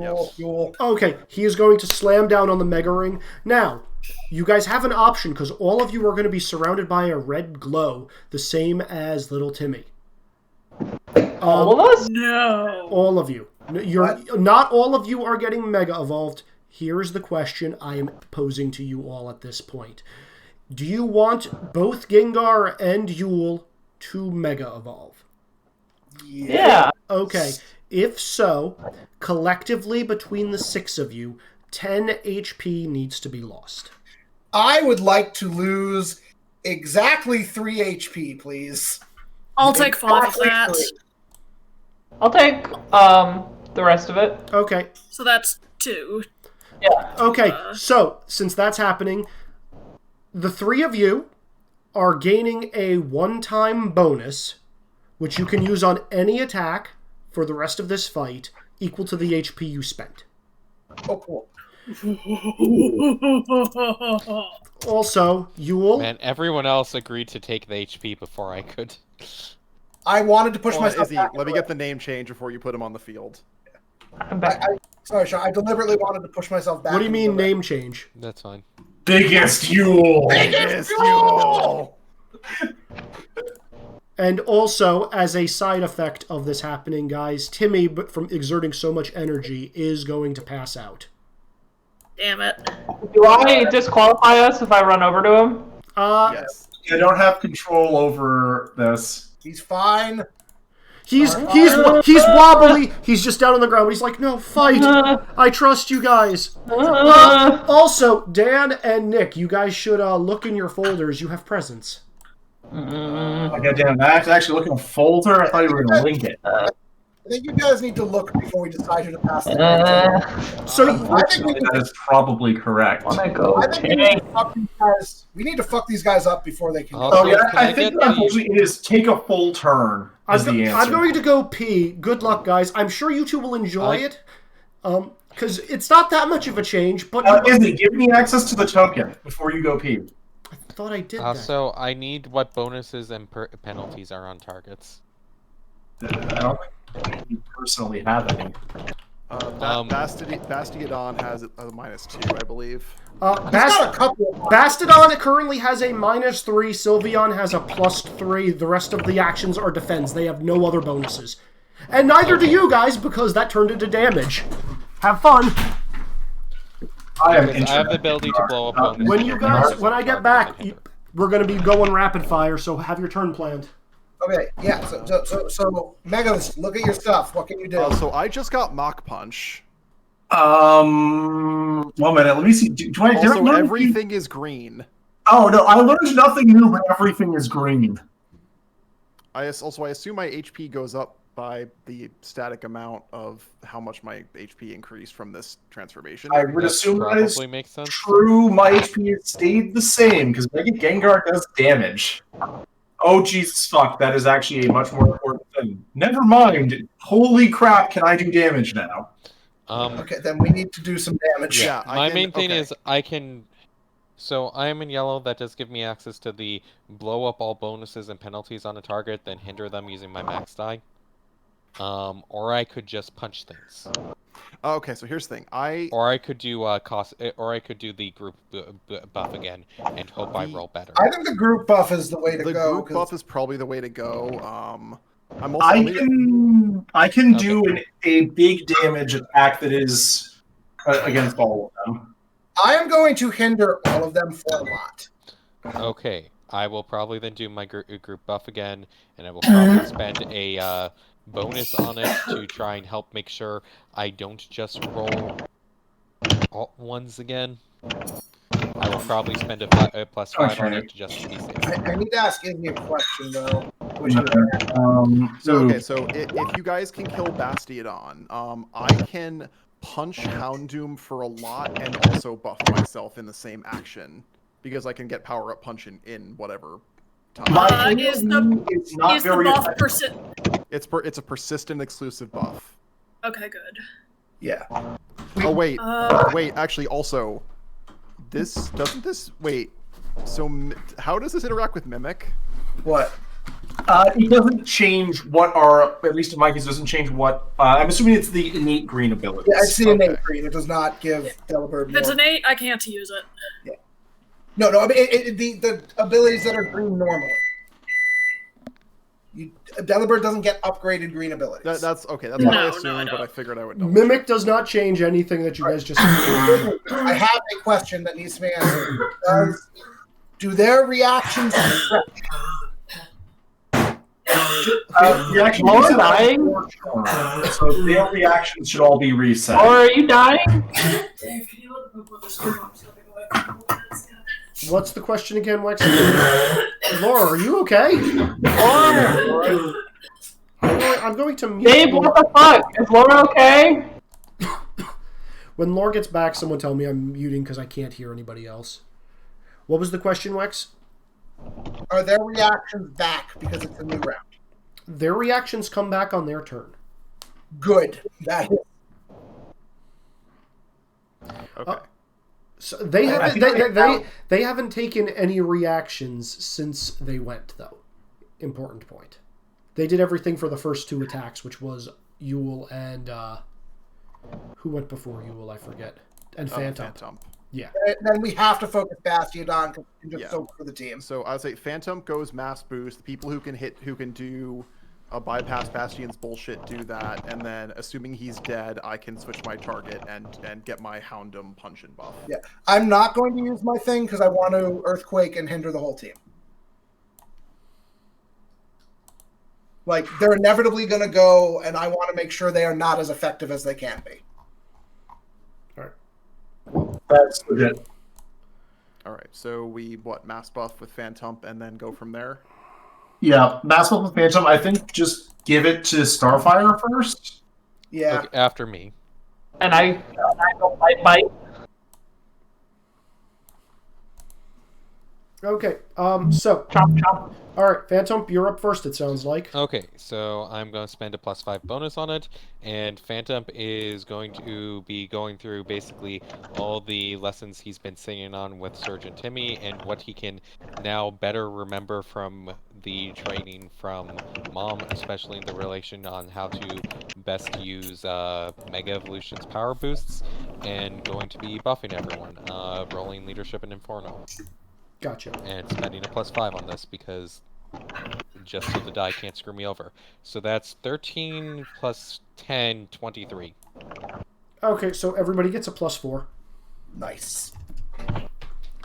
Okay, he is going to slam down on the Mega Ring. Now, you guys have an option, because all of you are going to be surrounded by a red glow, the same as little Timmy. All of us? No. All of you. Not all of you are getting Mega Evolved. Here's the question I am posing to you all at this point. Do you want both Gengar and Yule to Mega Evolve? Yeah. Okay. If so, collectively between the 6 of you, 10 HP needs to be lost. I would like to lose exactly 3 HP, please. I'll take 5 of Exactly that. 3. I'll take the rest of it. Okay. So that's 2. Yeah. Okay, so since that's happening, the 3 of you are gaining a one-time bonus, which you can use on any attack for the rest of this fight, equal to the HP you spent. Oh, cool. Also, Yule... Man, everyone else agreed to take the HP before I could. I wanted to push myself Izzy, back. let me get the name change before you put him on the field. I'm back. Sorry, Sean. I deliberately wanted to push myself back. What do you into mean the- name change? That's fine. Biggest Yule! Biggest Yule! And also, as a side effect of this happening, guys, Timmy, but from exerting so much energy, is going to pass out. Damn it. Do I disqualify us if I run over to him? Yes. I don't have control over this. He's fine. He's wobbly. He's just down on the ground. But he's like, no, fight. I trust you guys. Also, Dan and Nick, you guys should look in your folders. You have presents. I got damn. I have to actually look in a folder. I thought you were going to link it. I think you guys need to look before we decide who to pass the So Unfortunately, that is probably correct. I go. I think we need to fuck these guys up before they can go. Oh, yeah, Can I I think get the- unfortunately it is take a full turn is the answer. I'm going to go pee. Good luck, guys. I'm sure you two will enjoy it. Because it's not that much of a change, but... Izzy, give me access to the token before you go pee. I thought I did that. Also, I need what bonuses and penalties are on targets. I don't think you personally have any. Bastiodon has a -2, I believe. He's got a couple of Bastodon currently has a -3. Sylveon has a +3. The rest of the actions are defense. They have no other bonuses. And neither do you guys, because that turned into damage. Have fun. I am Because I have the ability to blow up bonuses. When I get back, we're going to be going rapid fire, so have your turn planned. Okay, yeah. So Megas, look at your stuff. What can you do? So I just got Mach Punch. 1 minute. Let me see. Do I Also, learn everything is green. Oh no, I learned nothing new, but everything is green. I assume my HP goes up by the static amount of how much my HP increased from this transformation. I would assume that is Probably makes sense. true. My HP has stayed the same because Mega Gengar does damage. Oh Jesus fuck! That is actually a much more important Never mind. Holy crap, can I do damage now? Okay, then we need to do some damage. Yeah, My main thing is I can... So I am in yellow. That does give me access to the blow up all bonuses and penalties on a target, then hinder them using my max die. Or I could just punch things. Okay, so here's the thing. Or I could do or I could do the group buff again and hope I roll better. I think the group buff is the way to The go. group buff is probably the way to go. I can do a big damage attack that is against all of them. I am going to hinder all of them for a lot. Okay, I will probably then do my group buff again, and I will probably spend a bonus on it to try and help make sure I don't just roll alt ones again. I will probably spend a +5 on it just to be safe. I need to ask Izzy a question, though. So if you guys can kill Bastiodon, I can punch Houndoom for a lot and also buff myself in the same action because I can get power up punch in whatever time. Is the buff persist? It's a persistent exclusive buff. Okay, good. Yeah. Oh wait, wait. Actually, also, wait. So how does this interact with Mimic? What? It doesn't change what are, at least in my case, it doesn't change what, I'm assuming it's the innate green abilities. Yeah, I see innate green. It does not give Delibird If it's more. innate, I can't use it. Yeah. No, I mean, the abilities that are green normally. Delibird doesn't get upgraded green abilities. That's okay. That's what I assumed, but I figured I would know. Mimic does not change anything that you guys just said. I have a question that needs to be answered. Do their reactions stretch? Laura dying? So their reactions should all be reset. Or are you dying? Dave, can you look what the storm's coming away? What's the question again, Wex? Laura, are you okay? Laura! I'm going to mute. Dave, what the fuck? Is Laura okay? When Laura gets back, someone tell me I'm muting because I can't hear anybody else. What was the question, Wex? Are their reactions back because it's a new round? Their reactions come back on their turn. Good. That is. Okay. So they haven't taken any reactions since they went, though. Important point. They did everything for the first two attacks, which was Yule and who went before Yule? I forget. And Phantump. Yeah. And then we have to focus Bastiodon because we can just soak for the team. So I would say Phantump goes mass boost. The people who can do a bypass Bastion's bullshit do that, and then assuming he's dead, I can switch my target and get my Houndoom punch and buff. Yeah, I'm not going to use my thing because I want to Earthquake and hinder the whole team. Like, they're inevitably going to go, and I want to make sure they are not as effective as they can be. All right. That's legit. All right, so we mass buff with Phantump and then go from there. Yeah, mass buff with Phantump. I think just give it to Starfire first. Yeah. Look after me. And I go bite. Okay. So. Chomp chomp. All right, Phantump, you're up first. It sounds like. Okay, so I'm going to spend a +5 bonus on it, and Phantump is going to be going through basically all the lessons he's been singing on with Surgeon Timmy and what he can now better remember from the training from Mom, especially in the relation on how to best use Mega Evolution's power boosts, and going to be buffing everyone, rolling Leadership and Inferno. Gotcha. And spending a +5 on this because just so the die can't screw me over. So that's 13 plus 10, 23. Okay, so everybody gets a +4. Nice.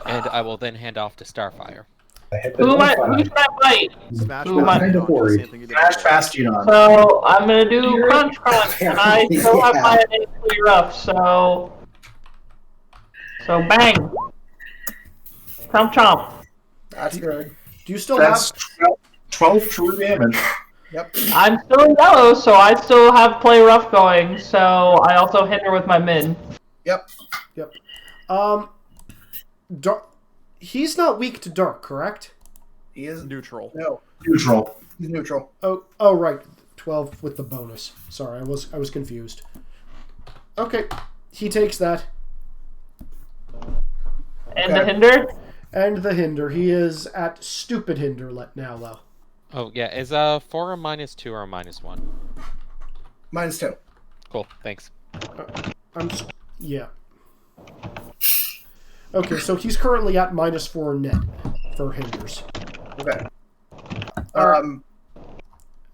And I will then hand off to Starfire. Who's that bite? Smash Smash Bastion. So I'm gonna do crunch, and I still have my innate pretty rough. So bang, chomp chomp. That's good. Do you still That's have 12 true damage. Yep. I'm still in yellow, so I still have play rough going. So I also hinder with my min. Yep. He's not weak to dark, correct? He is neutral. No. Neutral. He's neutral. Oh, right. 12 with the bonus. Sorry, I was confused. Okay, he takes that. And the hinder? And the hinder. He is at stupid hinder now, though. Oh, yeah. Is 4 a -2 or a -1? -2. Cool, thanks. Yeah. Okay, so he's currently at -4 net for hinders. Okay.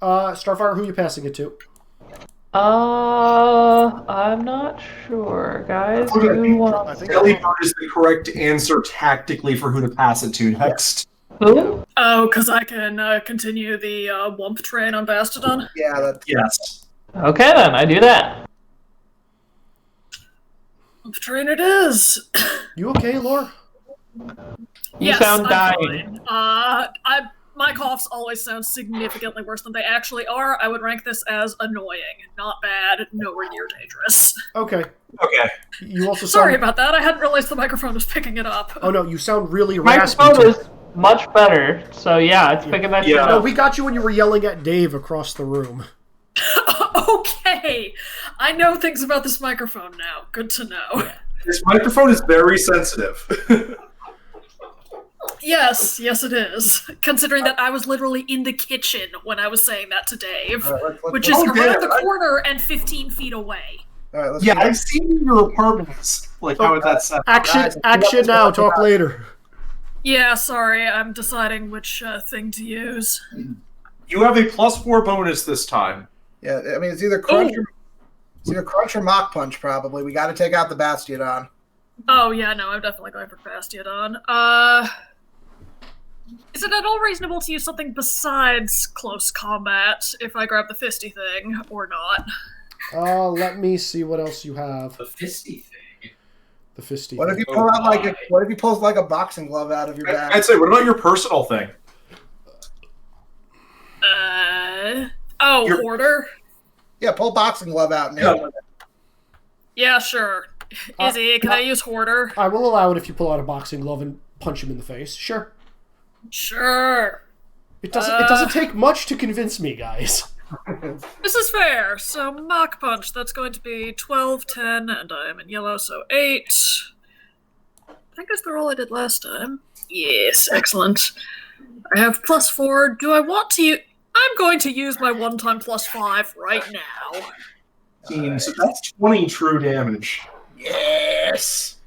Starfire, who are you passing it to? I'm not sure, guys. I think Jellybeard is the correct answer tactically for who to pass it to next. Who? Oh, because I can continue the Wump train on Bastodon? Yeah, that's... Yes. Okay, then. I do that. Wump train it is! You okay, Lore? You sound dying. Fine. My coughs always sound significantly worse than they actually are. I would rank this as annoying. Not bad, nowhere near dangerous. Okay. Okay. You also Sorry sound... about that. I hadn't realized the microphone was picking it up. Oh no, you sound really raspy. Microphone is much better, so yeah, it's picking that shit No, up. we got you when you were yelling at Dave across the room. Okay. I know things about this microphone now. Good to know. This microphone is very sensitive. Yes, it is. Considering that I was literally in the kitchen when I was saying that to Dave, which is around the corner and 15 feet away. All right, let's Yeah, I've seen your apartments. Like, how is that set up? Action now, talk later. Yeah, sorry, I'm deciding which thing to use. You have a +4 bonus this time. Yeah, I mean, it's either crunch or mock punch, probably. We got to take out the Bastodon. Oh, yeah, no, I'm definitely going for Bastodon. Is it at all reasonable to use something besides close combat if I grab the fisty thing, or not? Let me see what else you have. The fisty thing. The fisty What thing. if you pull out what if you pull like a boxing glove out of your bag? I'd say, what about your personal thing? Hoarder? Yeah, pull a boxing glove out and hit him with it. Yeah, sure. Izzy, can I use Hoarder? I will allow it if you pull out a boxing glove and punch him in the face. Sure. Sure. It doesn't take much to convince me, guys. This is fair. So, mock punch, that's going to be 12, 10, and I am in yellow, so 8. I think that's the roll I did last time. Yes, excellent. I have +4. Do I want to use... I'm going to use my one-time +5 right now. So that's 20 true damage. Yes!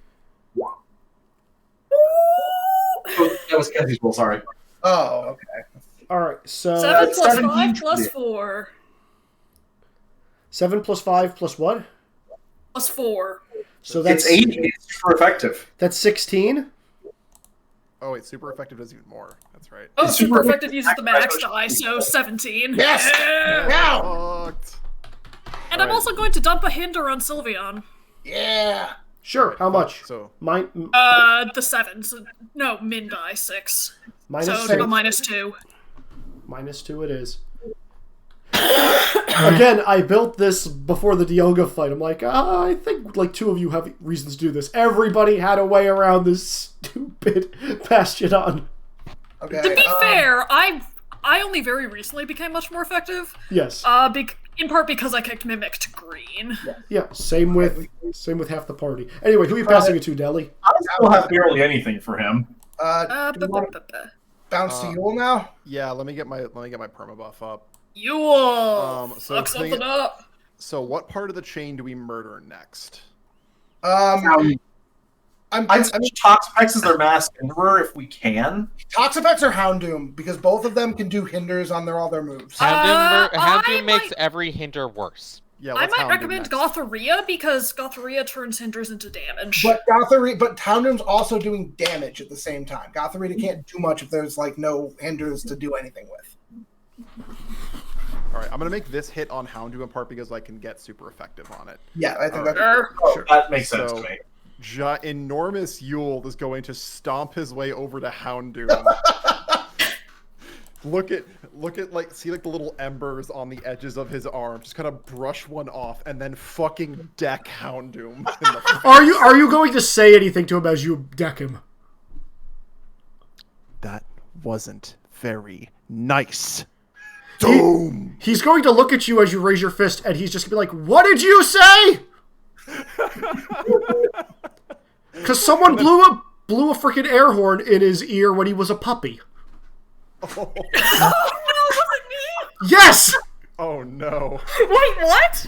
Oh, that was Kenzie's roll, sorry. Oh, okay. Alright, so... 7 plus 17 5 plus 4. 7 plus 5 plus what? Plus 4. So that's... It's 8. It's super effective. That's 16? Oh wait, super effective does even more. That's right. Oh, It's super super effective uses the max die, so 17. Yes! Yeah! Now! Fucked. And I'm also going to dump a hinder on Sylveon. Yeah! Sure, how much? So Mine... The 7. So, no, min die 6. minus So six. the -2. -2 it is. Again, I built this before the Dialga fight. I'm like, I think like 2 of you have reasons to do this. Everybody had a way around this stupid Bastodon. Okay. To be fair, I only very recently became much more effective. Yes. In part because I kicked Mimic to green. Yeah, same with half the party. Anyway, who are you passing it to, Deli? I still have barely anything for him. Bounce to Yule now? yeah, let me get my perma buff up. Yule! So Fuck something up! So what part of the chain do we murder next? I'd say Toxapex is their mass hinderer if we can. Toxapex or Houndoom, because both of them can do hinders on all their moves. Houndoom makes every hinder worse. Yeah, I let's might Houndoom recommend next. Gothorrhea, because Gothorrhea turns hinders into damage. But Houndoom's also doing damage at the same time. Gothorrhea can't do much if there's like no hinders to do anything with. All right, I'm gonna make this hit on Houndoom in part because I can get super effective on it. Yeah, I think All that's That makes sense So- to me. Enormous Yule is going to stomp his way over to Houndoom. look at like see like the little embers on the edges of his arm. Just kind of brush one off and then fucking deck Houndoom. In the Are you going to say anything to him as you deck him? That wasn't very nice. Doom! He's going to look at you as you raise your fist, and he's just going to be like, "What did you say?" Because someone blew a freaking air horn in his ear when he was a puppy. Oh. Oh no, was it me? Yes! Oh no. Wait, what?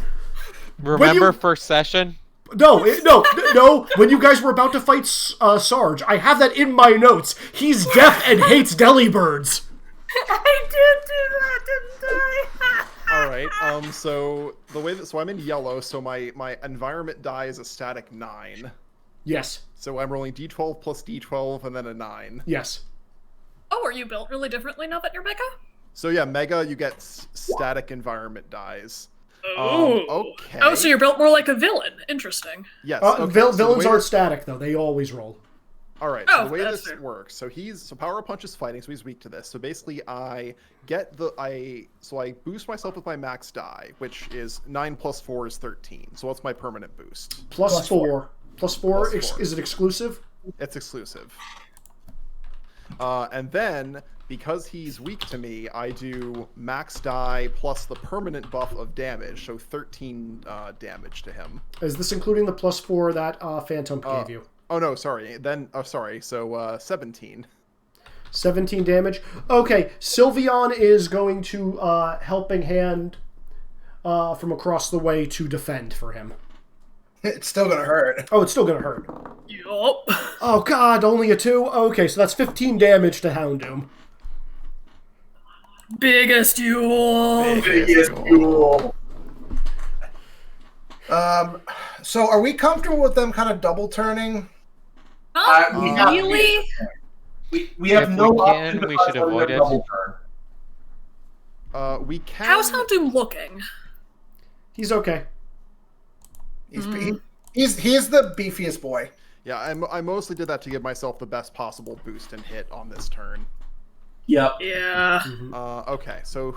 Remember first session? No. When you guys were about to fight Sarge, I have that in my notes. He's deaf and hates delibirds. I did do that, didn't I? All right. So the way that I'm in yellow, so my environment die is a static 9. Yes. So I'm rolling d12 plus d12 and then a 9. Yes. Oh, are you built really differently now that you're Mega? So yeah, Mega, you get static environment dies. Oh. Okay. Oh, so you're built more like a villain. Interesting. Yes. Okay. Villains aren't static though; they always roll. All right. Oh, So the way that's this fair. works, so Power Punch is fighting, so he's weak to this. So basically, I boost myself with my max die, which is 9 plus 4 is 13. So what's my permanent boost? Plus 4. Plus 4. Plus 4. Is it exclusive? It's exclusive. And then, because he's weak to me, I do max die plus the permanent buff of damage, so 13 damage to him. Is this including the plus 4 that Phantump gave you? Oh no, sorry. So 17. 17 damage. Okay, Sylveon is going to helping hand from across the way to defend for him. It's still gonna hurt. Oh, it's still gonna hurt. Yup. Oh god, only a 2? Okay, so that's 15 damage to Houndoom. Biggest Yule. Biggest duel. So are we comfortable with them kind of double turning? Not we have- really? We have If no we option can, we besides should letting avoid them it. double turn. We can. How's Houndoom looking? He's okay. He's the beefiest boy. Yeah, I mostly did that to give myself the best possible boost and hit on this turn. Yep. Yeah. Okay, so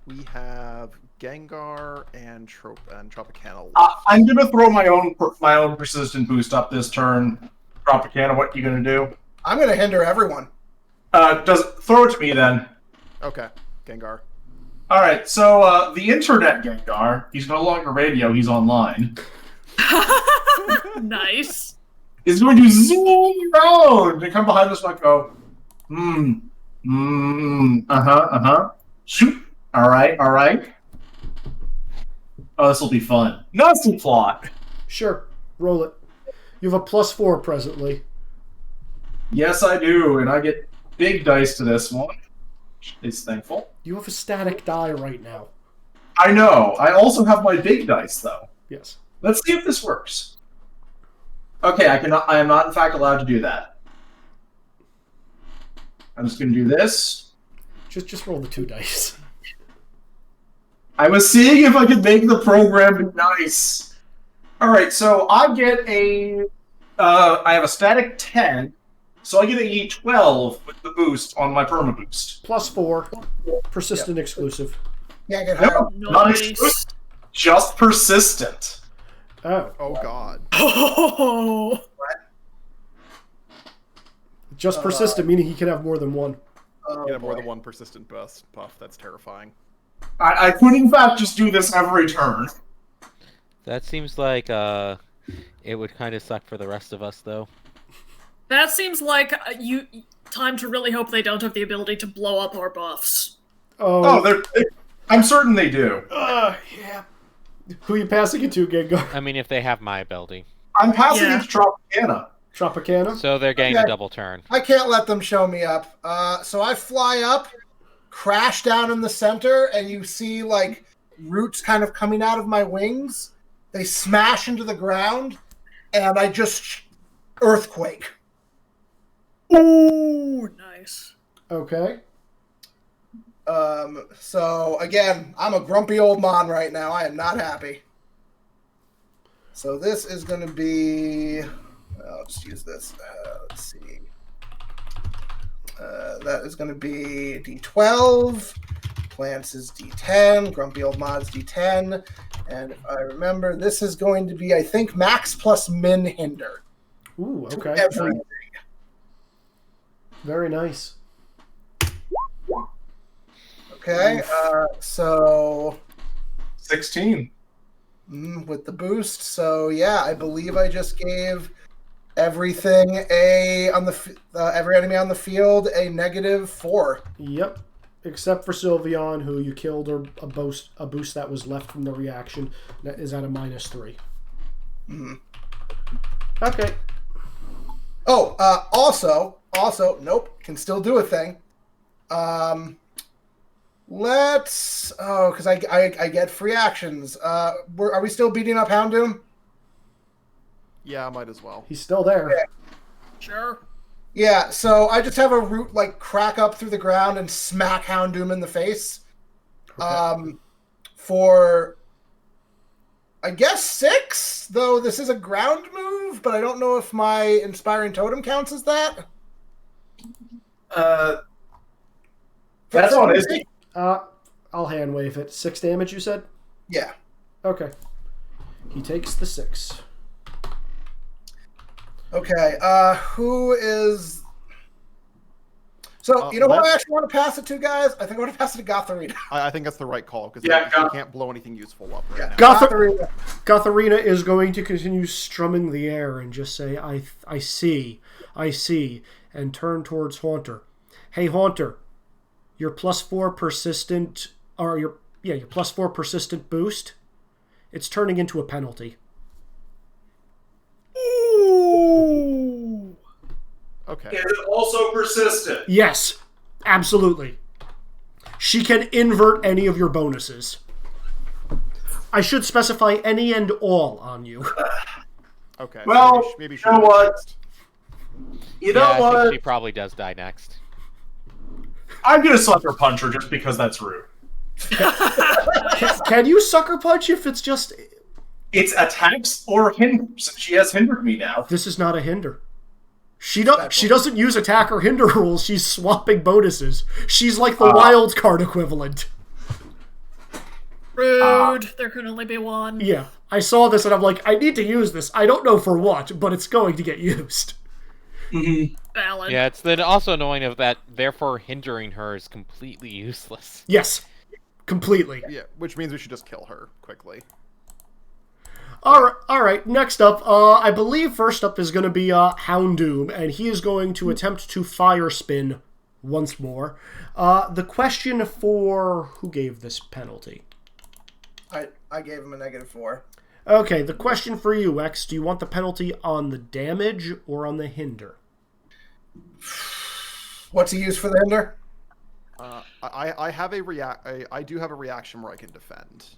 we have Gengar and Tropicana. I'm gonna throw my own persistent boost up this turn. Tropicana, what you gonna do? I'm gonna hinder everyone. Throw it to me then. Okay, Gengar. All right. So the internet Gengar, he's no longer radio. He's online. Nice. Is going to zoom around and come behind us and go, shoot. All right. Oh, this will be fun. Nasty plot. Sure, roll it. You have a plus 4 presently. Yes, I do, and I get big dice to this one. Is thankful. You have a static die right now. I know. I also have my big dice though. Yes. Let's see if this works. Okay, I am not in fact allowed to do that. I'm just going to do this. Just roll the 2 dice. I was seeing if I could make the program nice. All right, so I get I have a static 10, so I get a 12 with the boost on my perma boost. Plus 4. Persistent exclusive. Yeah, I get higher. No, not exclusive, just persistent. Oh god. Oh. Just persistent, meaning he can have more than one. Oh, You have more boy. than one persistent buff. That's terrifying. I could in fact just do this every turn. That seems like it would kind of suck for the rest of us, though. That seems like time to really hope they don't have the ability to blow up our buffs. Oh, I'm certain they do. Yeah. Who are you passing it to, Gengar? I mean, if they have my ability. I'm passing Yeah. it to Tropicana. Tropicana? So they're getting Okay. a double turn. I can't let them show me up. So I fly up, crash down in the center, and you see like roots kind of coming out of my wings. They smash into the ground, and I just earthquake. Ooh, nice. Okay. So again, I'm a grumpy old man right now. I am not happy. So this is going to be. I'll just use this. Let's see. That is going to be D12. Plants is D10. Grumpy old mod's D10. And if I remember, this is going to be, I think, max plus min hinder. Ooh, To okay. everything. Very nice. Okay, so 16. With the boost. So yeah, I believe I just gave everything every enemy on the field a -4. Yep. Except for Sylveon, who you killed, or a boost that was left from the reaction that is at a -3. Okay. Oh, also, nope, can still do a thing. Because I get free actions. Are we still beating up Houndoom? Yeah, might as well. He's still there. Yeah. Sure. Yeah, so I just have a root like crack up through the ground and smack Houndoom in the face. Okay. For I guess 6, though this is a ground move, but I don't know if my Inspiring Totem counts as that. That's on Izzy. I'll hand wave it. 6 damage, you said? Yeah. Okay. He takes the 6. Okay, who is... So, you know what I actually want to pass it to, guys? I think I want to pass it to Gotharina. I think that's the right call, because Yeah, you can't blow anything useful up right now. Gotharina is going to continue strumming the air and just say, I see, and turn towards Haunter. Hey, Haunter, your +4 persistent, or your +4 persistent boost, it's turning into a penalty. Ooh. Okay. Is it also persistent? Yes, absolutely. She can invert any of your bonuses. I should specify any and all on you. Okay. Well, so maybe you know what? You know I what? think she probably does die next. I'm gonna sucker punch her just because that's rude. Can you sucker punch if it's just... It's attacks or hinders. She has hindered me now. This is not a hinder. She doesn't use attack or hinder rules. She's swapping bonuses. She's like the wild card equivalent. Rude. There can only be one. Yeah, I saw this and I'm like, I need to use this. I don't know for what, but it's going to get used. Valid. Yeah, it's then also annoying of that, therefore hindering her is completely useless. Yes, completely. Yeah, which means we should just kill her quickly. All right. Next up, I believe first up is going to be Houndoom, and he is going to attempt to fire spin once more. The question for who gave this penalty? I gave him a -4. Okay, the question for you, X, do you want the penalty on the damage or on the hinder? What's he used for the hinder? I have I do have a reaction where I can defend.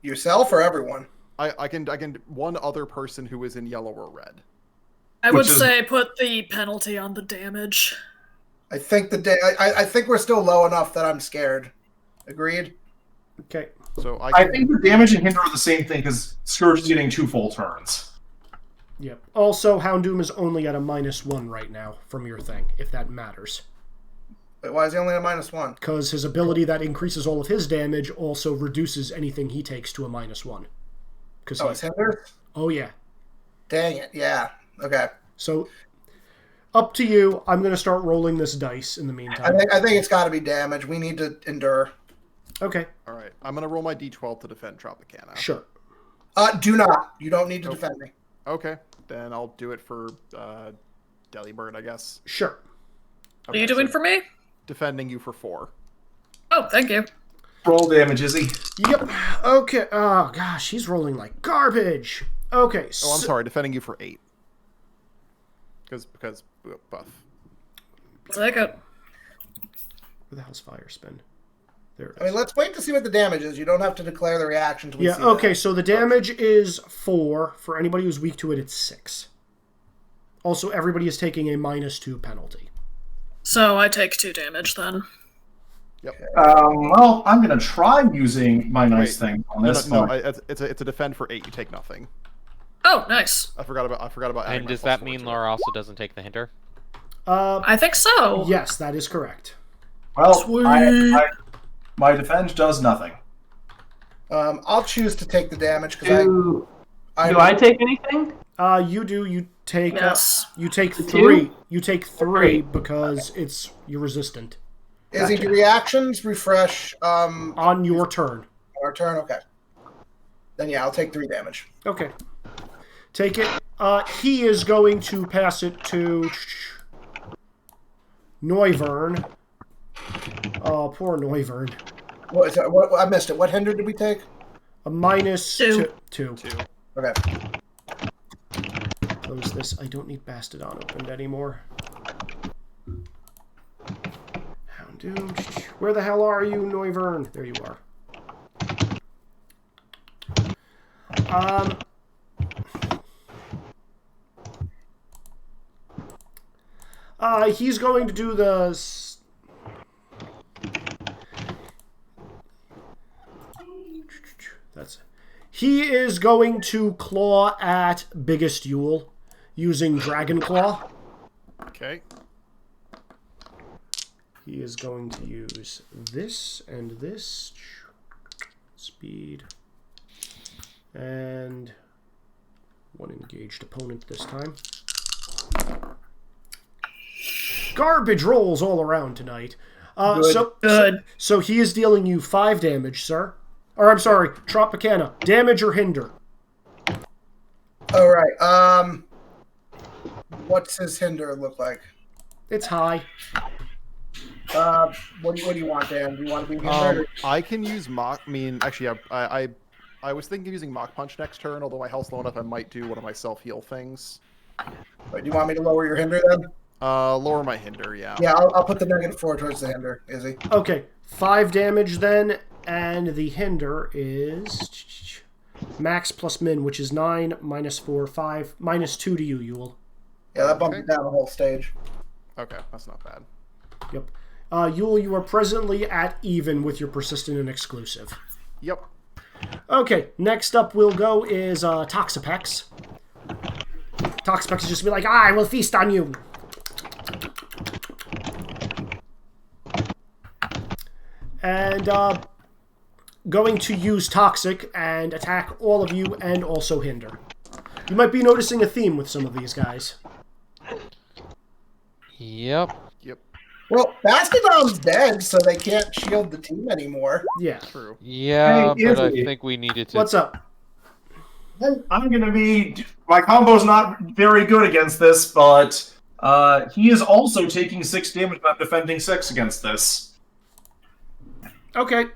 Yourself or everyone? I can one other person who is in yellow or red. I would say put the penalty on the damage. I think I think we're still low enough that I'm scared. Agreed? Okay. So I think the damage and hinder are the same thing because Scourge is getting 2 full turns. Yep. Also, Houndoom is only at a -1 right now from your thing, if that matters. But why is he only a -1? Because his ability that increases all of his damage also reduces anything he takes to a -1. Oh, it's hinder? Oh, yeah. Dang it, yeah. Okay. So, up to you. I'm going to start rolling this dice in the meantime. I think it's got to be damage. We need to endure. Okay. All right. I'm going to roll my d12 to defend Tropicana. Sure. Do not. You don't need to defend me. Okay. Then I'll do it for Delibird, I guess. Sure. What are you doing for me? Defending you for 4. Oh, thank you. Roll damage, Izzy. Yep. Okay. Oh, gosh. He's rolling like garbage. Okay. Oh, I'm sorry. Defending you for 8. Because buff. Take it. Where the hell's fire spin? There it is. I mean, let's wait to see what the damage is. You don't have to declare the reaction until we see okay, that. so the damage is 4. For anybody who's weak to it, it's 6. Also, everybody is taking a -2 penalty. So I take 2 damage then. Yep. Well, I'm going to try using my nice thing on this. No, it's a defend for 8. You take nothing. Oh, nice. I forgot about adding And my does +4 that mean to it. Laura also doesn't take the hinder? I think so. Yes, that is correct. Well, Sweet. my defense does nothing. I'll choose to take the damage because Do I take anything? You do. You take. Yes. You take The 3. two? You take 3 because you're resistant. Izzy, do reactions refresh on your turn? Our turn, okay. Then yeah, I'll take 3 damage. Okay. Take it. He is going to pass it to Noivern. Oh, poor Noivern. What is that? What, I missed it. What hinder did we take? A minus 2. Okay. Close this. I don't need Bastodon opened anymore. Houndoom. Where the hell are you, Noivern? There you are. He's going to do the... He is going to claw at Biggest Yule using Dragon Claw. Okay. He is going to use this and this. Speed. And one engaged opponent this time. Garbage rolls all around tonight. Good. So he is dealing you 5 damage, sir. Or, I'm sorry, Tropicana. Damage or hinder? All right. What's his hinder look like? It's high. What do you want, Dan? Do you want to be hindered? I can use Mach... I mean, actually, I was thinking of using Mach Punch next turn, although my health's low enough, I might do one of my self-heal things. Wait, do you want me to lower your hinder then? Lower my hinder, yeah. Yeah, I'll put the -4 towards the hinder, Izzy. Okay, 5 damage then, and the hinder is max plus min, which is 9, -4, 5, -2 to you, Yule. Yeah, that bumped it down the whole stage. Okay, that's not bad. Yep. Yule, you are presently at even with your persistent and exclusive. Yep. Okay, next up we'll go is Toxapex. Toxapex is just be like, I will feast on you. And going to use Toxic and attack all of you and also hinder. You might be noticing a theme with some of these guys. Yep. Well, Mastodon's dead, so they can't shield the team anymore. Yeah. True. Yeah, Hey, but I Izzy. think we needed to... What's up? I'm going to be... My combo's not very good against this, but he is also taking 6 damage, but defending 6 against this. Okay.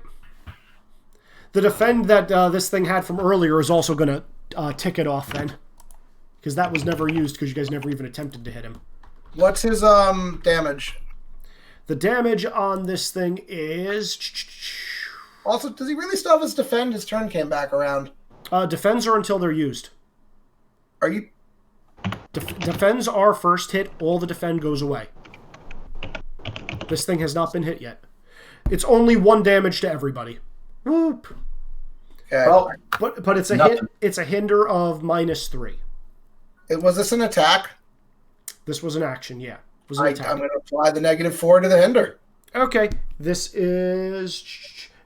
The defend that this thing had from earlier is also going to tick it off then. Because that was never used because you guys never even attempted to hit him. What's his damage? The damage on this thing is... Also, does he really still have his defend? His turn came back around. Defends are until they're used. Are you... Defends are first hit, all the defend goes away. This thing has not been hit yet. It's only 1 damage to everybody. Whoop. Okay. Well, But it's a hit. It's a hinder of -3. Was this an attack? This was an action, yeah. It was an attack. I'm going to apply the -4 to the hinder. Okay, this is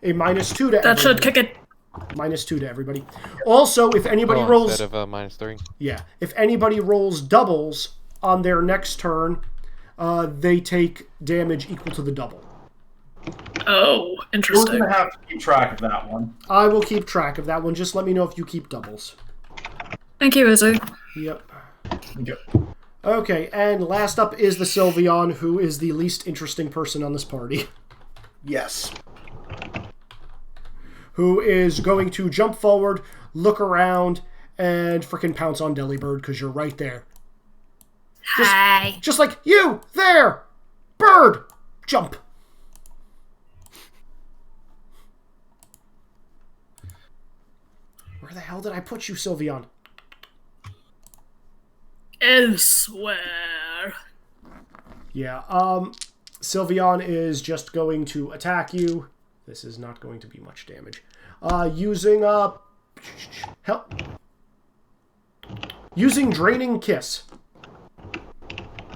a -2 to everybody. That should kick it. -2 to everybody. Also, if anybody Oh, rolls... instead of -3. Yeah. If anybody rolls doubles on their next turn, they take damage equal to the double. Oh, we're interesting. going to have to keep track of that one. I will keep track of that one. Just let me know if you keep doubles. Thank you, Izzy. Yep. Yep. Okay, and last up is the Sylveon, who is the least interesting person on this party. Yes. Who is going to jump forward, look around, and frickin' pounce on Delibird, because you're right there. Hi. Just like, you, there! Bird! Jump! Where the hell did I put you, Sylveon? Elsewhere. Yeah, Sylveon is just going to attack you. This is not going to be much damage. Using Draining Kiss.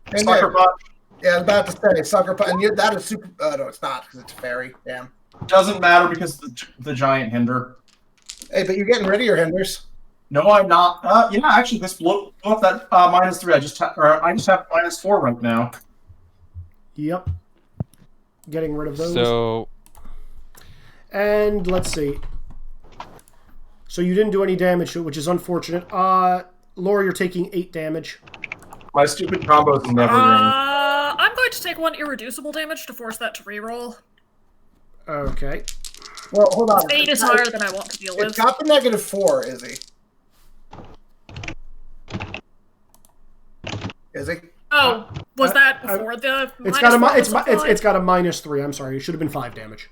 And Sucker Punch yeah, I was about to say Sucker Punch. And that is super... no, it's not, because it's fairy. Damn. doesn't matter because the giant hinder. Hey, but you're getting rid of your hinders. No, I'm not. Yeah, actually, this blew up that -3. I just have -4 right now. Yep. getting rid of those. So, And let's see. So you didn't do any damage to it, which is unfortunate. Laura, you're taking 8 damage. My stupid combos never ring. I'm going to take 1 irreducible damage to force that to reroll. Okay. Well, hold on. 8 is higher than I want to deal It's with. got the -4, Izzy. Izzy? Oh, was that before the It's got a -4? it's got a -3. I'm sorry. It should have been 5 damage.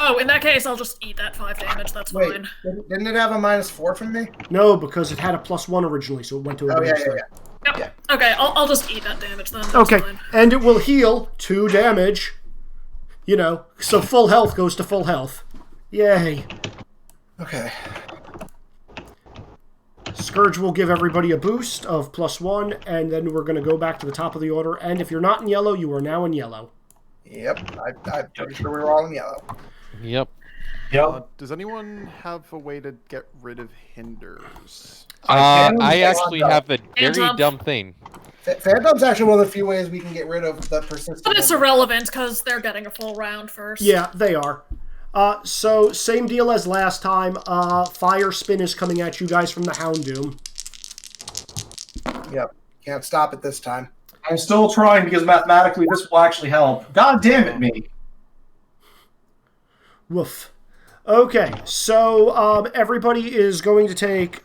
Oh, in that case, I'll just eat that 5 damage. That's Wait, fine. didn't it have a -4 from me? No, because it had a +1 originally, so it went to a Oh, yeah, -3. Yep. Yeah. Okay, I'll just eat that damage then. That's Okay, fine. and it will heal 2 damage. You know, so full health goes to full health. Yay. Okay. Scourge will give everybody a boost of +1, and then we're going to go back to the top of the order. And if you're not in yellow, you are now in yellow. Yep, I'm pretty sure we were all in yellow. yep. Yep. Does anyone have a way to get rid of hinders? I actually have the very Phantump. dumb thing. Phantump's actually one of the few ways we can get rid of the persistent. But it's irrelevant because they're getting a full round first. Yeah, they are. So, same deal as last time. Fire Spin is coming at you guys from the Houndoom. Yep. Can't stop it this time. I'm still trying because mathematically this will actually help. God damn it, me. Woof. Okay, so everybody is going to take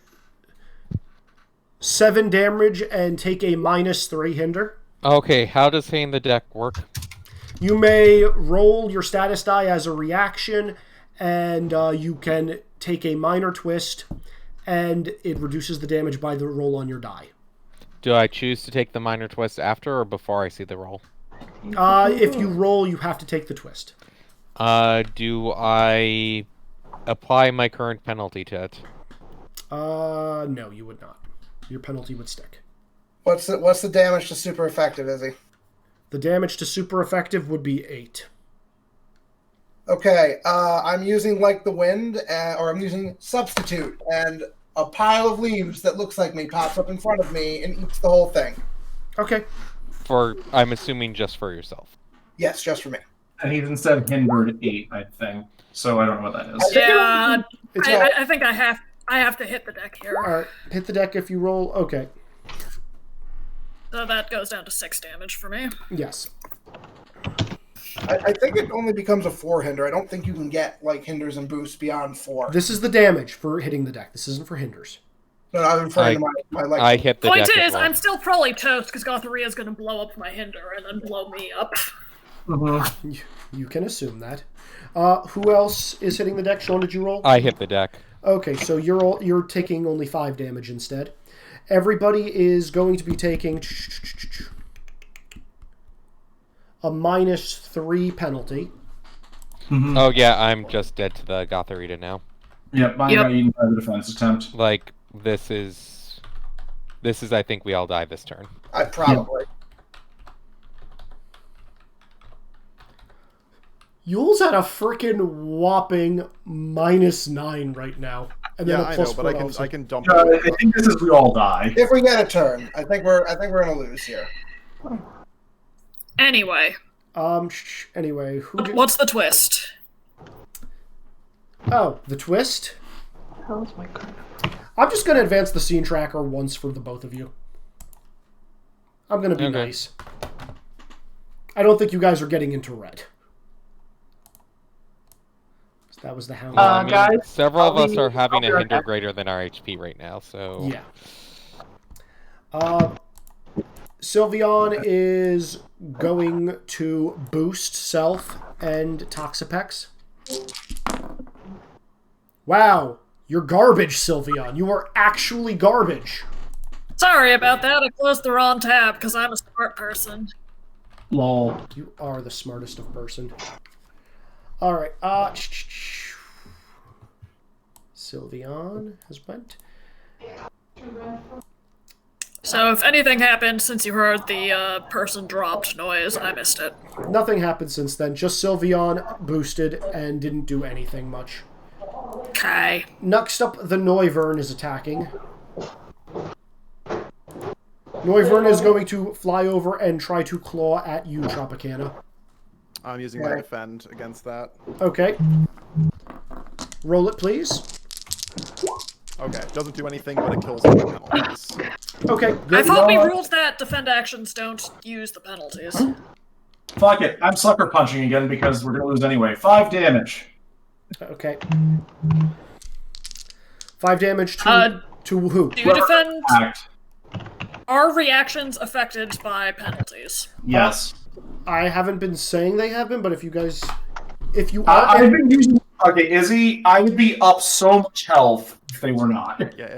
7 damage and take a -3 hinder. Okay, how does hitting the deck work? You may roll your status die as a reaction, and you can take a minor twist, and it reduces the damage by the roll on your die. Do I choose to take the minor twist after or before I see the roll? If you roll, you have to take the twist. Do I apply my current penalty to it? No, you would not. Your penalty would stick. What's the damage to super effective, Izzy? The damage to super effective would be 8. Okay, I'm using Like the Wind, or I'm using Substitute, and a pile of leaves that looks like me pops up in front of me and eats the whole thing. Okay. I'm assuming just for yourself. Yes, just for me. And he's instead of hindered 8, I think. So I don't know what that is. Yeah, It's I think I have to hit the deck here. Alright, hit the deck if you roll. Okay. So that goes down to 6 damage for me. Yes. I think it only becomes a 4 hinder. I don't think you can get like hinders and boosts beyond 4. This is the damage for hitting the deck. This isn't for hinders. No, I'm referring to my like. I hit the Point deck as is, well. I'm still probably toast because Gothria is going to blow up my hinder and then blow me up. You can assume that. Who else is hitting the deck? Sean, did you roll? I hit the deck. Okay, so you're taking only 5 damage instead. Everybody is going to be taking a -3 penalty. Oh yeah, I'm just dead to the Gotharita now. Yep, mine got eaten by the defense attempt. Like, this is I think we all die this turn. I probably. Yule's at a freaking whopping -9 right now. And then Yeah, a I know, +4 but also. I can dump I it. think this is we all die. If we get a turn, I think we're gonna lose here. Anyway, Anyway, what's the twist? Oh, the twist? How is my card? I'm just going to advance the scene tracker once for the both of you. I'm going to be nice. I don't think you guys are getting into red. So that was the hound. Guys, several of us are having I'll be a right hinder back. greater than our HP right now, so... Yeah. Sylveon is going to boost Self and Toxapex. Wow, you're garbage, Sylveon. You are actually garbage. Sorry about that. I closed the wrong tab because I'm a smart person. Lol. You are the smartest of person. Alright, Sylveon has went. So if anything happened since you heard the person dropped noise, I missed it. Nothing happened since then. Just Sylveon boosted and didn't do anything much. Okay. Next up, the Noivern is attacking. Noivern is going to fly over and try to claw at you, Tropicana. I'm using my defend against that. Okay. Roll it, please. Okay, it doesn't do anything, but it kills all my penalties. Okay. I Good. thought we ruled that defend actions don't use the penalties. Fuck it. I'm sucker punching again because we're gonna lose anyway. 5 damage. Okay. 5 damage to who? Do you defend? Act. Are reactions affected by penalties? Yes. I haven't been saying they have been, but if you are, I've been using. Okay, Izzy, I would be up so much health if they were not. Yeah.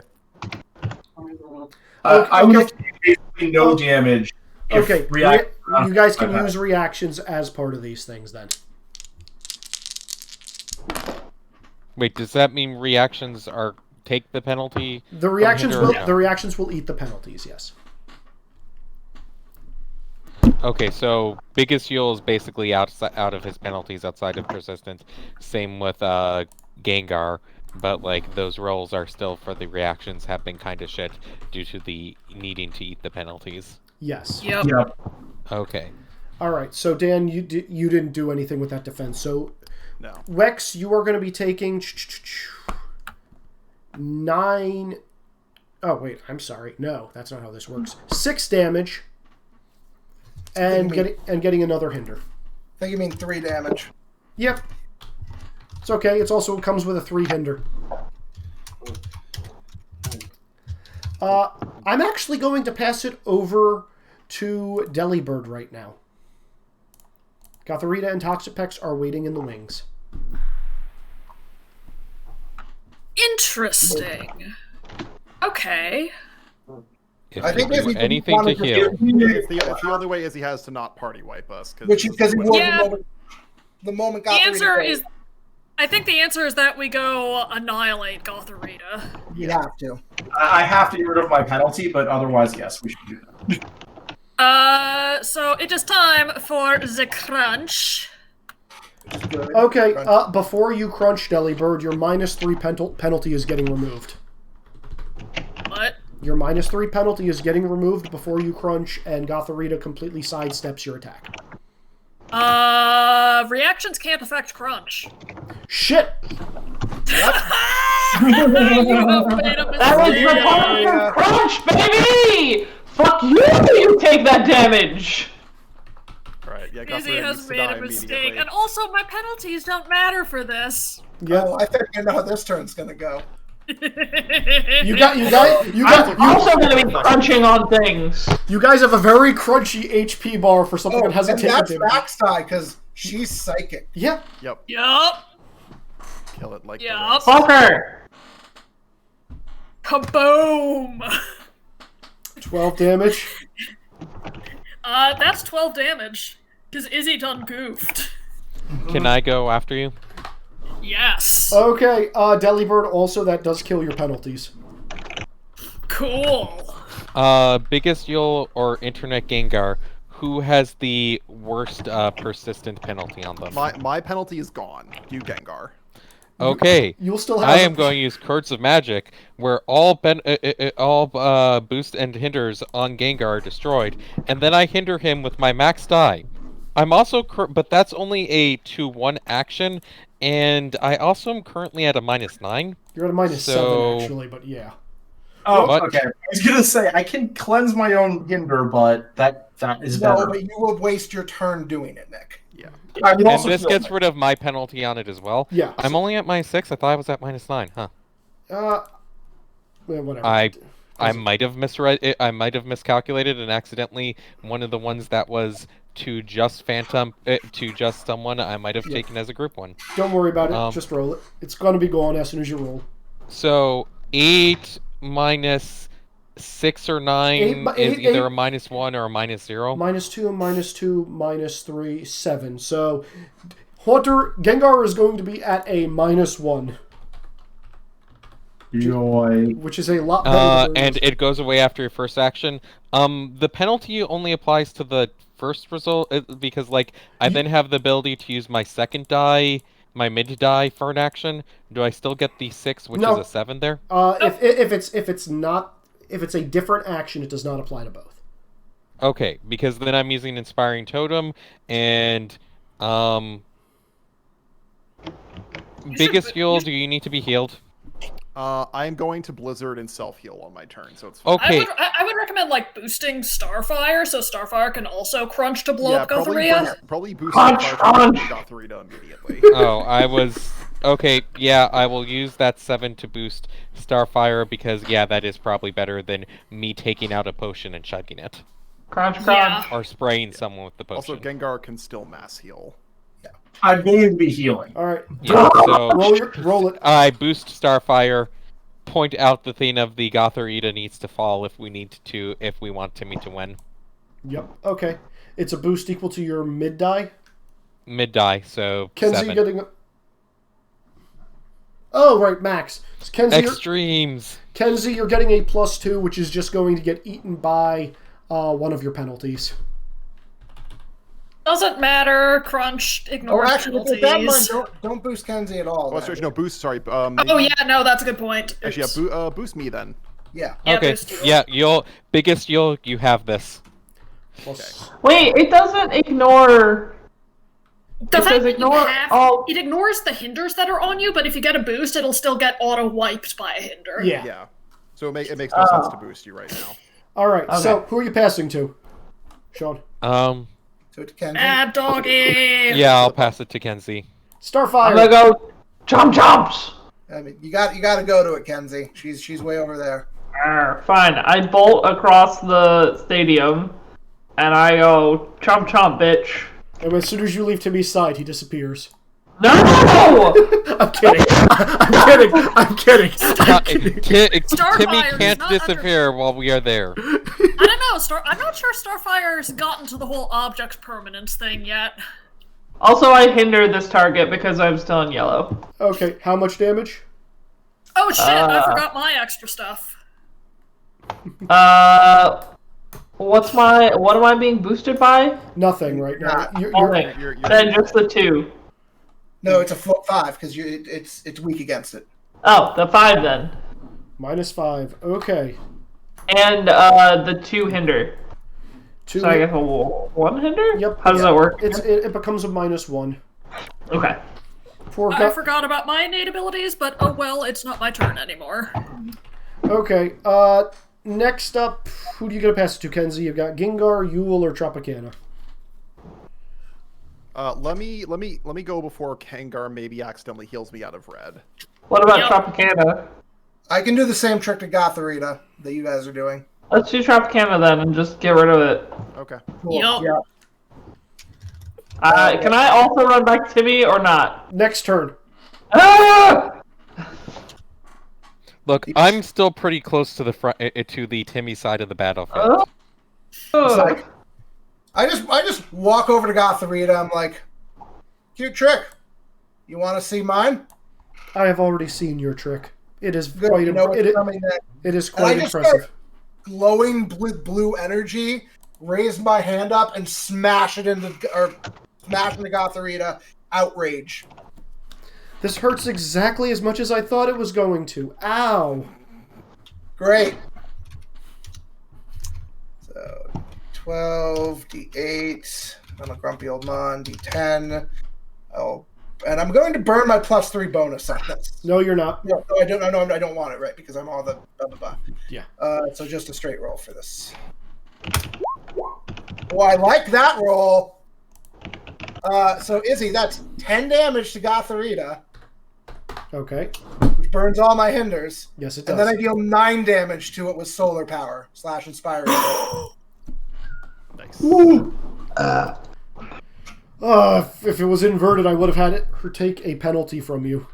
I would have basically no damage. If Okay, you guys can use reactions as part of these things then. Wait, does that mean reactions are take the penalty? The reactions hinder will or no? the reactions will eat the penalties. Yes. Okay, so biggest heal is basically out of his penalties outside of persistence. Same with Gengar, but like those rolls are still for the reactions have been kind of shit due to the needing to eat the penalties. Yes. Yep. Okay. All right. So Dan, you didn't do anything with that defense. So No. Wex, you are going to be taking 9. Oh wait, I'm sorry. No, that's not how this works. 6 damage. And getting another hinder. I think you mean 3 damage. Yep. It's okay. It comes with a 3 hinder. I'm actually going to pass it over to Delibird right now. Gotharita and Toxapex are waiting in the wings. Interesting. Okay. If I think you if do you anything to wanted to heal. It's the only way Izzy has to not party wipe us. Which is because he was Yeah. the moment The answer is, I think the answer is that we go annihilate Gotharita. You have to. I have to get rid of my penalty, but otherwise, yes, we should do that. So it is time for the crunch. Okay, before you crunch, Delibird, your -3 penalty is getting removed. What? Your -3 penalty is getting removed before you crunch, and Gotharita completely sidesteps your attack. Reactions can't affect crunch. Shit! You have made a That was mistake. Republican Crunch, baby! Fuck you! You take that damage. Right, yeah, Izzy Gotharita has needs to made die a mistake, immediately. and also my penalties don't matter for this. Yeah. Oh, I think I know how this turn's gonna go. You guys I'm also going to be crunching on things. you guys have a very crunchy HP bar for something that Oh, hasn't and taken that's damage. backside because she's psychic. Yeah. Yep, Yup. kill it like Yup. the Fuck her. Kaboom! 12 damage. That's 12 damage. Because Izzy done goofed. Can I go after you? Yes. Okay, Delibird, also that does kill your penalties. Cool. Biggest heal or internet Gengar, who has the worst persistent penalty on them? My penalty is gone. You Gengar. Okay. You'll still have I am going to use Curse of Magic, where all boost and hinders on Gengar are destroyed, and then I hinder him with my max die. I'm also, but that's only a 2-1 action, and I also am currently at a -9. You're at a -7 So- actually, but yeah. Oh, What? okay. I was gonna say I can cleanse my own hinder, but that is No, better. but you will waste your turn doing it, Nick. Yeah. I would And also this feel gets like- rid of my penalty on it as well. Yeah. I'm only at -6. I thought I was at -9. Huh. Well, whatever. I might have misread it. I might have miscalculated and accidentally one of the ones that was to just Phantump to just someone I might have taken as a group one. Don't worry about it. Just roll it. It's going to be gone as soon as you roll. So 8 minus 6 or 9 is either a -1 or a -0. -2, -2, -3, 7. So, Haunter, Gengar is going to be at a -1, Joy. which is a lot better than And it goes away after your first action. The penalty only applies to the first result because, like, I then have the ability to use my second die, my mid die for an action. Do I still get the 6, which is a 7 there? If it's a different action, it does not apply to both. Okay, because then I'm using Inspiring Totem, and Biggest heal, do you need to be healed? I am going to Blizzard and self-heal on my turn, so it's fine. Okay. I would recommend like boosting Starfire, so Starfire can also crunch to blow Yeah, up Gothria. probably boost Crunch, Gothorita immediately. Oh, I was... Okay, yeah, I will use that 7 to boost Starfire, because, yeah, that is probably better than me taking out a potion and chugging it. Crunch, Yeah. crunch. Or spraying someone with the potion. Also, Gengar can still mass heal. I'm going to be healing. All right. Yeah, so... Roll it. I boost Starfire, point out the thing of the Gothorita needs to fall if we want Timmy to win. Yep. Okay. It's a boost equal to your mid die. Mid die, so Kenzie 7. getting. Oh right, max. Kenzie, Extremes. Kenzie, you're getting a +2, which is just going to get eaten by one of your penalties. Doesn't matter. Crunch. Ignore Actually, penalties. with that in mind, don't boost Kenzie at all. Oh, then. sorry, no, boost, sorry. Oh yeah, no, that's a good point. Actually, Oops. yeah, boost me then. Yeah. Yeah, Okay, boost you. yeah, you have this. Wait, it doesn't ignore. The It fact says that ignore it ignores the hinders that are on you, but if you get a boost, it'll still get auto-wiped by a hinder. Yeah. Yeah. So it makes no sense to boost you right now. All right. Okay. So who are you passing to, Sean? So to Kenzie. Bad doggy. Yeah, I'll pass it to Kenzie. Starfire. I'm gonna go jumps. I mean, you got to go to it, Kenzie. She's way over there. Fine. I bolt across the stadium, and I go chomp, bitch. And as soon as you leave Timmy's side, he disappears. No! I'm kidding. I'm kidding. Timmy Starfire can't does not disappear while we are there. I don't know. I'm not sure Starfire's gotten to the whole object permanence thing yet. Also, I hinder this target because I'm still in yellow. Okay. How much damage? Oh shit! I forgot my extra stuff. What am I being boosted by? Nothing right now. Okay, then just the 2. No, it's a 5 because it's weak against it. Oh, the 5 then. -5. Okay. And the 2 hinder. Two. So I guess a 1 hinder? Yep. How does that work? It becomes a -1. Okay. I forgot about my innate abilities, but oh well, it's not my turn anymore. Okay. Next up, who do you get to pass it to, Kenzie? You've got Gengar, Yule, or Tropicana. Let me go before Gengar maybe accidentally heals me out of red. What about Yep. Tropicana? I can do the same trick to Gothorita that you guys are doing. Let's do Tropicana then and just get rid of it. Okay. Cool. Yup. Yeah. Can I also run back Timmy or not? Next turn. Ah! Look, I'm still pretty close to the front, to the Timmy side of the battlefield. It's like, I just walk over to Gothorita. I'm like, cute trick. You want to see mine? I have already seen your trick. It is Good, quite you know what's impressive. coming next. It is And I quite just impressive. start glowing blue energy, raise my hand up and smash it into Gothorita. Outrage. This hurts exactly as much as I thought it was going to. Ow. Great. So 12, D8. I'm a grumpy old man. D10. Oh, and I'm going to burn my +3 bonus on this. No, you're not. No, I don't. I don't want it, right? Because I'm all the blah blah blah. Yeah. So just a straight roll for this. Oh, I like that roll. So Izzy, that's 10 damage to Gothorita, Okay. which burns all my hinders, Yes, it and then I does. deal 9 damage to it with solar power / inspiring. Nice. If it was inverted, I would have had her take a penalty from you.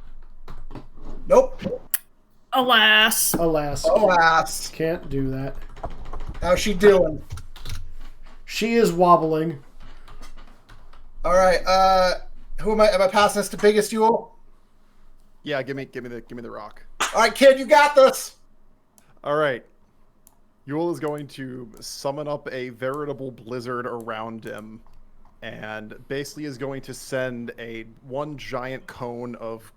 Nope. Alas. Alas. Alas. Can't do that. How's she doing? She is wobbling. All right. Who am I? Am I passing this to Biggest Yule? Yeah, give me the rock. All right, kid, you got this. All right. Yule is going to summon up a veritable blizzard around him, and basically is going to send one giant cone of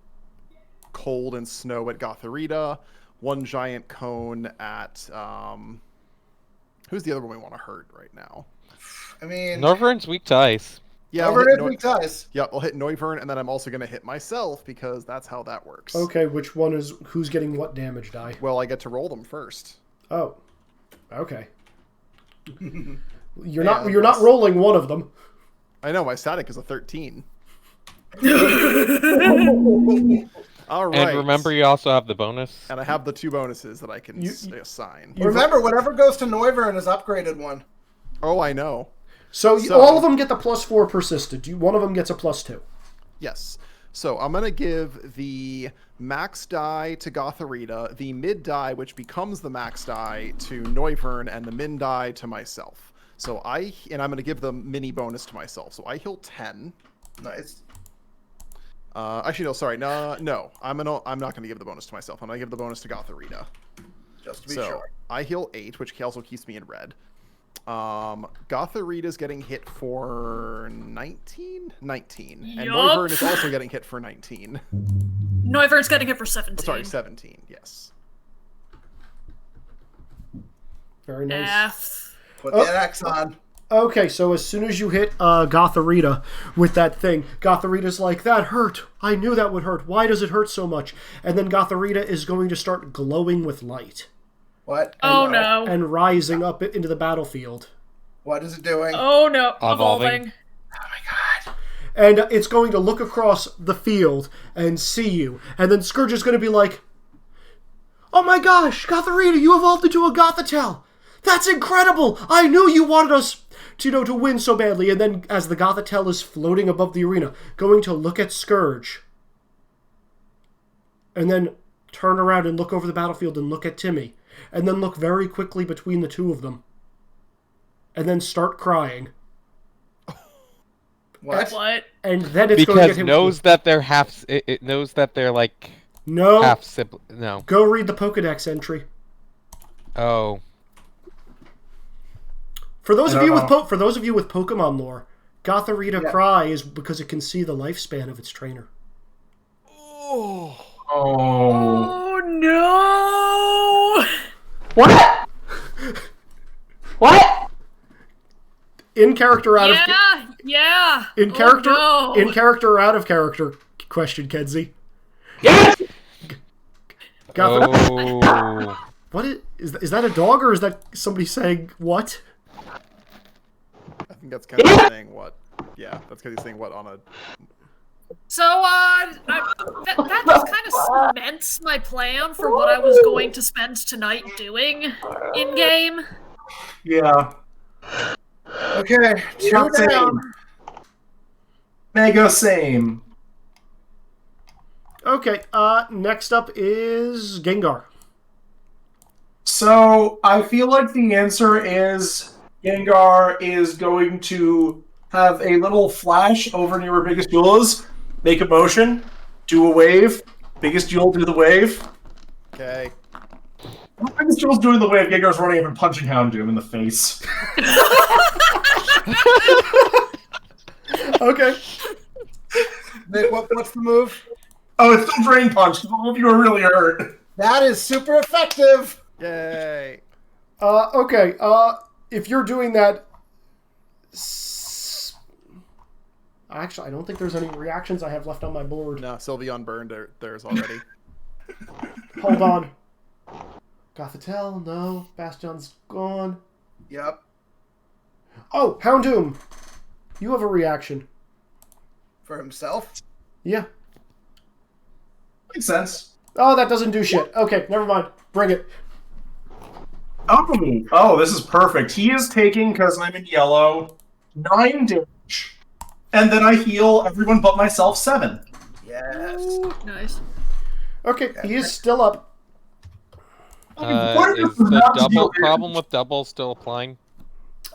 cold and snow at Gothorita, one giant cone at who's the other one we want to hurt right now? I mean, Norvern's weak to ice. Yeah, I'll Over hit it weak ties. yeah, I'll hit Noivern, and then I'm also going to hit myself because that's how that works. Okay, which one is who's getting what damage die? Well, I get to roll them first. Oh, okay. You're Yeah, not rolling one of them. I know, my static is a 13. All right. And remember, you also have the bonus. And I have the 2 bonuses that I can assign. Remember, whatever goes to Noivern is upgraded one. Oh, I know. So all of them get the +4 persistent. One of them gets a +2. Yes. So I'm going to give the max die to Gotharita, the mid die, which becomes the max die, to Noivern, and the min die to myself. So I'm going to give the mini bonus to myself. So I heal 10. Nice. Actually, no, sorry. No. I'm not going to give the bonus to myself. I'm going to give the bonus to Gotharita. Just to be sure. I heal 8, which also keeps me in red. Gotharita's getting hit for 19? 19. And Noivern is also getting hit for 19. Noivern's getting hit for 17. Oh, sorry, 17, yes. Very nice. F. Put that X on. Okay, so as soon as you hit Gotharita with that thing, Gotharita's like, that hurt. I knew that would hurt. Why does it hurt so much? And then Gotharita is going to start glowing with light. What? Oh no. And rising up into the battlefield. What is it doing? Oh no. Evolving. Oh my god. And it's going to look across the field and see you. And then Scourge is going to be like, oh my gosh, Gotharita, you evolved into a Gothitelle. That's incredible. I knew you wanted us to win so badly. And then as the Gothitelle is floating above the arena, going to look at Scourge. And then turn around and look over the battlefield and look at Timmy. And then look very quickly between the two of them. And then start crying. What? And then it's going to get him... It knows that they're like... No. Half sibling. No. Go read the Pokedex entry. Oh. For those of you with Pokemon lore, Gotharita cry is because it can see the lifespan of its trainer. Oh. Oh no! What? What? In character, out of Yeah. in character, Oh, no. in character or out of character? Question, Kenzie. Yes. Gotharita. Oh. What is that a dog or is that somebody saying what? I think that's kind of saying what. Yeah, that's because he's saying what on a... So, that just kind of cements my plan for what I was going to spend tonight doing in-game. Yeah. Okay, two Same. down. Mega same. Okay, next up is Gengar. So I feel like the answer is Gengar is going to have a little flash over near where Biggest Jewel is, make a motion, do a wave, Biggest Jewel do the wave. Okay. Biggest Jewel's doing the wave, Gengar's running up and punching Houndoom in the face. Okay. Nick, what's the move? Oh, it's still Drain Punch, because all of you are really hurt. That is super effective. Yay. Okay, if you're doing that... Actually, I don't think there's any reactions I have left on my board. No, Sylveon burned theirs already. Hold on. Gothitelle, no. Bastion's gone. Yep. Oh, Houndoom! You have a reaction. For himself? Yeah. Makes sense. Oh, that doesn't do shit. Okay, never mind. Bring it. Oh, this is perfect. He is taking, because I'm in yellow, 9 damage. And then I heal everyone but myself 7. Yes. Ooh, nice. Okay, he is still up. Is the double problem with double still applying?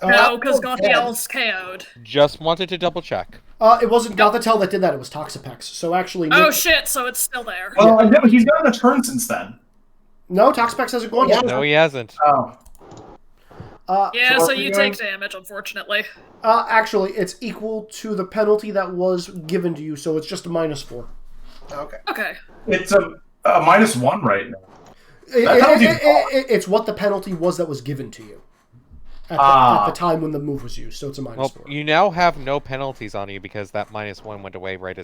No, because Gothiel's KO'd. Just wanted to double check. It wasn't Gothitelle that did that, it was Toxapex. So actually... Oh shit, so it's still there. Well, he's gotten a turn since then. No, Toxapex hasn't gone yet. No, he hasn't. Oh. Yeah, so you take damage, unfortunately. Actually, it's equal to the penalty that was given to you, so it's just a -4. Okay. Okay. It's a -1 right now. It's what the penalty was that was given to you. at the time when the move was used, so it's a minus Well, 4. you now have no penalties on you because that -1 went away right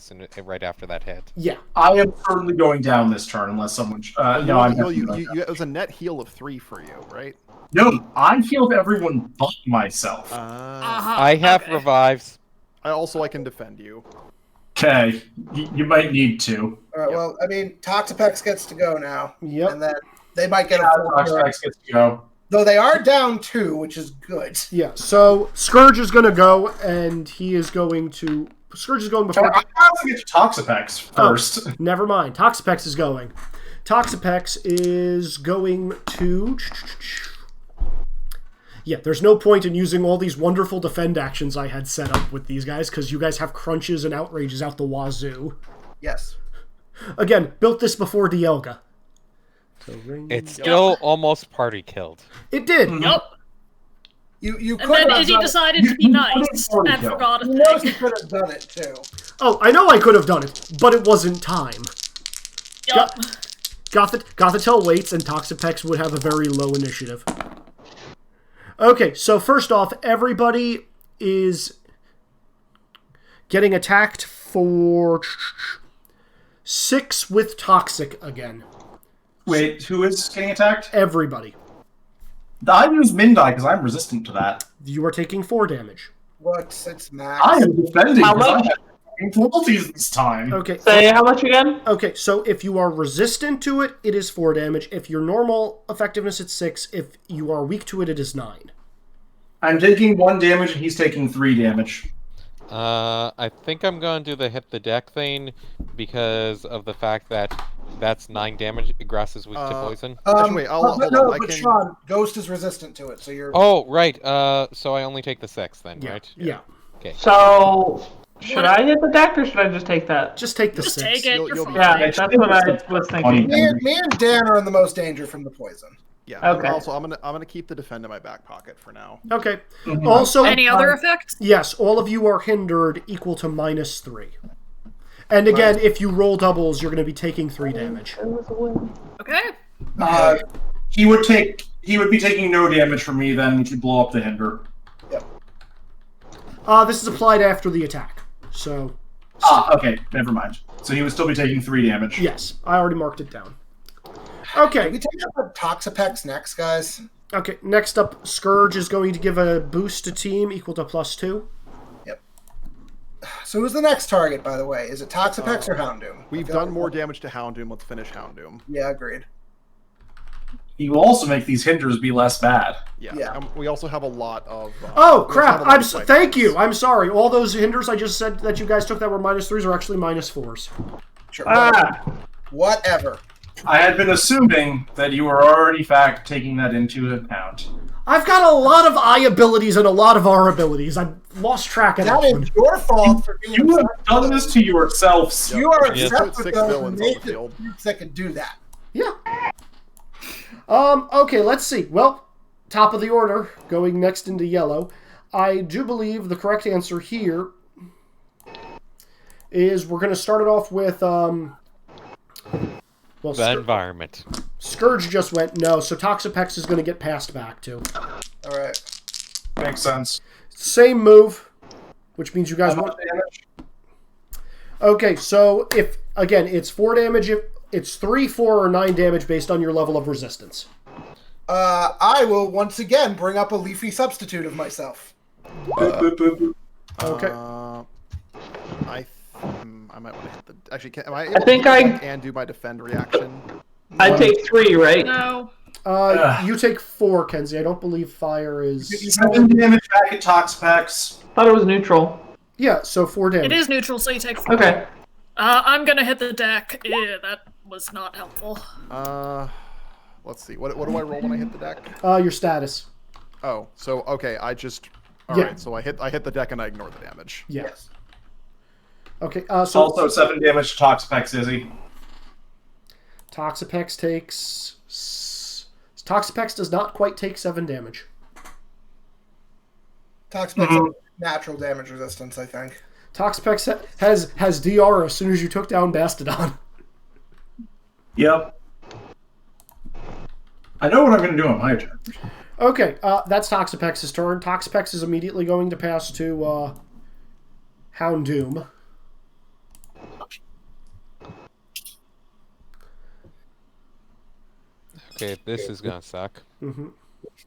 after that hit. Yeah. I am certainly going down this turn unless someone. No, I'm definitely going down. It was a net heal of 3 for you, right? No, I healed everyone but myself. I have revives. I can defend you. Okay, you might need to. All right, well, I mean, Toxapex gets to go now. Yep. And then they might get a full Toxapex gets to go. Though they are down 2, which is good. Yeah, so Scourge is going to go, and he is going to... Scourge is going before... I have to get to Toxapex first. Oh, never mind. Toxapex is going. Toxapex is going to... Yeah, there's no point in using all these wonderful defend actions I had set up with these guys, because you guys have crunches and outrages out the wazoo. Yes. Again, built this before Dialga. So It's still almost party killed. It did. Yep. You And then Izzy decided to be nice and forgot a You know you thing. could have done it, too. Oh, I know I could have done it, but it wasn't time. Yup. Gothitelle waits, and Toxapex would have a very low initiative. Okay, so first off, everybody is getting attacked for 6 with Toxic again. Wait, who is getting attacked? Everybody. I use Mindai because I'm resistant to that. You are taking 4 damage. What's its max? I am defending How because I much? have penalties this time. Okay. Say how much again? Okay, so if you are resistant to it, it is 4 damage. If your normal effectiveness, it's 6. If you are weak to it, it is 9. I'm taking 1 damage and he's taking 3 damage. I think I'm going to do the hit the deck thing because of the fact that that's 9 damage. Grass is weak to poison. Actually, wait, hold on. But Sean, Ghost is resistant to it, so you're... Oh, right. So I only take the 6 then, Yeah. right? Yeah. Okay. So, should I hit the deck or should I just take that? Just take the Just 6. take it. You'll You're be fine. Yeah, that's what I was thinking. Me and Dan are in the most danger from the poison. Yeah. Okay. Also, I'm gonna keep the defend in my back pocket for now. Okay. Also, Any other effects? yes, all of you are hindered equal to -3. And again, if you roll doubles, you're going to be taking 3 damage. Okay. He would be taking no damage from me then, which would blow up the hinder. This is applied after the attack. So, Okay, never mind. So he would still be taking 3 damage. yes, I already marked it down. Okay. We take up Toxapex next, guys. Okay, next up, Scourge is going to give a boost to team equal to +2. Yep. So who's the next target, by the way? Is it Toxapex or Houndoom? We've done more damage to Houndoom. Let's finish Houndoom. Yeah, agreed. He will also make these hinders be less bad. Yeah. We also have a lot of... Oh, we also crap! have a lot of fight Thank points. you! I'm sorry. All those hinders I just said that you guys took that were -3s are actually -4s. Sure. Ah, Whatever. I had been assuming that you were already taking that into account. I've got a lot of I abilities and a lot of R abilities. I've lost track of that That one. is your fault for being You have done this to yourselves. You are Yeah. upset Put with 6 those villains on the naked field. groups that can do that. Yeah. Okay, let's see. Well, top of the order, going next into yellow. I do believe the correct answer here is we're going to start it off with, well, The environment. Scourge just went no, so Toxapex is going to get passed back to. All right. Makes sense. Same move, which means you guys How want... much damage? Okay, so if, again, it's 4 damage, if it's 3, 4, or 9 damage based on your level of resistance. I will once again bring up a leafy substitute of myself. Boop, boop, boop, boop. Okay. I might want to hit the... Actually, am I I think I- and do my defend reaction? I take 3, right? No. You take 4, Kenzie. I don't believe fire is... 7 damage back at Toxapex. Thought it was neutral. Yeah, so 4 damage. It is neutral, so you take 4. Okay. I'm gonna hit the deck. That was not helpful. Let's see. What do I roll when I hit the deck? Your status. Oh, so okay, I just... Yeah. Alright, so I hit the deck and I ignore the damage. Yes. Okay, so Also 7 damage to Toxapex, Izzy. Toxapex takes... Toxapex does not quite take 7 damage. Toxapex has natural damage resistance, I think. Toxapex has DR as soon as you took down Bastodon. Yep. I know what I'm going to do on my turn. Okay, that's Toxapex's turn. Toxapex is immediately going to pass to Houndoom. Okay, this is gonna suck. Mm-hmm.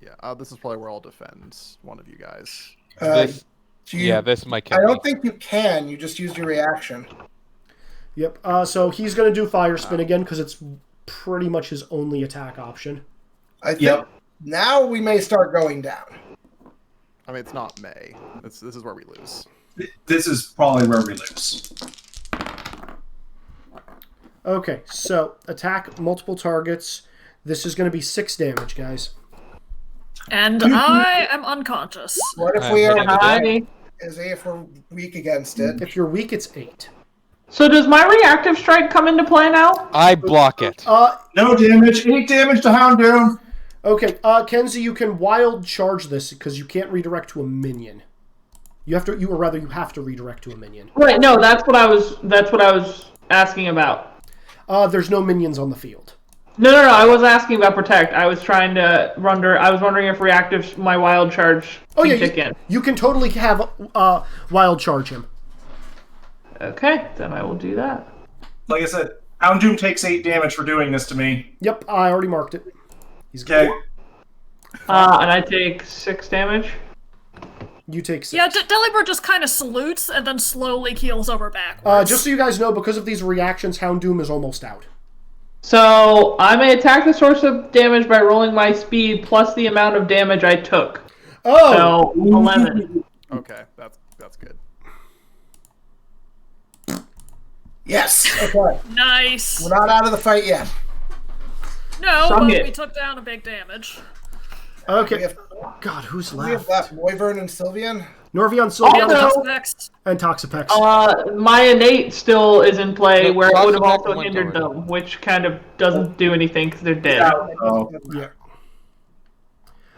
Yeah, this is probably where I'll defend one of you guys. This, You, this might kill I don't me. think you can. You just used your reaction. Yep. So he's going to do Fire Spin again because it's pretty much his only attack option. I think now we may start going down. I mean, it's not May. This is where we lose. This is probably where we lose. Okay, so attack multiple targets. This is going to be 6 damage, guys. And I am unconscious. What if I'm we are hitting the Hi. if we're weak against it? If you're weak, it's 8. So does my reactive strike come into play now? I block it. No damage. 8 damage to Houndoom. Okay, Kenzie, you can wild charge this because you can't redirect to a minion. You have to redirect to a minion. Right. No, that's what I was asking about. There's no minions on the field. No. I was asking about protect. I was trying to I was wondering if reactive my wild charge can kick in. You can totally have wild charge him. Okay, then I will do that. Like I said, Houndoom takes 8 damage for doing this to me. Yep, I already marked it. He's Okay. good. And I take 6 damage. You take 6. Yeah, Delibird just kind of salutes and then slowly keels over backwards. Just so you guys know, because of these reactions, Houndoom is almost out. So I may attack the source of damage by rolling my speed plus the amount of damage I took. Oh! So 11. Okay, that's good. Yes. Okay. Nice. We're not out of the fight yet. No, Suck but it. we took down a big damage. Okay. God, who's We have left? left Wyvern and Sylvian. Norvion, Sylvian, Also- Next. and Toxapex. My innate still is in play, No, where it would have Toxapex also went hindered already. them, which kind of doesn't do anything because they're dead. Oh. Yeah.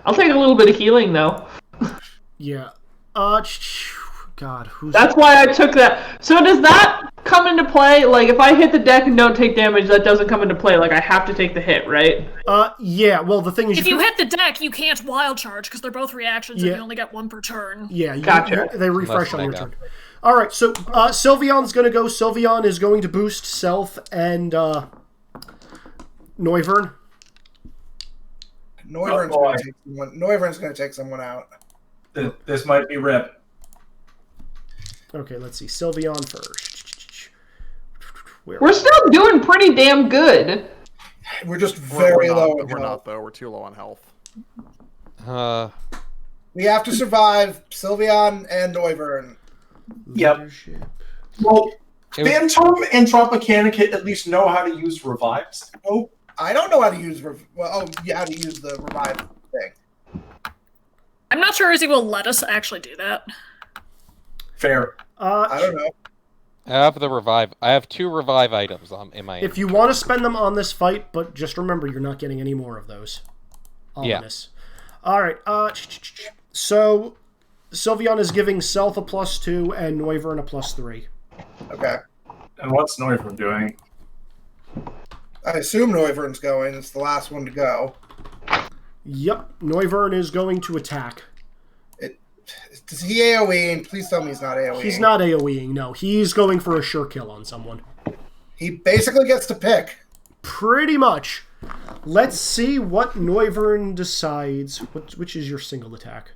I'll take a little bit of healing though. Yeah. God, who's... That's why I took that. So does that come into play? Like, if I hit the deck and don't take damage, that doesn't come into play. Like, I have to take the hit, right? Yeah, well, the thing is... If you hit the deck, you can't wild charge because they're both reactions Yeah. and you only get 1 per turn. Yeah, Gotcha. they refresh Unless on your they turn. Alright, so Sylveon's going to go. Sylveon is going to boost Self and Noivern. Noivern's going to take someone out. This might be Rip. Okay, let's see. Sylveon first. We're still doing pretty damn good. We're just We're very not, low. We're not though. We're too low on health. We have to survive Sylveon and Noivern. Yep. Leadership. Well, It was- Phantump and Tropicana at least know how to use revives. Oh, I don't know how to use how to use the revive thing. I'm not sure Izzy will let us actually do that. fair. I don't know. I have the revive. I have 2 revive items in my. If you want to spend them on this fight, but just remember, you're not getting any more of those. Ominous. Yeah. Alright, so Sylveon is giving Self a +2 and Noivern a +3. Okay. And what's Noivern doing? I assume Noivern's going. It's the last one to go. Yep, Noivern is going to attack. Does he AoE? And please tell me he's not AoE. He's not AoEing, no. He's going for a sure kill on someone. He basically gets to pick. Pretty much. Let's see what Noivern decides. Which is your single attack?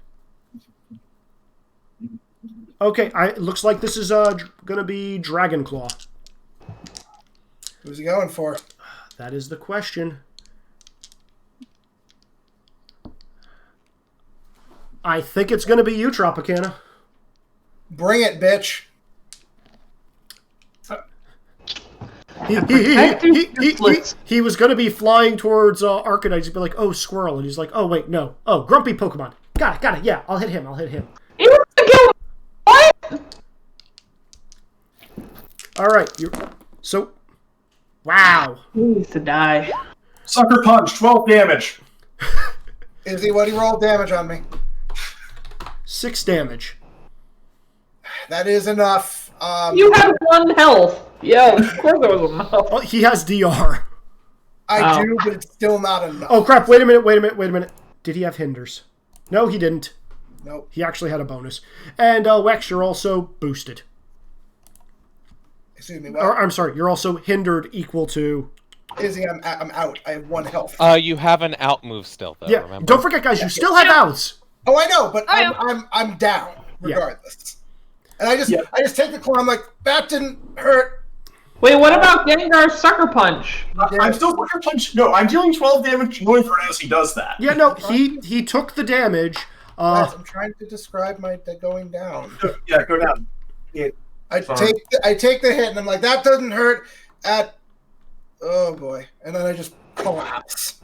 Okay, it looks like this is going to be Dragon Claw. Who's he going for? That is the question. I think it's going to be you, Tropicana. Bring it, bitch. He was going to be flying towards Arcanite. He'd be like, oh, Squirrel. And he's like, oh, wait, no. Oh, Grumpy Pokemon. Got it. Yeah, I'll hit him. You want to kill what? All right. So, wow. He needs to die. Sucker Punch, 12 damage. Izzy, what do you roll damage on me? 6 damage. That is enough. You have 1 health. Yeah, of course there was enough. Oh, he has DR. I do, but it's still not enough. Oh, crap. Wait a minute. Did he have hinders? No, he didn't. Nope. He actually had a bonus. And Wex, you're also boosted. Excuse me. What? Or, I'm sorry, you're also hindered equal to... Izzy, I'm out. I have 1 health. You have an out move still, though. Yeah, Remember? don't forget, guys, you still have outs. Oh, I know, but I'm down regardless. And I just take the claw. I'm like, that didn't hurt. Wait, what about Gengar's Sucker Punch? I'm still Sucker Punch. No, I'm dealing 12 damage to Noivern as he does that. Yeah, no, he took the damage. Guys, I'm trying to describe my going down. Yeah, go down. I take the hit, and I'm like, that doesn't hurt. Oh boy, and then I just collapse.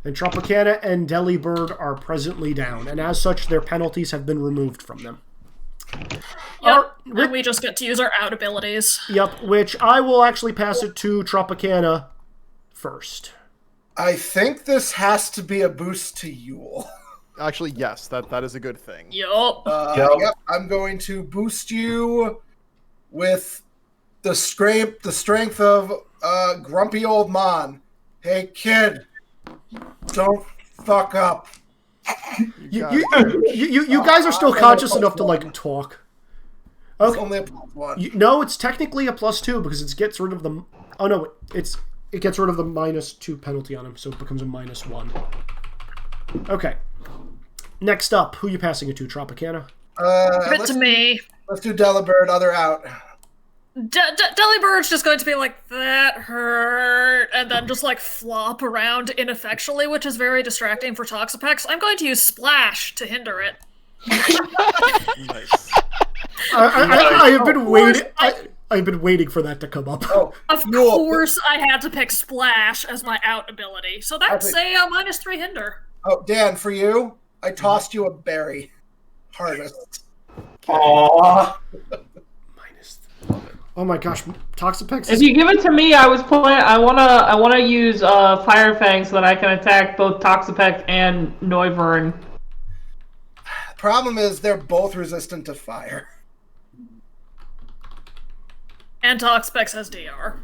And Tropicana and Delibird are presently down, and as such, their penalties have been removed from them. Yep, and we just get to use our out abilities. Yep, which I will actually pass it to Tropicana first. I think this has to be a boost to Yule. Actually, yes, that is a good thing. Yup. Yep, I'm going to boost you with the strength of grumpy old Mon. Hey, kid, don't fuck up. You guys are still conscious enough to, like, talk. It's Okay. only a +1. No, it's technically a +2 because it gets rid of the... Oh, no, it gets rid of the -2 penalty on him, so it becomes a -1. Okay. Next up, who are you passing it to, Tropicana? Give it to me. Let's do Delibird, other out. Delibird's just going to be like, that hurt, and then just like flop around ineffectually, which is very distracting for Toxapex. I'm going to use Splash to hinder it. Nice. I have been waiting. I've been waiting for that to come up. Oh, Of course, I had to pick Splash as my out ability, so that's a -3 hinder. Oh, Dan, for you, I tossed you a berry. Hardest. Aww. Oh my gosh, Toxapex. If you give it to me, I wanna use Fire Fang so that I can attack both Toxapex and Noivern. Problem is, they're both resistant to fire. And Toxapex has DR.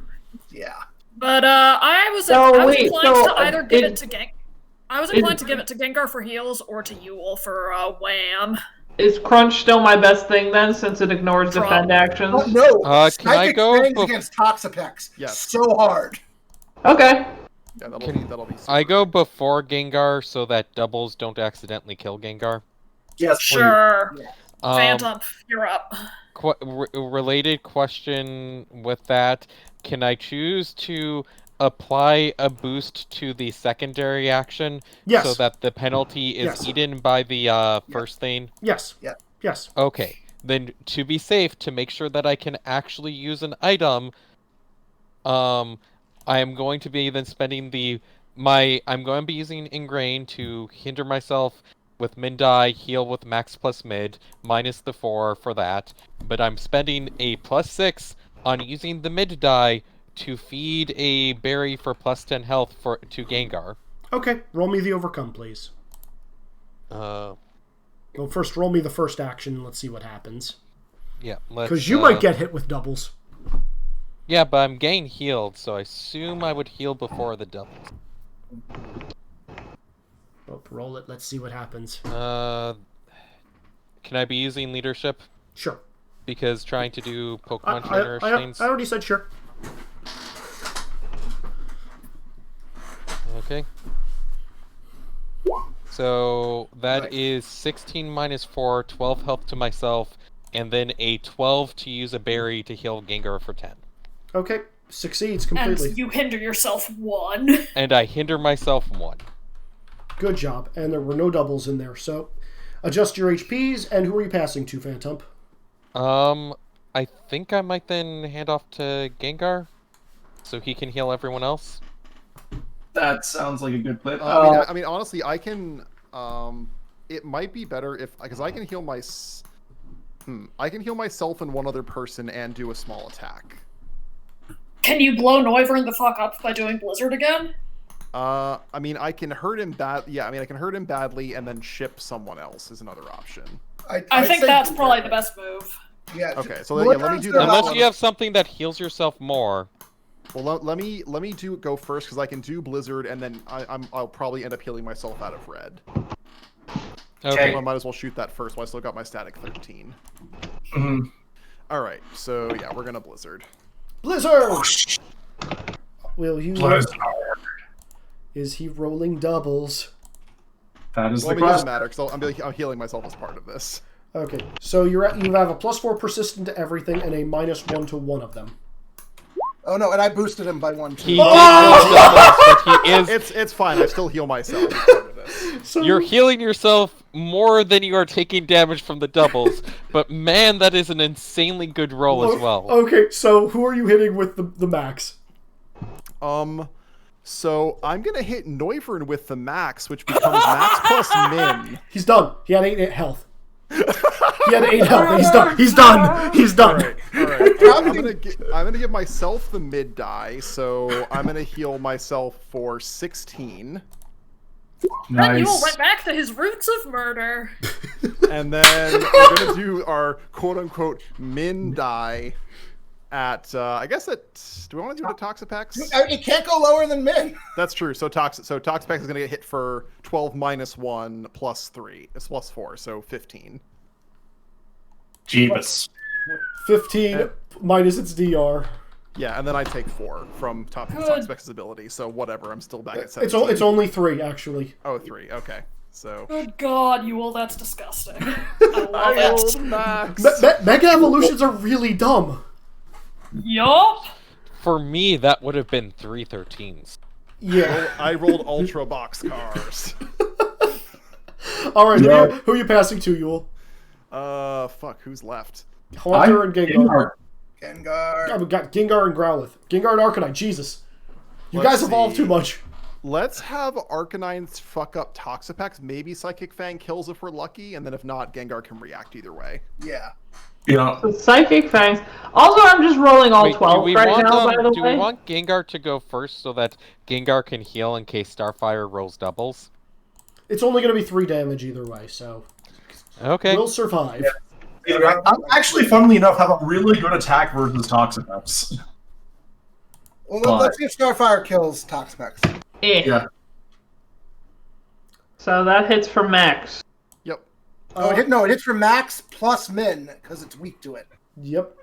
Yeah. But I was inclined to either give it to Gengar. I was inclined to give it to Gengar for heals or to Yule for Wham. Is Crunch still my best thing then, since it ignores defend actions? Oh, no. Can I go against Toxapex? Yes. So hard. Okay. Yeah, that'll be. I go before Gengar so that doubles don't accidentally kill Gengar. Yes, Sure. Yeah. Phantump, you're up. Related question with that: can I choose to apply a boost to the secondary action Yes. so that the penalty is eaten by the first thing? Yes. Yeah. Yes. Okay. Then to be safe, to make sure that I can actually use an item, I am going to be then spending I'm going to be using Ingrain to hinder myself with min die, heal with max plus mid, minus the 4 for that. But I'm spending a +6 on using the mid die to feed a berry for +10 health to Gengar. Okay, roll me the overcome, please. Well, first roll me the first action and let's see what happens. Yeah, let's... Because you might get hit with doubles. Yeah, but I'm getting healed, so I assume I would heal before the doubles. Well, roll it, let's see what happens. Can I be using leadership? Sure. Because trying to do Pokemon trainer things... I already said sure. Okay. So that is 16 minus 4, 12 health to myself, and then a 12 to use a berry to heal Gengar for 10. Okay, succeeds completely. And you hinder yourself 1. And I hinder myself 1. Good job. And there were no doubles in there, so adjust your HPs, and who are you passing to, Phantump? I think I might then hand off to Gengar, so he can heal everyone else. That sounds like a good plan. I mean, honestly, I can. It might be better because I can heal I can heal myself and one other person and do a small attack. Can you blow Noivern the fuck up by doing Blizzard again? I mean, I can hurt him Yeah, I mean, I can hurt him badly and then ship someone else is another option. I think that's probably the best move. Yeah. Okay, so then, let me do that. Unless you have something that heals yourself more. Well, let me go first because I can do Blizzard, and then I'll probably end up healing myself out of red. Okay. So I might as well shoot that first while I still got my static 13. Mm-hmm. All right, so yeah, we're gonna Blizzard. Blizzard! Will you... Blizzard. Is he rolling doubles? That is Well, the it doesn't question. matter because I'm healing myself as part of this. Okay, so you have a +4 persistent to everything and a -1 to one of them. Oh no, and I boosted him by 1 too. He did roll doubles, but he is. It's fine. I still heal myself as part of this. So, You're healing yourself more than you are taking damage from the doubles, but man, that is an insanely good roll as well. Okay, so who are you hitting with the max? So I'm gonna hit Neuvern with the max, which becomes max plus min. He's done. He had 8 health. He had 8 health. He's done. He's done. He's done. All right. I'm gonna give myself the mid die, so I'm gonna heal myself for 16, Then you will Nice. went back to his roots of murder. and then we're gonna do our quote unquote min die at I guess at. Do we want to do it at Toxapex? It can't go lower than min. That's true. So Toxapex is gonna get hit for 12 minus 1 plus 3. It's plus 4, so 15. Jeebus. 15 minus its DR. Yeah, and then I take 4 from Toxapex's ability. So whatever. I'm still back at 17. It's only 3 actually. Oh, 3. Okay. So Good God, you all, that's disgusting. I love I it. rolled max. Mega evolutions are really dumb. Yup. For me, that would have been 3 13s. Yeah. I rolled ultra box cars. All right. Yeah. Who are you passing to, Yule? Fuck. Who's left? Haunter and Gengar. Gengar. Oh, we got Gengar and Growlithe. Gengar and Arcanine. Jesus. You Let's guys evolve see. too much. Let's have Arcanine fuck up Toxapex. Maybe Psychic Fang kills if we're lucky, and then if not, Gengar can react either way. Yeah. Yeah. So Psychic Fangs. Also, I'm just rolling all 12 right now, by the do way. we want Gengar to go first so that Gengar can heal in case Starfire rolls doubles? It's only going to be 3 damage either way, so Okay. we'll survive. I actually, funnily enough, have a really good attack versus Toxapex. Well, let's see if Starfire kills Toxapex. Yeah. So that hits for max. Yep. Oh, it hits for max plus min because it's weak to it. Yep.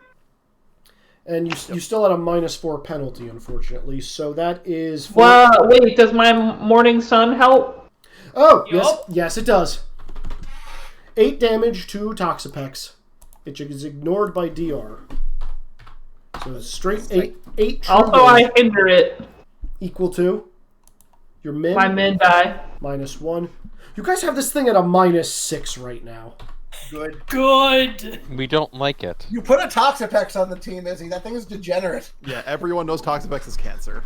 And you still had a -4 penalty, unfortunately. So that is. Well, wait, does my Morning Sun help? Oh, Yup. yes, it does. 8 damage to Toxapex. It is ignored by DR. So it's straight 8 true Also, damage I hinder it. equal to your min My min die. -1. You guys have this thing at a -6 right now. Good. Good. We don't like it. You put a Toxapex on the team, Izzy. That thing is degenerate. Yeah, everyone knows Toxapex is cancer.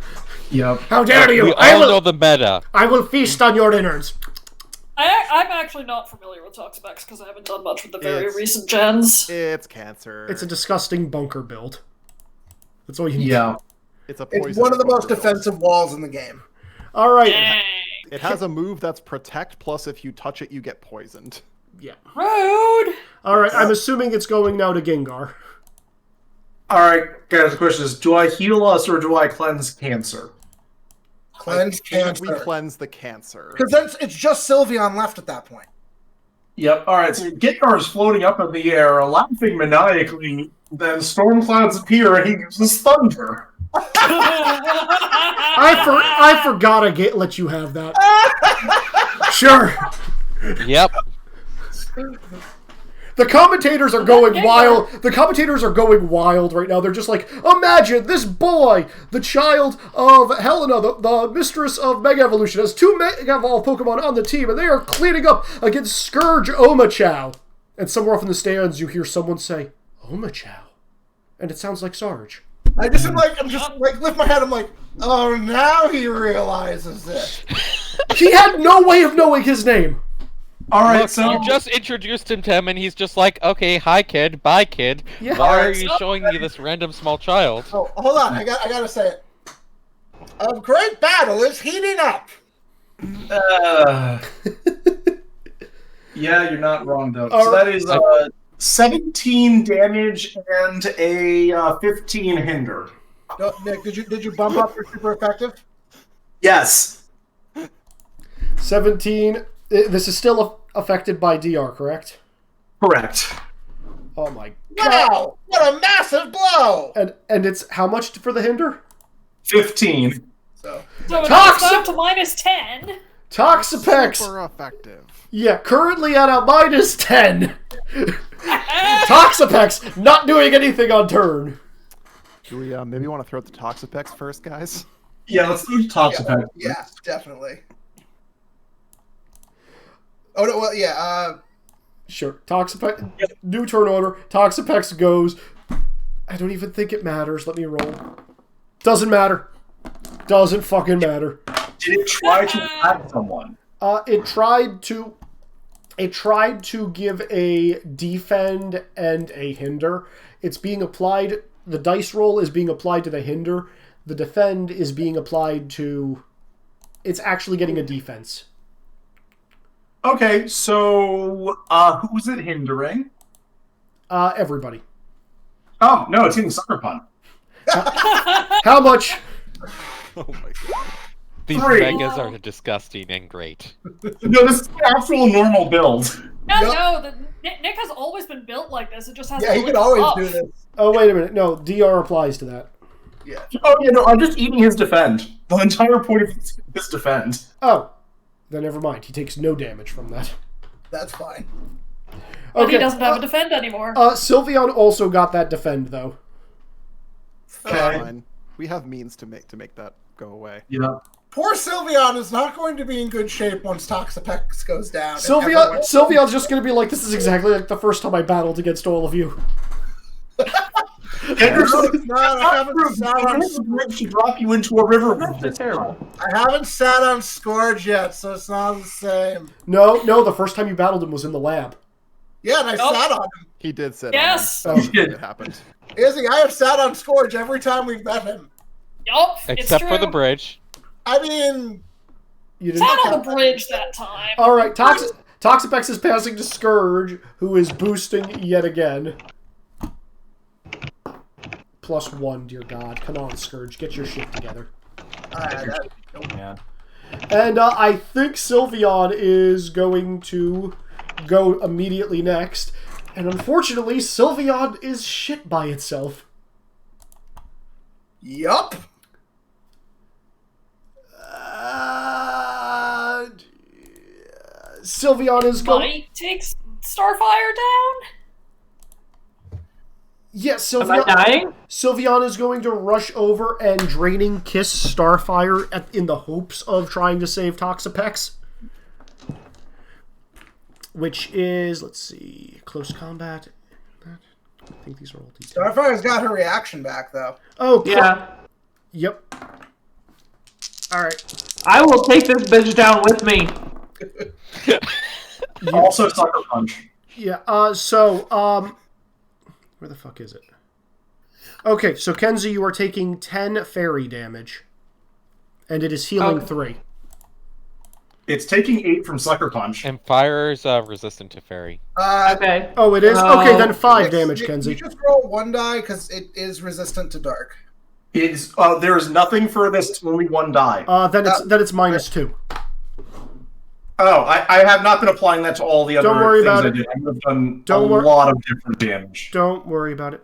Yep. How dare you! We all know the meta. I will feast on your innards. I'm actually not familiar with Toxapex because I haven't done much with the very It's- recent gens. It's cancer. It's a disgusting bunker build. That's all you need. Yeah. It's a poison. It's one of the most build. defensive walls in the game. All right. Dang. It has a move that's protect, plus if you touch it, you get poisoned. Yeah. Rude. All right. I'm assuming it's going now to Gengar. All right, guys. The question is: do I heal us or do I cleanse cancer? Cleanse I think cancer. we cleanse the cancer. Because then it's just Sylveon left at that point. Yep. All right. So Gengar is floating up in the air, laughing maniacally. Then storm clouds appear, and he uses thunder. I forgot to let you have that. Sure. Yep. The commentators are going wild. The commentators are going wild right now. They're just like, imagine this boy, the child of Helena, the mistress of Mega Evolution, has 2 Mega Evolved Pokemon on the team, and they are cleaning up against Scourge Omachow. And somewhere off in the stands, you hear someone say, Omachow. And it sounds like Sarge. I'm just lift my head. I'm like, oh, now he realizes it. He had no way of knowing his name. All right. Look, So you just introduced him to him, and he's just like, okay, hi, kid, bye, kid. Yeah. Why are you showing me this random small child? Oh, hold on. I gotta say it. A great battle is heating up. yeah, you're not wrong though. All So that is 17 damage and a 15 hinder. Nick, did you bump up your super effective? Yes. 17. This is still affected by DR, correct? Correct. Oh my god. Wow! What a massive blow! And it's how much for the hinder? 15. So it knocks Toxic- down to minus 10. Toxapex! Super effective. Yeah, currently at a minus 10. Toxapex not doing anything on turn. Do we maybe want to throw out the Toxapex first, guys? Yeah, let's do Toxapex. yeah, definitely. Oh no, well yeah. Sure. Toxapex. New turn order. Toxapex goes. I don't even think it matters. Let me roll. Doesn't matter. Doesn't fucking matter. Did it try to attack someone? It tried to give a defend and a hinder. It's being applied. The dice roll is being applied to the hinder. The defend is being applied to. It's actually getting a defense. Okay, so who's it hindering? Everybody. Oh no, it's getting sucker punch. How much? Oh my god. These 3. megas are disgusting and great. No, this is the actual normal build. No, Nick has always been built like this. It just has Yeah, he can always do this. Oh wait a minute. No, DR applies to that. Yeah. Oh yeah, no, I'm just eating his defend. The entire point of his defend. Oh, then never mind. He takes no damage from that. That's fine. But Okay. he doesn't have a defend anymore. Sylveon also got that defend though. That's Okay. fine. We have means to make that go away. Yeah. Poor Sylveon is not going to be in good shape once Toxapex goes down. Sylveon's just gonna be like, this is exactly like the first time I battled against all of you. I haven't sat on to drop you into a river. That's terrible. I haven't sat on Scourge yet, so it's not the same. No, the first time you battled him was in the lab. Yeah, and I sat on him. He did sit Yes. on him. It happened. Izzy, I have sat on Scourge every time we've met him. Yup, it's Except true. for the bridge. I mean, You didn't. Sat on the bridge that time. All right, Toxapex is passing to Scourge, who is boosting yet again. +1, dear God. Come on, Scourge, get your shit together. Man. And I think Sylveon is going to go immediately next. And unfortunately, Sylveon is shit by itself. yup. Sylveon is going. Money takes Starfire down. Yes, Am I dying? Sylveon is going to rush over and draining kiss Starfire in the hopes of trying to save Toxapex. Which is, let's see, close combat. I think these are all D10. Starfire's got her reaction back, though. Oh, Yeah. Yep. Alright. I will take this bitch down with me. Also sucker punch. Yeah, where the fuck is it? Okay, so Kenzie, you are taking 10 fairy damage. And it is healing 3. It's taking 8 from sucker punch. And fire is resistant to fairy. Okay. Oh, it is? Okay, then 5 damage, Kenzie. You just roll 1 die, because it is resistant to dark. It's there is nothing for this. It's only 1 die. Then it's -2. Oh, I have not been applying that to all the other Don't worry things about I it. did. I would have done Don't a wor- lot of different damage. Don't worry about it.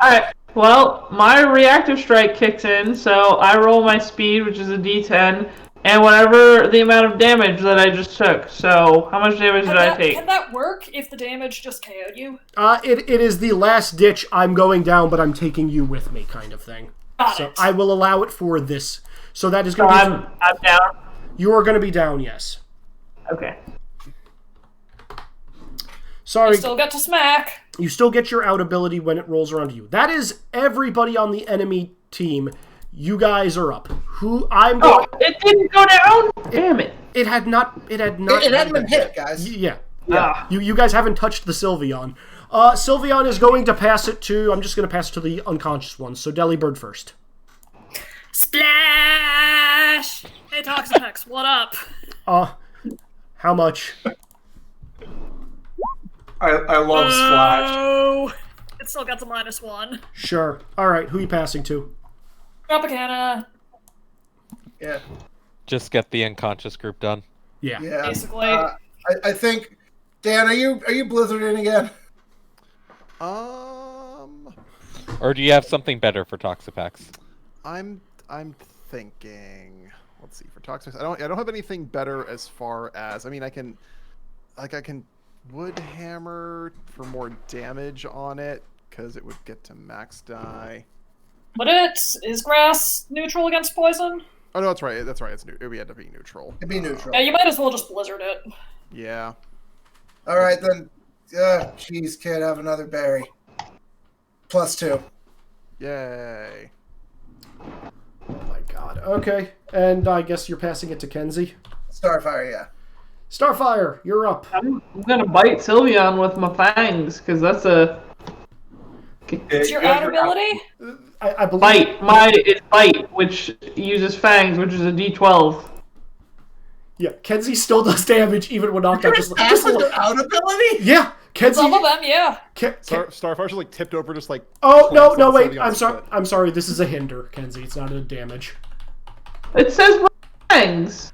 Alright, well, my reactive strike kicks in, so I roll my speed, which is a d10, and whatever the amount of damage that I just took. So, how much damage did I take? Can that work if the damage just KO'd you? It is the last ditch, I'm going down, but I'm taking you with me kind of thing. Got So it. I will allow it for this. So that is So going to be... I'm down. You are going to be down, yes. Okay. Sorry, You still got to smack. you still get your out ability when it rolls around to you. That is everybody on the enemy team. You guys are up. I'm going... Oh, it didn't go down? Damn it. It hadn't been hit, guys. Yeah. Ah. You guys haven't touched the Sylveon. Sylveon is going to pass it to... I'm just going to pass it to the unconscious one. So Delibird first. Splash! Hey, Toxapex, what up? How much? I love Splash. Oh, it still got to -1. Sure. All right, who are you passing to? Tropicana. Yeah. Just get the unconscious group done. Yeah. Yeah. Basically. I think, Dan, are you blizzarding again? Or do you have something better for Toxapex? I'm thinking. Let's see for Toxic. I don't have anything better as far as I can wood hammer for more damage on it because it would get to max die. But is grass neutral against poison? Oh no, that's right. It's new. It would end up being neutral. It'd be neutral. Yeah, you might as well just blizzard it. Yeah. All right then. Jeez, kid, have another berry. +2. Yay. Oh my god. Okay. And I guess you're passing it to Kenzie. Starfire, yeah. Starfire, you're up. I'm gonna bite Sylveon with my fangs, because that's a... It's your outer ability? I believe... It's bite, which uses fangs, which is a D12. Yeah, Kenzie still does damage even when knocked out. Just with their out ability? Yeah, Kenzie. Some of them, yeah. Starfire's just like tipped over, just like. Oh no! Wait, I'm sorry. I'm sorry. This is a hinder, Kenzie. It's not a damage. It says fangs.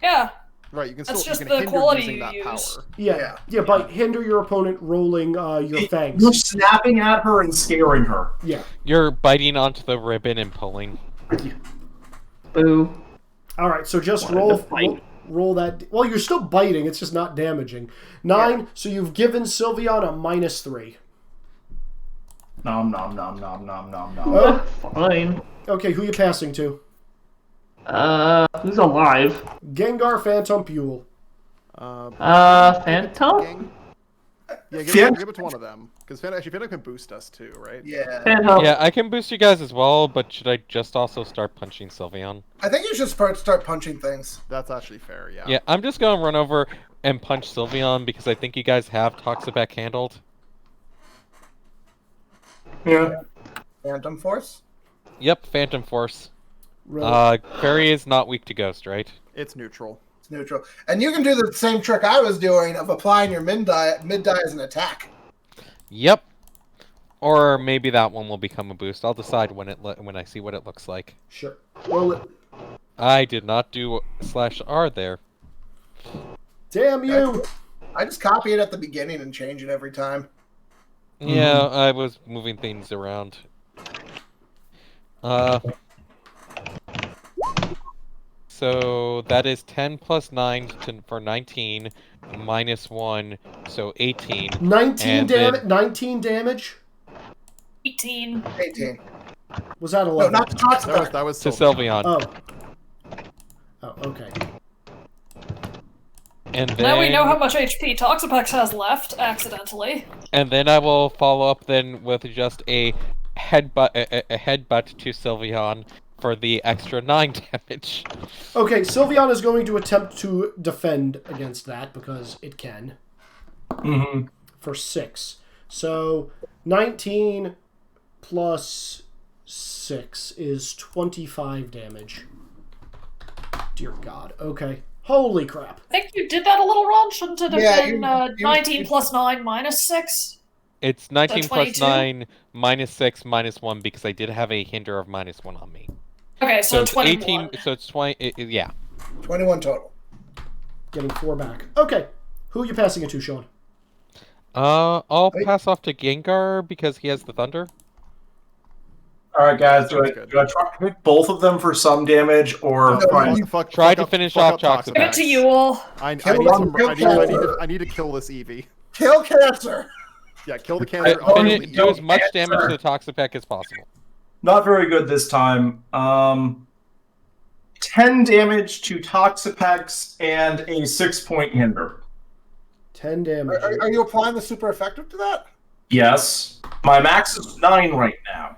Yeah. Right, you can That's still just you the can hinder quality using you that use. power. Yeah. Bite. Hinder your opponent rolling your fangs. You're snapping at her and scaring her. Yeah. You're biting onto the ribbon and pulling. Yeah. Boo. All right, so just roll that. Well, you're still biting. It's just not damaging. 9. Yeah. So you've given Sylveon a -3. Nom nom nom nom nom nom nom. Oh, fine. Okay, who you passing to? Who's alive? Gengar, Phantump, Buell. Phantump? Yeah, give it to one of them. Because Phantump can boost us too, right? Yeah. Phantump. Yeah, I can boost you guys as well, but should I just also start punching Sylveon? I think you should start punching things. That's actually fair, yeah. Yeah, I'm just gonna run over and punch Sylveon because I think you guys have Toxapex handled. Yeah. Phantom Force? Yep, Phantom Force. Right. Fairy is not weak to Ghost, right? It's neutral. It's neutral. And you can do the same trick I was doing of applying your mid die as an attack. Yep. Or maybe that one will become a boost. I'll decide when I see what it looks like. Sure. Roll it. I did not do /R there. Damn you! I just copy it at the beginning and change it every time. Yeah, I was moving things around. So that is 10 plus 9 for 19, -1, so 18. 19 damage. 19 damage. 18. 18. Was that 11? No, not the Toxapex. That was To Sylveon. Oh, okay. And then, Now we know how much HP Toxapex has left, accidentally. And then I will follow up then with just a headbutt to Sylveon for the extra 9 damage. Okay, Sylveon is going to attempt to defend against that because it can. Mm-hmm. For 6. So 19 plus 6 is 25 damage. Dear God. Okay. Holy crap. I think you did that a little wrong. Shouldn't it have been you- 19 plus 9 minus 6? It's 19 plus 22? 9 minus 6 -1 because I did have a hinder of -1 on me. Okay, so it's 21. 18. So it's 20. Yeah. 21 total. Getting 4 back. Okay. Who are you passing it to, Sean? I'll pass off to Gengar because he has the thunder. All right, guys. Do I Good. try to hit both of them for some damage, or Try to finish off Toxapex. Give it to you all. I need Kill to kill this Eevee. Kill cancer! Yeah, kill the cancer. Do as much damage to the Toxapex as possible. not very good this time? 10 damage to Toxapex and a 6-point hinder. 10 damage. Are you applying the super effective to that? Yes. My max is 9 right now.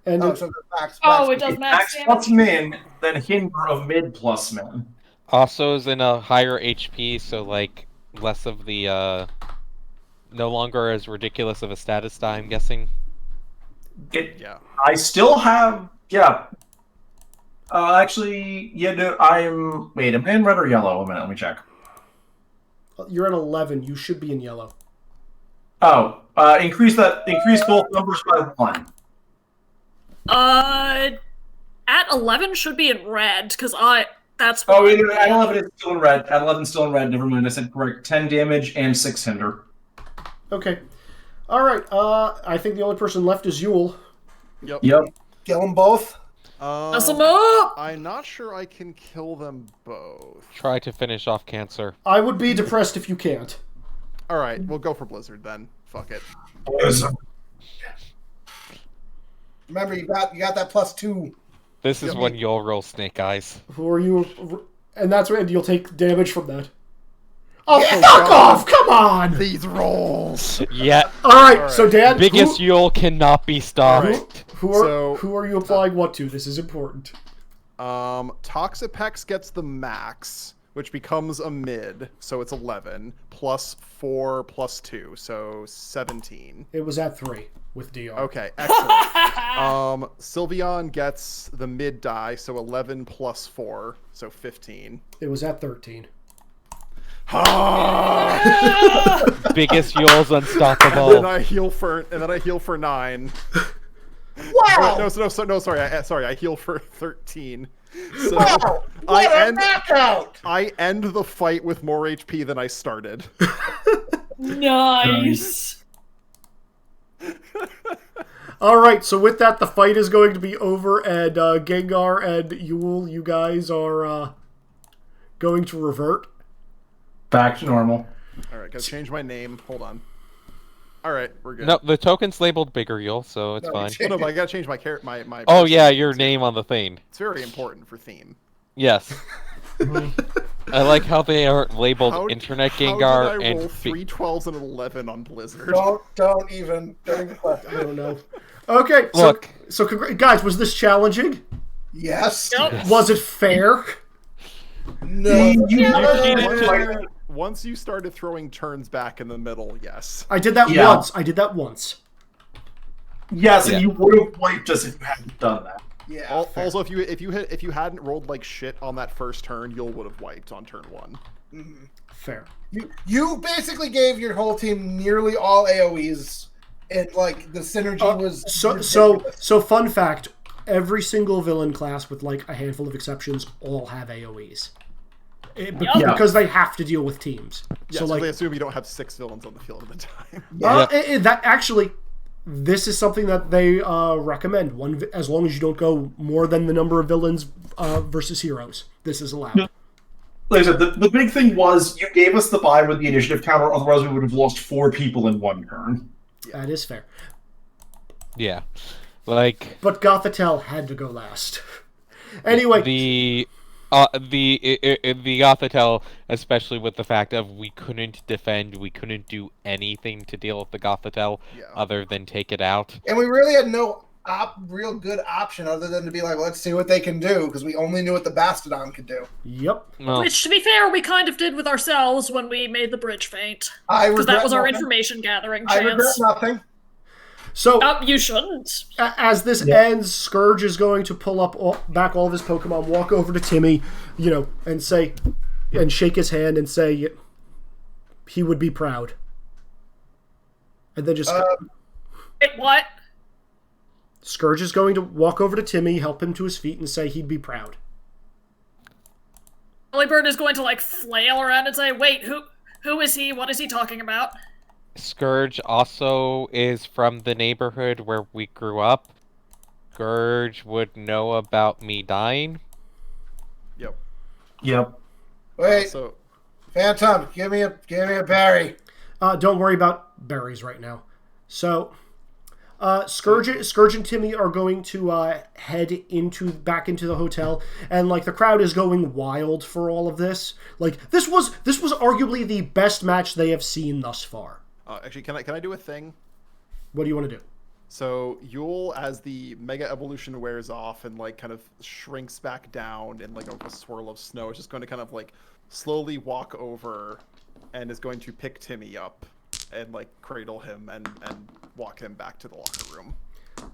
And So the max. Oh, it does max Max plus damage. min, then hinder of mid plus min. Also is in a higher HP, so like less of the no longer as ridiculous of a status die, I'm guessing. Yeah. I still have actually, yeah, no, I'm in red or yellow? A minute, let me check. you're at 11. You should be in yellow. Oh, increase both numbers by 1. At 11 should be in red, because that's Oh, what wait, no, at 11 it's still in red. At 11 still in red. Never mind. I said correct. 10 damage and 6 hinder. Okay. All right. I think the only person left is Yule. Yep. Kill them both. Mess them up! I'm not sure I can kill them both. Try to finish off Cancer. I would be depressed if you can't. All right, we'll go for Blizzard then. Fuck it. Remember, you got that +2. This is when you'll roll Snake Eyes. Who are you? And that's when you'll take damage from that. Oh, Yeah. fuck off! Come on! These rolls. Yeah. All right, so Dan, Biggest Yule cannot be stopped. who are you applying what to? This is important. Toxapex gets the max, which becomes a mid, so it's 11 plus 4 plus 2, so 17. It was at 3 with DR. Okay, excellent. Sylveon gets the mid die, so 11 plus 4, so 15. It was at 13. Biggest Yule's unstoppable. And then I heal for 9. Wow! No, sorry. I heal for 13. So Wow! What a knockout! I end the fight with more HP than I started. Nice! All right, so with that, the fight is going to be over, and Gengar and Yule, you guys are going to revert. Back to normal. All right, gotta change my name. Hold on. All right, we're good. No, the token's labeled Bigger Yule, so it's fine. Oh, no, but I gotta change my character. My Oh yeah, your name on the thing. It's very important for theme. Yes. I like how they are labeled Internet Gengar how did I roll and 3 12s and an 11 on Blizzard. Don't even question. I don't know. Okay, Look. so guys, was this challenging? Yes. Yep. Was it fair? No. Once you started throwing turns back in the middle, yes. I did that Yeah. once. Yes, Yeah. and you would have wiped us if you hadn't done that. Yeah. Also, if you hadn't rolled like shit on that first turn, you would have wiped on turn 1. Fair. You basically gave your whole team nearly all AoEs, and like the synergy was So fun fact: every single villain class, with like a handful of exceptions, all have AoEs. Because they have to deal with teams. Yeah, so like they assume you don't have 6 villains on the field at a time. that actually, this is something that they recommend. As long as you don't go more than the number of villains versus heroes, this is allowed. Yeah. Like I said, the big thing was you gave us the buy with the initiative counter, otherwise we would have lost 4 people in 1 turn. That is fair. Yeah. Like But Gothitelle had to go last. Anyway, the Gothitelle, especially with the fact of we couldn't defend, we couldn't do anything to deal with the Gothitelle other than take it out. And we really had no real good option other than to be like, let's see what they can do, because we only knew what the Bastodon could do. Yep. Well, Which, to be fair, we kind of did with ourselves when we made the bridge feint. Because that was our information gathering chance. I regret nothing. So You shouldn't. as this ends, Scourge is going to pull up back all of his Pokemon, walk over to Timmy, and shake his hand and say he would be proud. And then just Wait, what? Scourge is going to walk over to Timmy, help him to his feet, and say he'd be proud. Bird is going to like flail around and say, "Wait, who is he? What is he talking about?" Scourge also is from the neighborhood where we grew up. Scourge would know about me dying. Yep. Wait, So Phantump, give me a berry. Don't worry about berries right now. So, Scourge and Timmy are going to head back into the hotel, and like the crowd is going wild for all of this. Like this was arguably the best match they have seen thus far. actually, can I do a thing? What do you want to do? So Yule, as the Mega Evolution wears off and like kind of shrinks back down in like a swirl of snow, is just going to kind of like slowly walk over and is going to pick Timmy up and like cradle him and walk him back to the locker room.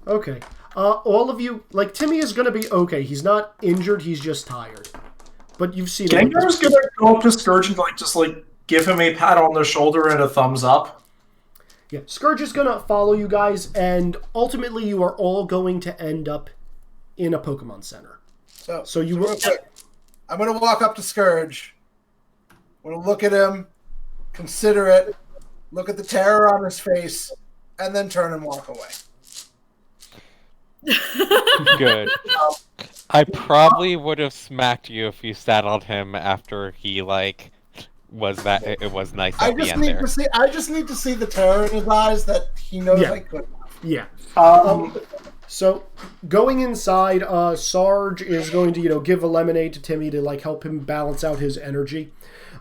Okay. All of you, like Timmy is going to be okay. He's not injured. He's just tired. But you've seen him. Gengar's gonna go up to Scourge and just give him a pat on the shoulder and a thumbs up. Yeah, Scourge is going to follow you guys, and ultimately you are all going to end up in a Pokemon Center. So you will... Real quick, I'm going to walk up to Scourge. I'm going to look at him, consider it, look at the terror on his face, and then turn and walk away. Good. I probably would have smacked you if you sat on him after he, like, was that... It was nice at the end there. I just need to see the terror in his eyes that he knows Yeah. I could. Yeah. So, going inside, Sarge is going to, give a lemonade to Timmy to, like, help him balance out his energy.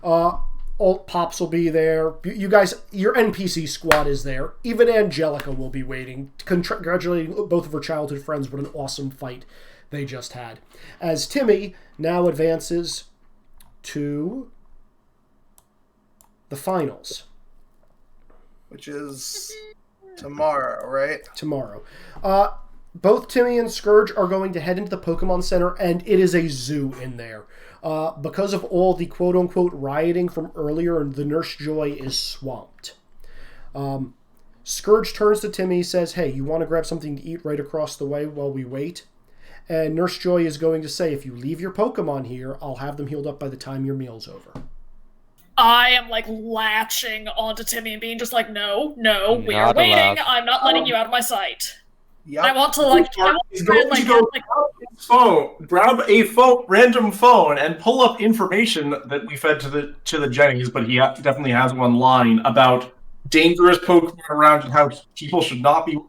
Pops will be there. You guys, your NPC squad is there. Even Angelica will be waiting, congratulating both of her childhood friends. What an awesome fight they just had. As Timmy now advances to the finals. Which is tomorrow, right? Tomorrow. Both Timmy and Scourge are going to head into the Pokemon Center, and it is a zoo in there. Because of all the quote-unquote rioting from earlier, the Nurse Joy is swamped. Scourge turns to Timmy, says, hey, you want to grab something to eat right across the way while we wait? And Nurse Joy is going to say, if you leave your Pokemon here, I'll have them healed up by the time your meal's over. I am, like, latching onto Timmy and being just like, no, we are Not waiting. allowed. I'm not letting you out of my sight. Yep. I want to, like, He's going to go grab a random phone and pull up information that we fed to the Jennies, but he definitely has one line about dangerous Pokemon around and how people should not be,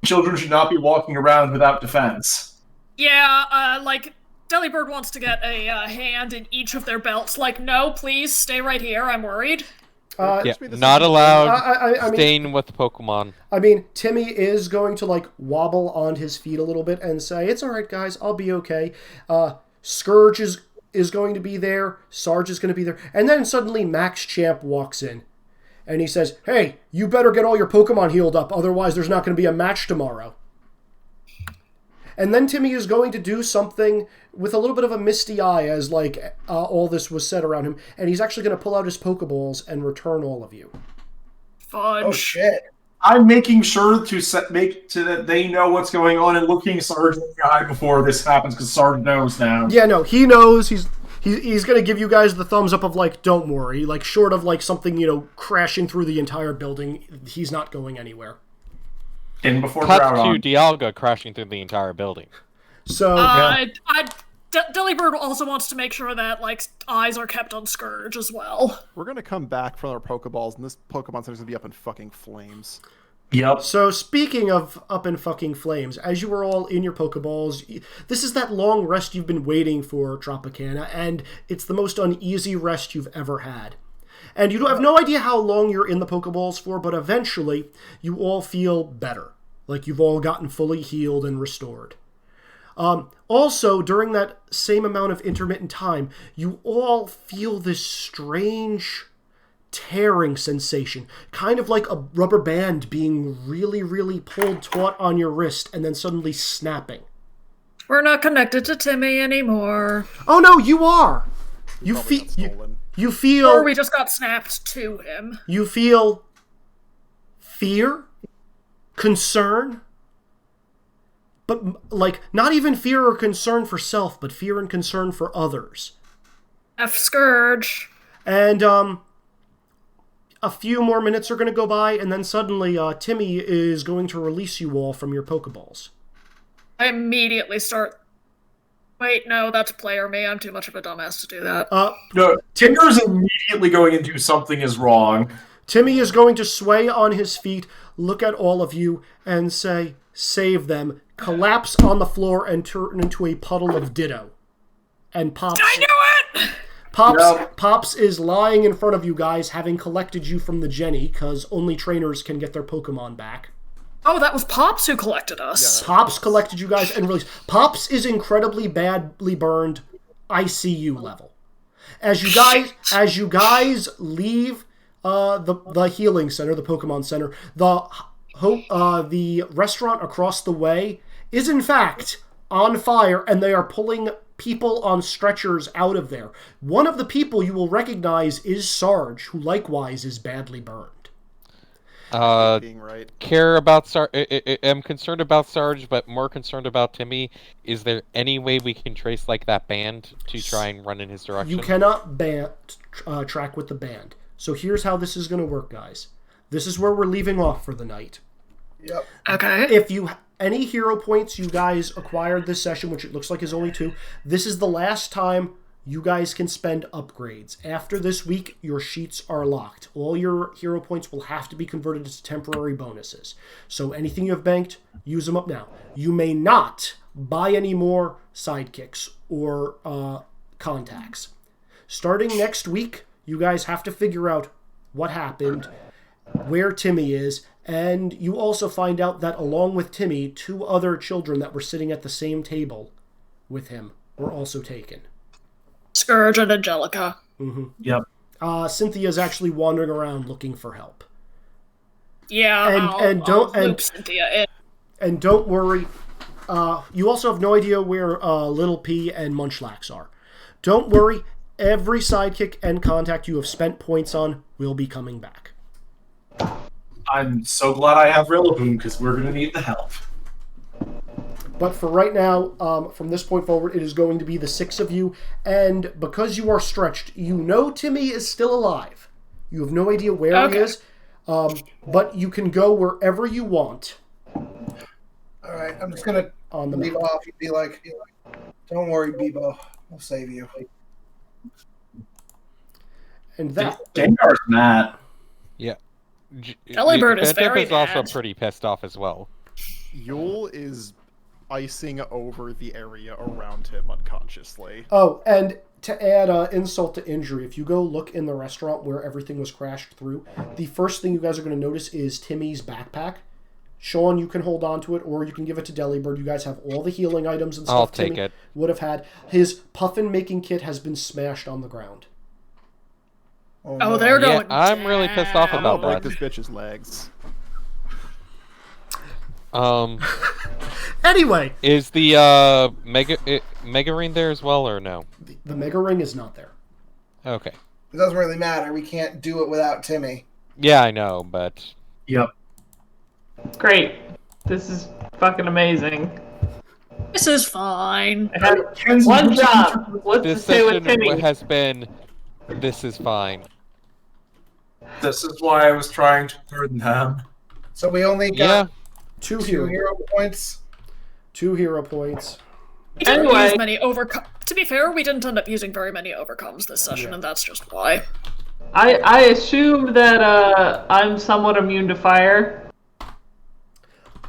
children should not be walking around without defense. Yeah, Delibird wants to get a hand in each of their belts. Like, no, please, stay right here, I'm worried. Not allowed staying with Pokemon. I mean, Timmy is going to, wobble on his feet a little bit and say, it's alright, guys, I'll be okay. Scourge is going to be there, Sarge is going to be there, and then suddenly Max Champ walks in. And he says, hey, you better get all your Pokemon healed up, otherwise there's not going to be a match tomorrow. And then Timmy is going to do something with a little bit of a misty eye as, all this was said around him. And he's actually going to pull out his Pokeballs and return all of you. Fudge. Oh, shit. I'm making sure that they know what's going on and looking Sarge in the eye before this happens, because Sarge knows now. Yeah, no, he knows. He's going to give you guys the thumbs up of, don't worry. Short of, something, crashing through the entire building, he's not going anywhere. And before Cut Groudon. to Dialga crashing through the entire building. So, Delibird also wants to make sure that, eyes are kept on Scourge as well. We're gonna come back from our Pokeballs, and this Pokemon Center's gonna be up in fucking flames. Yep. So, speaking of up in fucking flames, as you are all in your Pokeballs, this is that long rest you've been waiting for, Tropicana, and it's the most uneasy rest you've ever had. And you have no idea how long you're in the Pokeballs for, but eventually you all feel better. Like you've all gotten fully healed and restored. Also, during that same amount of intermittent time, you all feel this strange tearing sensation. Kind of like a rubber band being really, really pulled taut on your wrist and then suddenly snapping. We're not connected to Timmy anymore. Oh no, you are! You feel... Or we just got snapped to him. You feel fear, concern, but not even fear or concern for self, but fear and concern for others. F Scourge. And a few more minutes are going to go by, and then suddenly Timmy is going to release you all from your Pokeballs. I immediately start... Wait, no, that's player me. I'm too much of a dumbass to do that. No, Tinker's immediately going into something is wrong. Timmy is going to sway on his feet, look at all of you, and say, save them, collapse on the floor, and turn into a puddle of Ditto. And Pops... I knew it! Pops is lying in front of you guys, having collected you from the Jenny, because only trainers can get their Pokemon back. Oh, that was Pops who collected us. Yeah, Pops collected you guys and released. Pops is incredibly badly burned, ICU level. As you guys leave the healing center, the Pokemon Center, the restaurant across the way is in fact on fire, and they are pulling people on stretchers out of there. One of the people you will recognize is Sarge, who likewise is badly burned. Being right. Care about am concerned about Sarge, but more concerned about Timmy. Is there any way we can trace like that band to try and run in his direction? You cannot track with the band. So here's how this is going to work, guys. This is where we're leaving off for the night. Yep. Okay. If you any hero points you guys acquired this session, which it looks like is only 2, this is the last time you guys can spend upgrades. After this week, your sheets are locked. All your hero points will have to be converted to temporary bonuses. So anything you have banked, use them up now. You may not buy any more sidekicks or contacts. Starting next week, you guys have to figure out what happened, where Timmy is, and you also find out that along with Timmy, 2 other children that were sitting at the same table with him were also taken. Scourge and Angelica. Mm-hmm. Yep. Cynthia's actually wandering around looking for help. Yeah, I'll loop Cynthia in. And don't worry, you also have no idea where Little P and Munchlax are. Don't worry, every sidekick and contact you have spent points on will be coming back. I'm so glad I have Rillaboom, because we're going to need the help. But for right now, from this point forward, it is going to be the 6 of you. And because you are stretched, you know Timmy is still alive. You have no idea where he is. But you can go wherever you want. All right, I'm just going to leave off and be like, don't worry, Bebo. I'll save you. And that... Gengar's mad. Yeah. Delibird is very is also mad. pretty pissed off as well. Yule is icing over the area around him unconsciously. Oh, and to add insult to injury, if you go look in the restaurant where everything was crashed through, the first thing you guys are going to notice is Timmy's backpack. Sean, you can hold on to it, or you can give it to Delibird. You guys have all the healing items and stuff I'll take Timmy it. would have had. His puffin-making kit has been smashed on the ground. Oh, they're going. I'm really pissed off I'm gonna about break that. this bitch's legs. Anyway, Is the Mega Ring there as well, or no? the Mega Ring is not there. Okay. It doesn't really matter. We can't do it without Timmy. Yeah, I know, but Yep. Great. This is fucking amazing. This is fine. I had one job. Let's this just stay with session Timmy. has been. This is fine. This is why I was trying to burn them. So we only Yeah. got 2 2 hero hero points. 2 hero points. We didn't Anyway. use many To be fair, we didn't end up using very many overcomes this session, and that's just why. I assume that I'm somewhat immune to fire.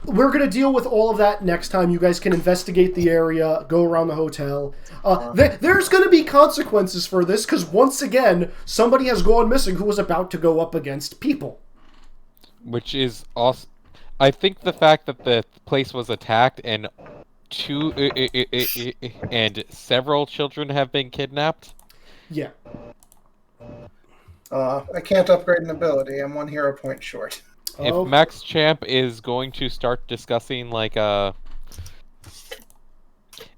We're going to deal with all of that next time. You guys can investigate the area, go around the hotel. There's going to be consequences for this, because once again, somebody has gone missing who was about to go up against people. Which is also, I think the fact that the place was attacked and and several children have been kidnapped. Yeah. I can't upgrade an ability. I'm 1 hero point short. If Max Champ is going to start discussing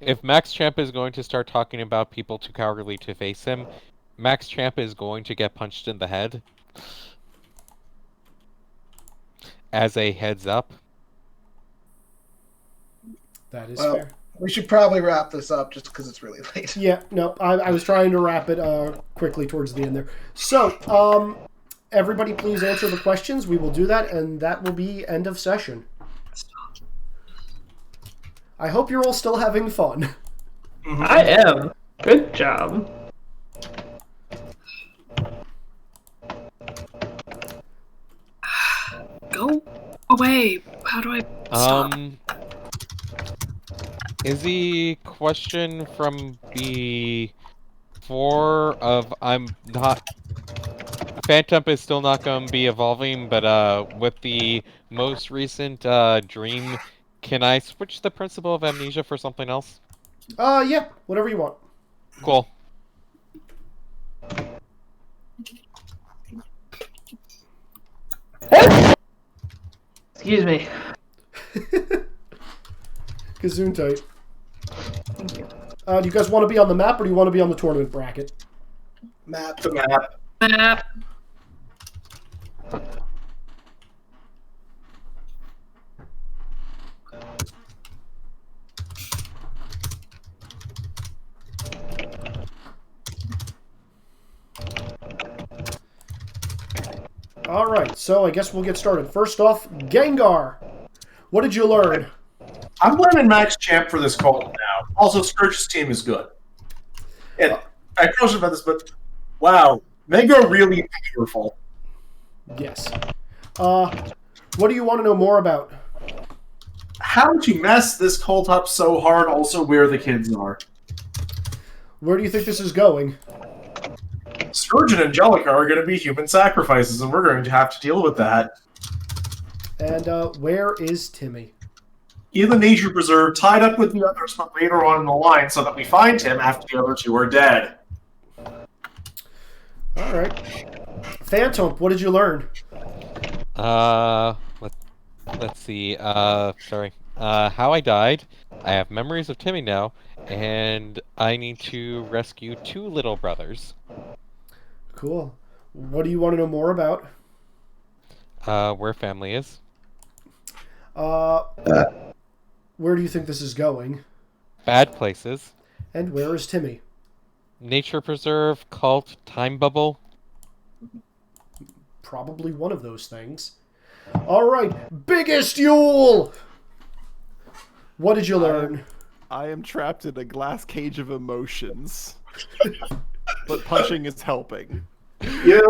if Max Champ is going to start talking about people too cowardly to face him, Max Champ is going to get punched in the head. As a heads up. That is fair. We should probably wrap this up just because it's really late. Yeah, no, I was trying to wrap it quickly towards the end there. So, everybody please answer the questions. We will do that, and that will be end of session. I hope you're all still having fun. I am. Good job. Go away. How do I stop? Izzy, question from before of I'm not. Phantump is still not going to be evolving, but with the most recent dream, can I switch the principle of amnesia for something else? Yeah, whatever you want. Cool. Excuse me. Gesundheit. Do you guys want to be on the map, or do you want to be on the tournament bracket? Map. The map. Map. Alright, so I guess we'll get started. First off, Gengar. What did you learn? I'm learning Max Champ for this call now. Also, Scourge's team is good. And I question about this, but wow, Mega really powerful. Yes. What do you want to know more about? How did you mess this cult up so hard? Also, where the kids are. Where do you think this is going? Scourge and Angelica are going to be human sacrifices, and we're going to have to deal with that. And where is Timmy? In the nature preserve, tied up with the others, but later on in the line, so that we find him after the other two are dead. Alright. Phantump, what did you learn? Let's see. Sorry. How I died. I have memories of Timmy now, and I need to rescue 2 little brothers. Cool. What do you want to know more about? Where family is. Where do you think this is going? Bad places. And where is Timmy? Nature preserve, cult, time bubble. Probably one of those things. Alright, Biggest Yule! What did you learn? I am trapped in a glass cage of emotions. But punching is helping. Yeah.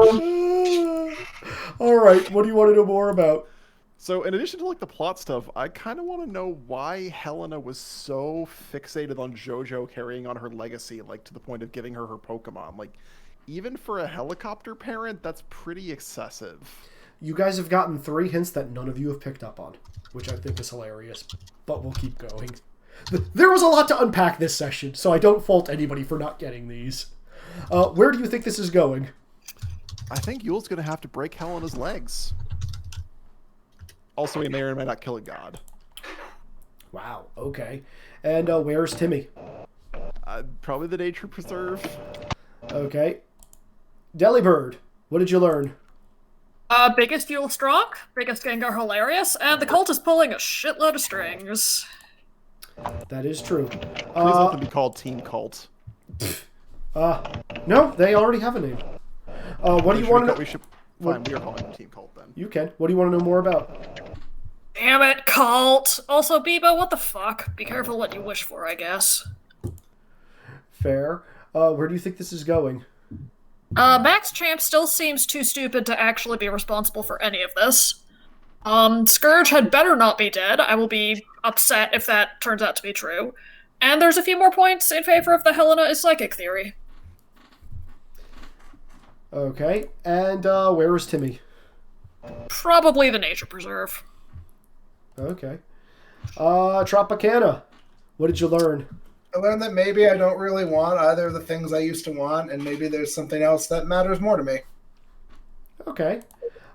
Alright, what do you want to know more about? So, in addition to like the plot stuff, I kind of want to know why Helena was so fixated on JoJo carrying on her legacy, like to the point of giving her Pokemon. Like, even for a helicopter parent, that's pretty excessive. You guys have gotten 3 hints that none of you have picked up on, which I think is hilarious, but we'll keep going. There was a lot to unpack this session, so I don't fault anybody for not getting these. Where do you think this is going? I think Yule's going to have to break Helena's legs. Also, he may or may not kill a god. Wow, okay. And where's Timmy? Probably the nature preserve. Okay. Delibird, what did you learn? Biggest Yule strong, biggest Gengar hilarious, and the cult is pulling a shitload of strings. That is true. Please let them be called Team Cult. No, they already have a name. What do you want to know? We should... Fine, we are calling them Team Cult then. You can. What do you want to know more about? Damn it, cult! Also, Bebo, what the fuck? Be careful what you wish for, I guess. Fair. Where do you think this is going? Max Champ still seems too stupid to actually be responsible for any of this. Scourge had better not be dead. I will be upset if that turns out to be true. And there's a few more points in favor of the Helena is psychic theory. Okay. And where is Timmy? Probably the nature preserve. Okay. Tropicana, what did you learn? I learned that maybe I don't really want either of the things I used to want, and maybe there's something else that matters more to me. Okay.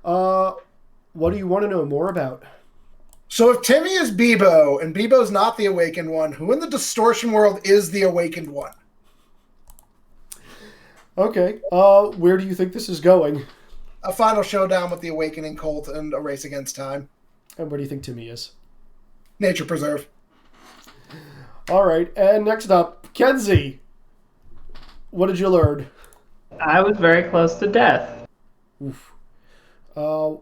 What do you want to know more about? So if Timmy is Bebo, and Bebo's not the awakened one, who in the distortion world is the awakened one? Okay. Where do you think this is going? A final showdown with the awakening cult and a race against time. And where do you think Timmy is? Nature preserve. All right. And next up, Kenzie. What did you learn? I was very close to death. Oof. Oh,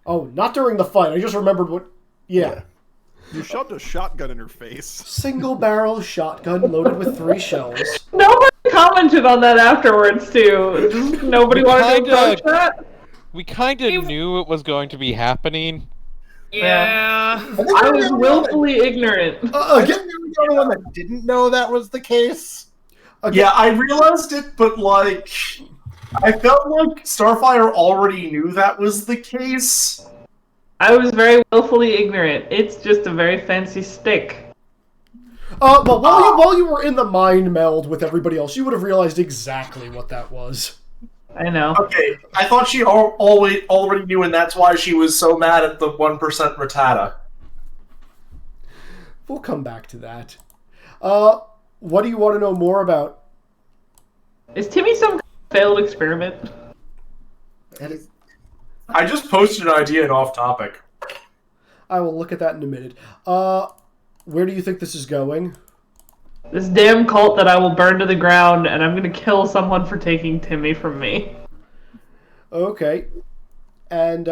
not during the fight. I just remembered what... Yeah. You shoved a shotgun in her face. Single barrel shotgun loaded with 3 shells. Nobody commented on that afterwards, too. Just nobody wanted to approach that. We kind of knew it was going to be happening. Yeah. I was willfully ignorant. Again, you're the only one that didn't know that was the case. Yeah, I realized it, but like, I felt like Starfire already knew that was the case. I was very willfully ignorant. It's just a very fancy stick. But while you were in the mind meld with everybody else, you would have realized exactly what that was. I know. Okay, I thought she already knew, and that's why she was so mad at the 1% Rattata. We'll come back to that. What do you want to know more about? Is Timmy some failed experiment? I just posted an idea and off topic. I will look at that in a minute. Where do you think this is going? This damn cult that I will burn to the ground, and I'm gonna kill someone for taking Timmy from me. Okay. And,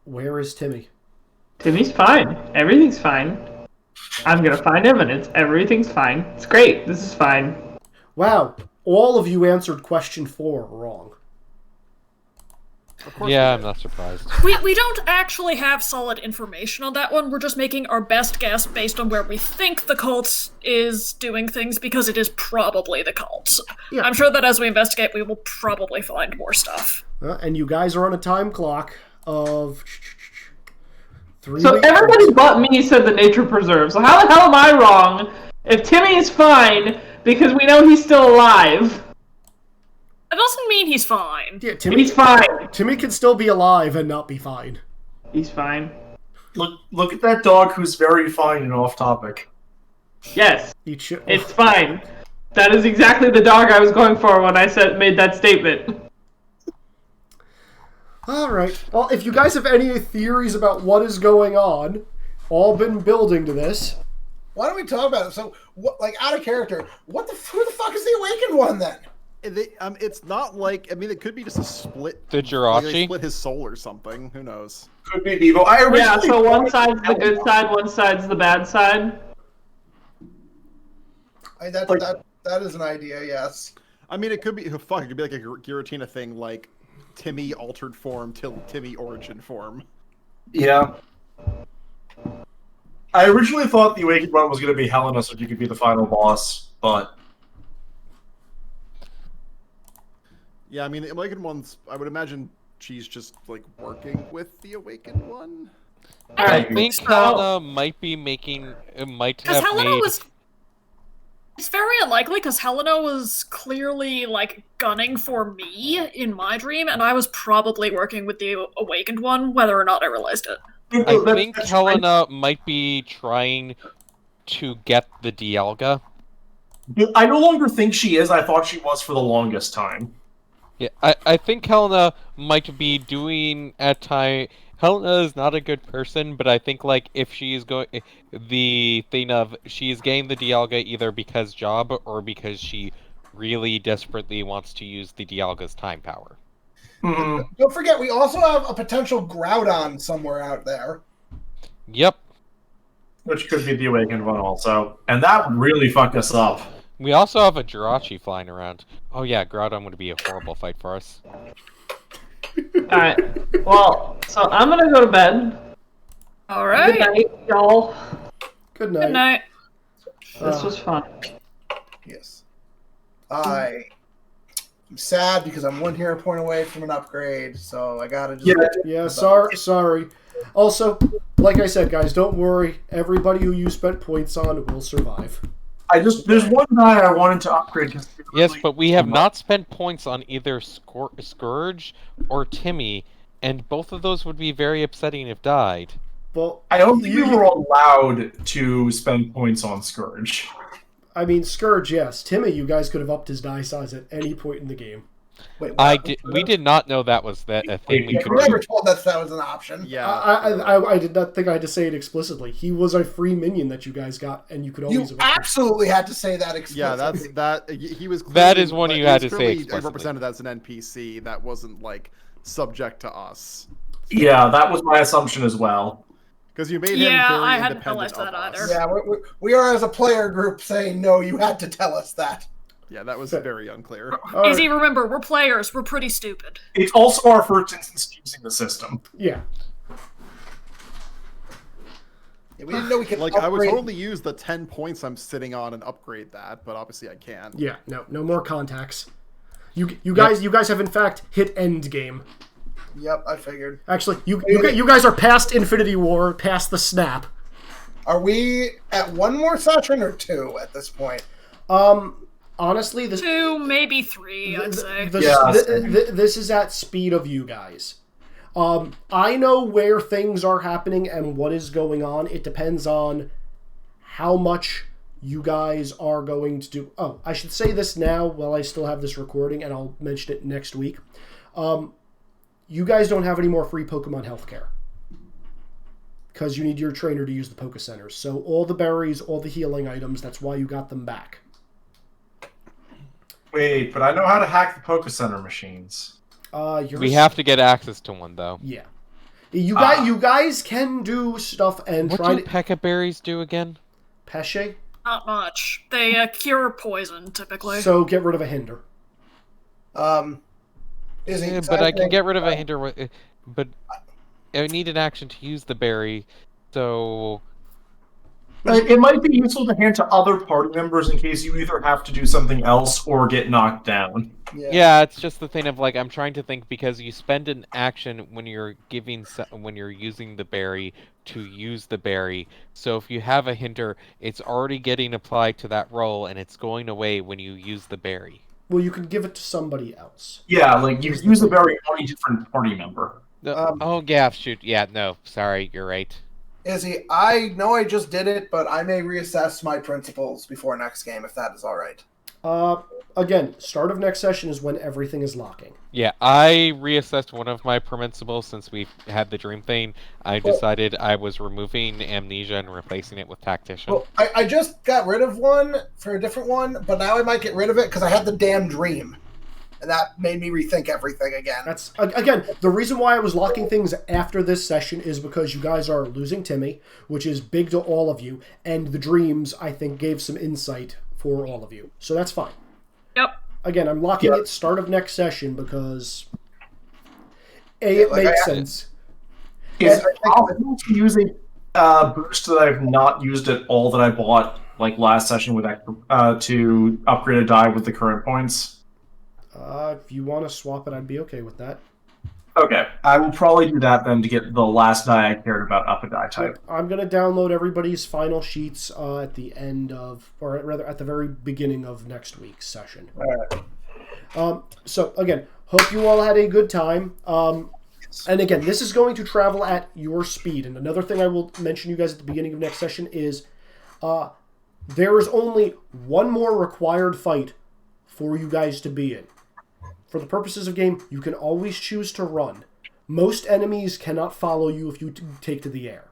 where is Timmy? Timmy's fine. Everything's fine. I'm gonna find him, and everything's fine. It's great. This is fine. Wow, all of you answered question 4 wrong. Yeah, I'm not surprised. We don't actually have solid information on that one. We're just making our best guess based on where we think the cult is doing things, because it is probably the cult. Yeah. I'm sure that as we investigate, we will probably find more stuff. And you guys are on a time clock of 3 So weeks. everybody but me said the nature preserve. So how the hell am I wrong if Timmy is fine because we know he's still alive? That doesn't mean he's fine. Yeah, Timmy, He's fine. Timmy can still be alive and not be fine. He's fine. Look at that dog who's very fine and off topic. Yes, Eat shit. it's fine. That is exactly the dog I was going for when I made that statement. Alright. Well, if you guys have any theories about what is going on, all been building to this. Why don't we talk about it? So, out of character, who the fuck is the Awakened One then? It's not like, I mean, it could be just a split. The Like they Jirachi? split his soul or something. Who knows? Could be Bebo. Yeah, so one side's the good side, one side's the bad side. That is an idea, yes. I mean, it could be. Fuck, it could be like a Giratina thing, like Timmy altered form till Timmy origin form. Yeah. I originally thought the Awakened One was going to be Helena, so she could be the final boss, but Yeah, I mean, the Awakened One's. I would imagine she's just like working with the Awakened One. I think Helena might be making. Might have Helena made. was. It's very unlikely, because Helena was clearly, gunning for me in my dream, and I was probably working with the Awakened One, whether or not I realized it. I think Helena might be trying to get the Dialga. I no longer think she is. I thought she was for the longest time. Yeah, I think Helena might be doing at time. Helena is not a good person, but I think if she's going, the thing of she's getting the Dialga either because job or because she really desperately wants to use the Dialga's time power. Mm-hmm. Don't forget, we also have a potential Groudon somewhere out there. Yep. Which could be the Awakened One also. And that really fucked us up. We also have a Jirachi flying around. Oh yeah, Groudon would be a horrible fight for us. Alright, well, so I'm gonna go to bed. Alright. Good night, y'all. Good night. Good night. This was fun. Yes. I'm sad because I'm 1 hero point away from an upgrade, so I gotta just... Yeah, sorry. Also, like I said, guys, don't worry. Everybody who you spent points on will survive. There's one guy I wanted to upgrade. Yes, but we have not spent points on either Scourge or Timmy, and both of those would be very upsetting if died. Well, I don't think we were allowed to spend points on Scourge. I mean, Scourge, yes. Timmy, you guys could have upped his die size at any point in the game. Wait, we did not know that was a thing we we could were never do. told that was an option. Yeah. I did not think I had to say it explicitly. He was a free minion that you guys got, and you could always... You absolutely had to say that explicitly. Yeah, he was. That is one you had to say clearly explicitly. represented as an NPC that wasn't subject to us. Yeah, that was my assumption as well. Because you made him Yeah, very I hadn't independent realized that of us. either. Yeah, we are as a player group saying, no, you had to tell us that. Yeah, that was very unclear. Izzy, remember, we're players. We're pretty stupid. It's also our first instance using the system. Yeah. Yeah, we didn't know we could I would upgrade. totally use the 10 points I'm sitting on and upgrade that, but obviously I can't. Yeah, no more contacts. You guys have in fact hit end game. Yep, I figured. Actually, you guys are past Infinity War, past the snap. Are we at 1 more session or 2 at this point? Honestly, this 2, maybe 3, I'd say. this is at speed of you guys. I know where things are happening and what is going on. It depends on how much you guys are going to do. Oh, I should say this now while I still have this recording, and I'll mention it next week. You guys don't have any more free Pokemon healthcare, because you need your trainer to use the Poké Centers. So all the berries, all the healing items, that's why you got them back. Wait, but I know how to hack the Poké Center machines. We have to get access to one, though. Yeah. You guys can do stuff and what try do to... Pekka berries do again? Pesce? Not much. They cure poison, typically. So get rid of a hinder. Izzy, But I can get rid of a hinder, but I need an action to use the berry, so... It might be useful to hand to other party members in case you either have to do something else or get knocked down. Yeah, it's just the thing of, like, I'm trying to think, because you spend an action when you're using the berry to use the berry, so if you have a hinder, it's already getting applied to that roll, and it's going away when you use the berry. Well, you can give it to somebody else. Yeah, like, you use the berry on a different party member. Oh, yeah, shoot, yeah, no, sorry, you're right. Izzy, I know I just did it, but I may reassess my principles before next game, if that is all right. Again, start of next session is when everything is locking. Yeah, I reassessed one of my principles since we had the dream thing. I decided I was removing amnesia and replacing it with tactician. Well, I just got rid of one for a different one, but now I might get rid of it because I had the damn dream. And that made me rethink everything again. That's again, the reason why I was locking things after this session is because you guys are losing Timmy, which is big to all of you, and the dreams, I think, gave some insight for all of you. So that's fine. Yep. Again, I'm locking it start of next session because it makes sense. Is it possible to use a boost that I've not used at all that I bought like last session with to upgrade a die with the current points? If you want to swap it, I'd be okay with that. Okay, I will probably do that then to get the last die I cared about up a die type. I'm going to download everybody's final sheets at the end of, or rather at the very beginning of next week's session. All right. So, again, hope you all had a good time. And again, this is going to travel at your speed. And another thing I will mention you guys at the beginning of next session is there is only one more required fight for you guys to be in. For the purposes of game, you can always choose to run. Most enemies cannot follow you if you take to the air.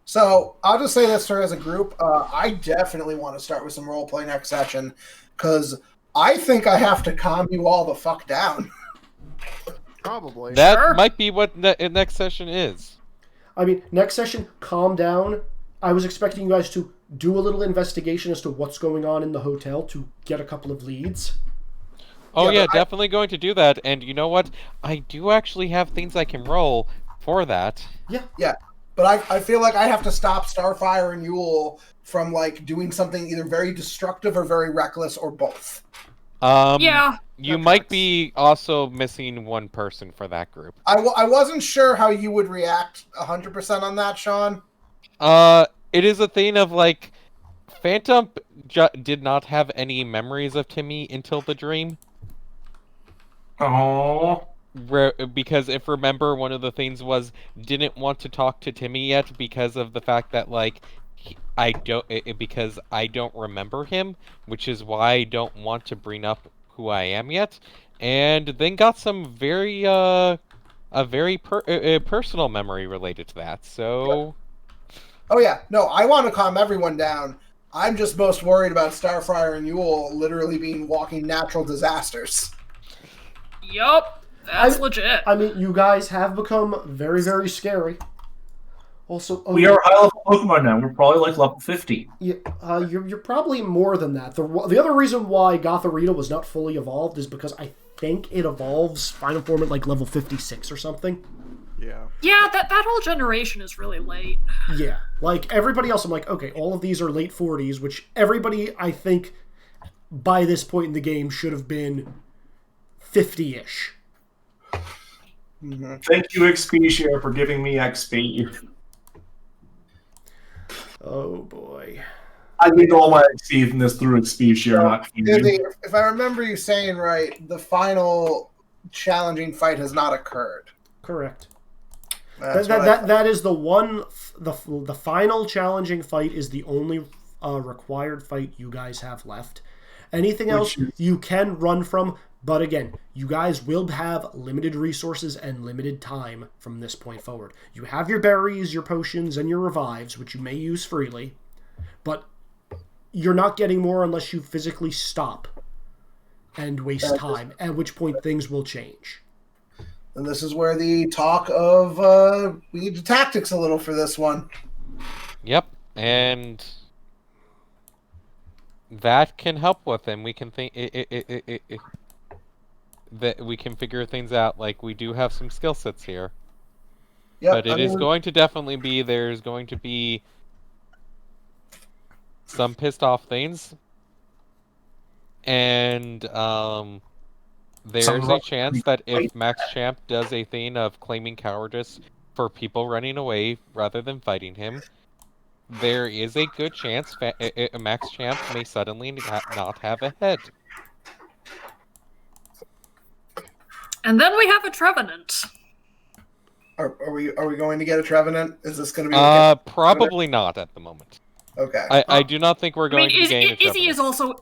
So I'll just say this, sir, as a group, I definitely want to start with some roleplay next session, because I think I have to calm you all the fuck down. Probably. That might be what next session is. I mean, next session, calm down. I was expecting you guys to do a little investigation as to what's going on in the hotel to get a couple of leads. Oh yeah, definitely going to do that. And you know what? I do actually have things I can roll for that. Yeah. But I feel like I have to stop Starfire and Yule from like doing something either very destructive or very reckless or both. Yeah. You might be also missing one person for that group. I wasn't sure how you would react 100% on that, Sean. It is a thing of like, Phantump did not have any memories of Timmy until the dream. Oh. Because if remember, one of the things was didn't want to talk to Timmy yet because of the fact that like because I don't remember him, which is why I don't want to bring up who I am yet, and then got some very personal memory related to that. So. Oh yeah, no, I want to calm everyone down. I'm just most worried about Starfire and Yule literally being walking natural disasters. Yup, that's legit. I mean, you guys have become very, very scary. Also, we are high level Pokemon now. We're probably like level 50. Yeah, you're probably more than that. The other reason why Gotharita was not fully evolved is because I think it evolves Final Form at like level 56 or something. Yeah. Yeah, that whole generation is really late. Yeah, like everybody else, I'm like, okay, all of these are late 40s, which everybody, I think, by this point in the game should have been 50-ish. Mm-hmm. Thank you, XP Share, for giving me XP. Oh boy. I need all my XP from this through XP Share, not Izzy, if I remember you saying right, the final challenging fight has not occurred. Correct. That is the one. The final challenging fight is the only required fight you guys have left. Anything else you can run from, but again, you guys will have limited resources and limited time from this point forward. You have your berries, your potions, and your revives, which you may use freely, but you're not getting more unless you physically stop. and waste time, at which point things will change. And this is where the talk of we need to tactics a little for this one. Yep, and that can help with him. We can think that we can figure things out. Like, we do have some skill sets here. Yep, But it is going to definitely be, there's going to be some pissed off things. And there's a chance that if Max Champ does a thing of claiming cowardice for people running away rather than fighting him, there is a good chance Max Champ may suddenly not have a head. And then we have a Trevenant. Are we going to get a Trevenant? Is this going to be probably not at the moment. Okay. I do not think we're going to be getting a Trevenant.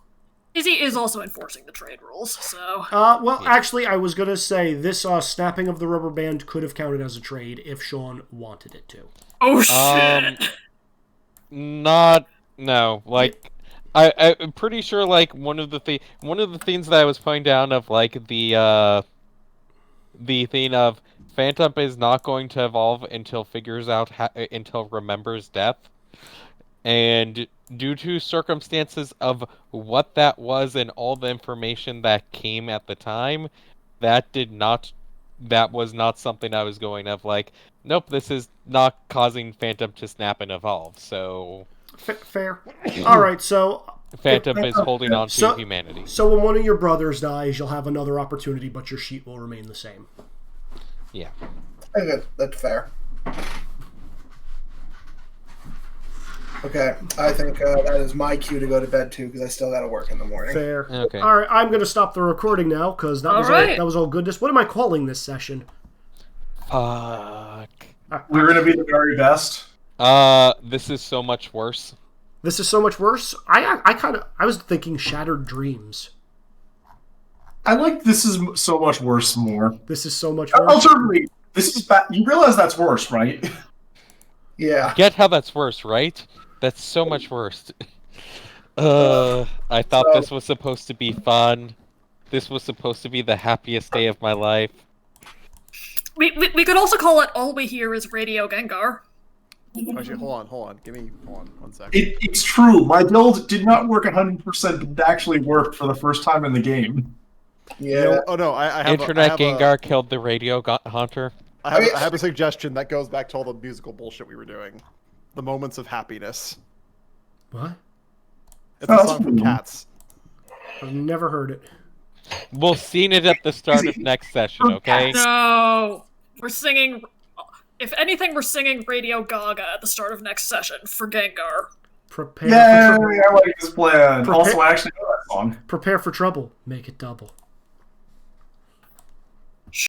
Izzy is also enforcing the trade rules, so... Well, actually, I was going to say, this snapping of the rubber band could have counted as a trade if Sean wanted it to. Oh, shit! No. Like, I'm pretty sure, like, one of the things that I was putting down of, like, the thing of Phantump is not going to evolve until until remembers death. And due to circumstances of what that was and all the information that came at the time, that was not something I was going of like, nope, this is not causing Phantump to snap and evolve, so... Fair. Alright, so... Phantump is holding on to humanity. So when one of your brothers dies, you'll have another opportunity, but your sheet will remain the same. Yeah. Okay, that's fair. Okay, I think that is my cue to go to bed too, because I still got to work in the morning. Fair. Okay. All right, I'm going to stop the recording now because that was all goodness. What am I calling this session? Fuck. We're going to be the very best. This is so much worse. This is so much worse. I was thinking Shattered Dreams. I like this is so much worse more. This is so much worse. Alternatively, this is bad. You realize that's worse, right? Yeah. Get how that's worse, right? That's so much worse. I thought this was supposed to be fun. This was supposed to be the happiest day of my life. We could also call it All We Hear Is Radio Gengar. Actually, hold on. Hold on 1 second. It's true. My build did not work 100%, but it actually worked for the first time in the game. Yeah. Oh no, I have Internet Gengar killed the radio hunter. I have a suggestion that goes back to all the musical bullshit we were doing. The Moments of Happiness. What? It's a song from Cats. I've never heard it. We'll sing it at the start of next session, okay? No! We're singing... If anything, we're singing Radio Gaga at the start of next session for Gengar. I like this plan. Also, I actually know that song. Prepare for trouble. Make it double.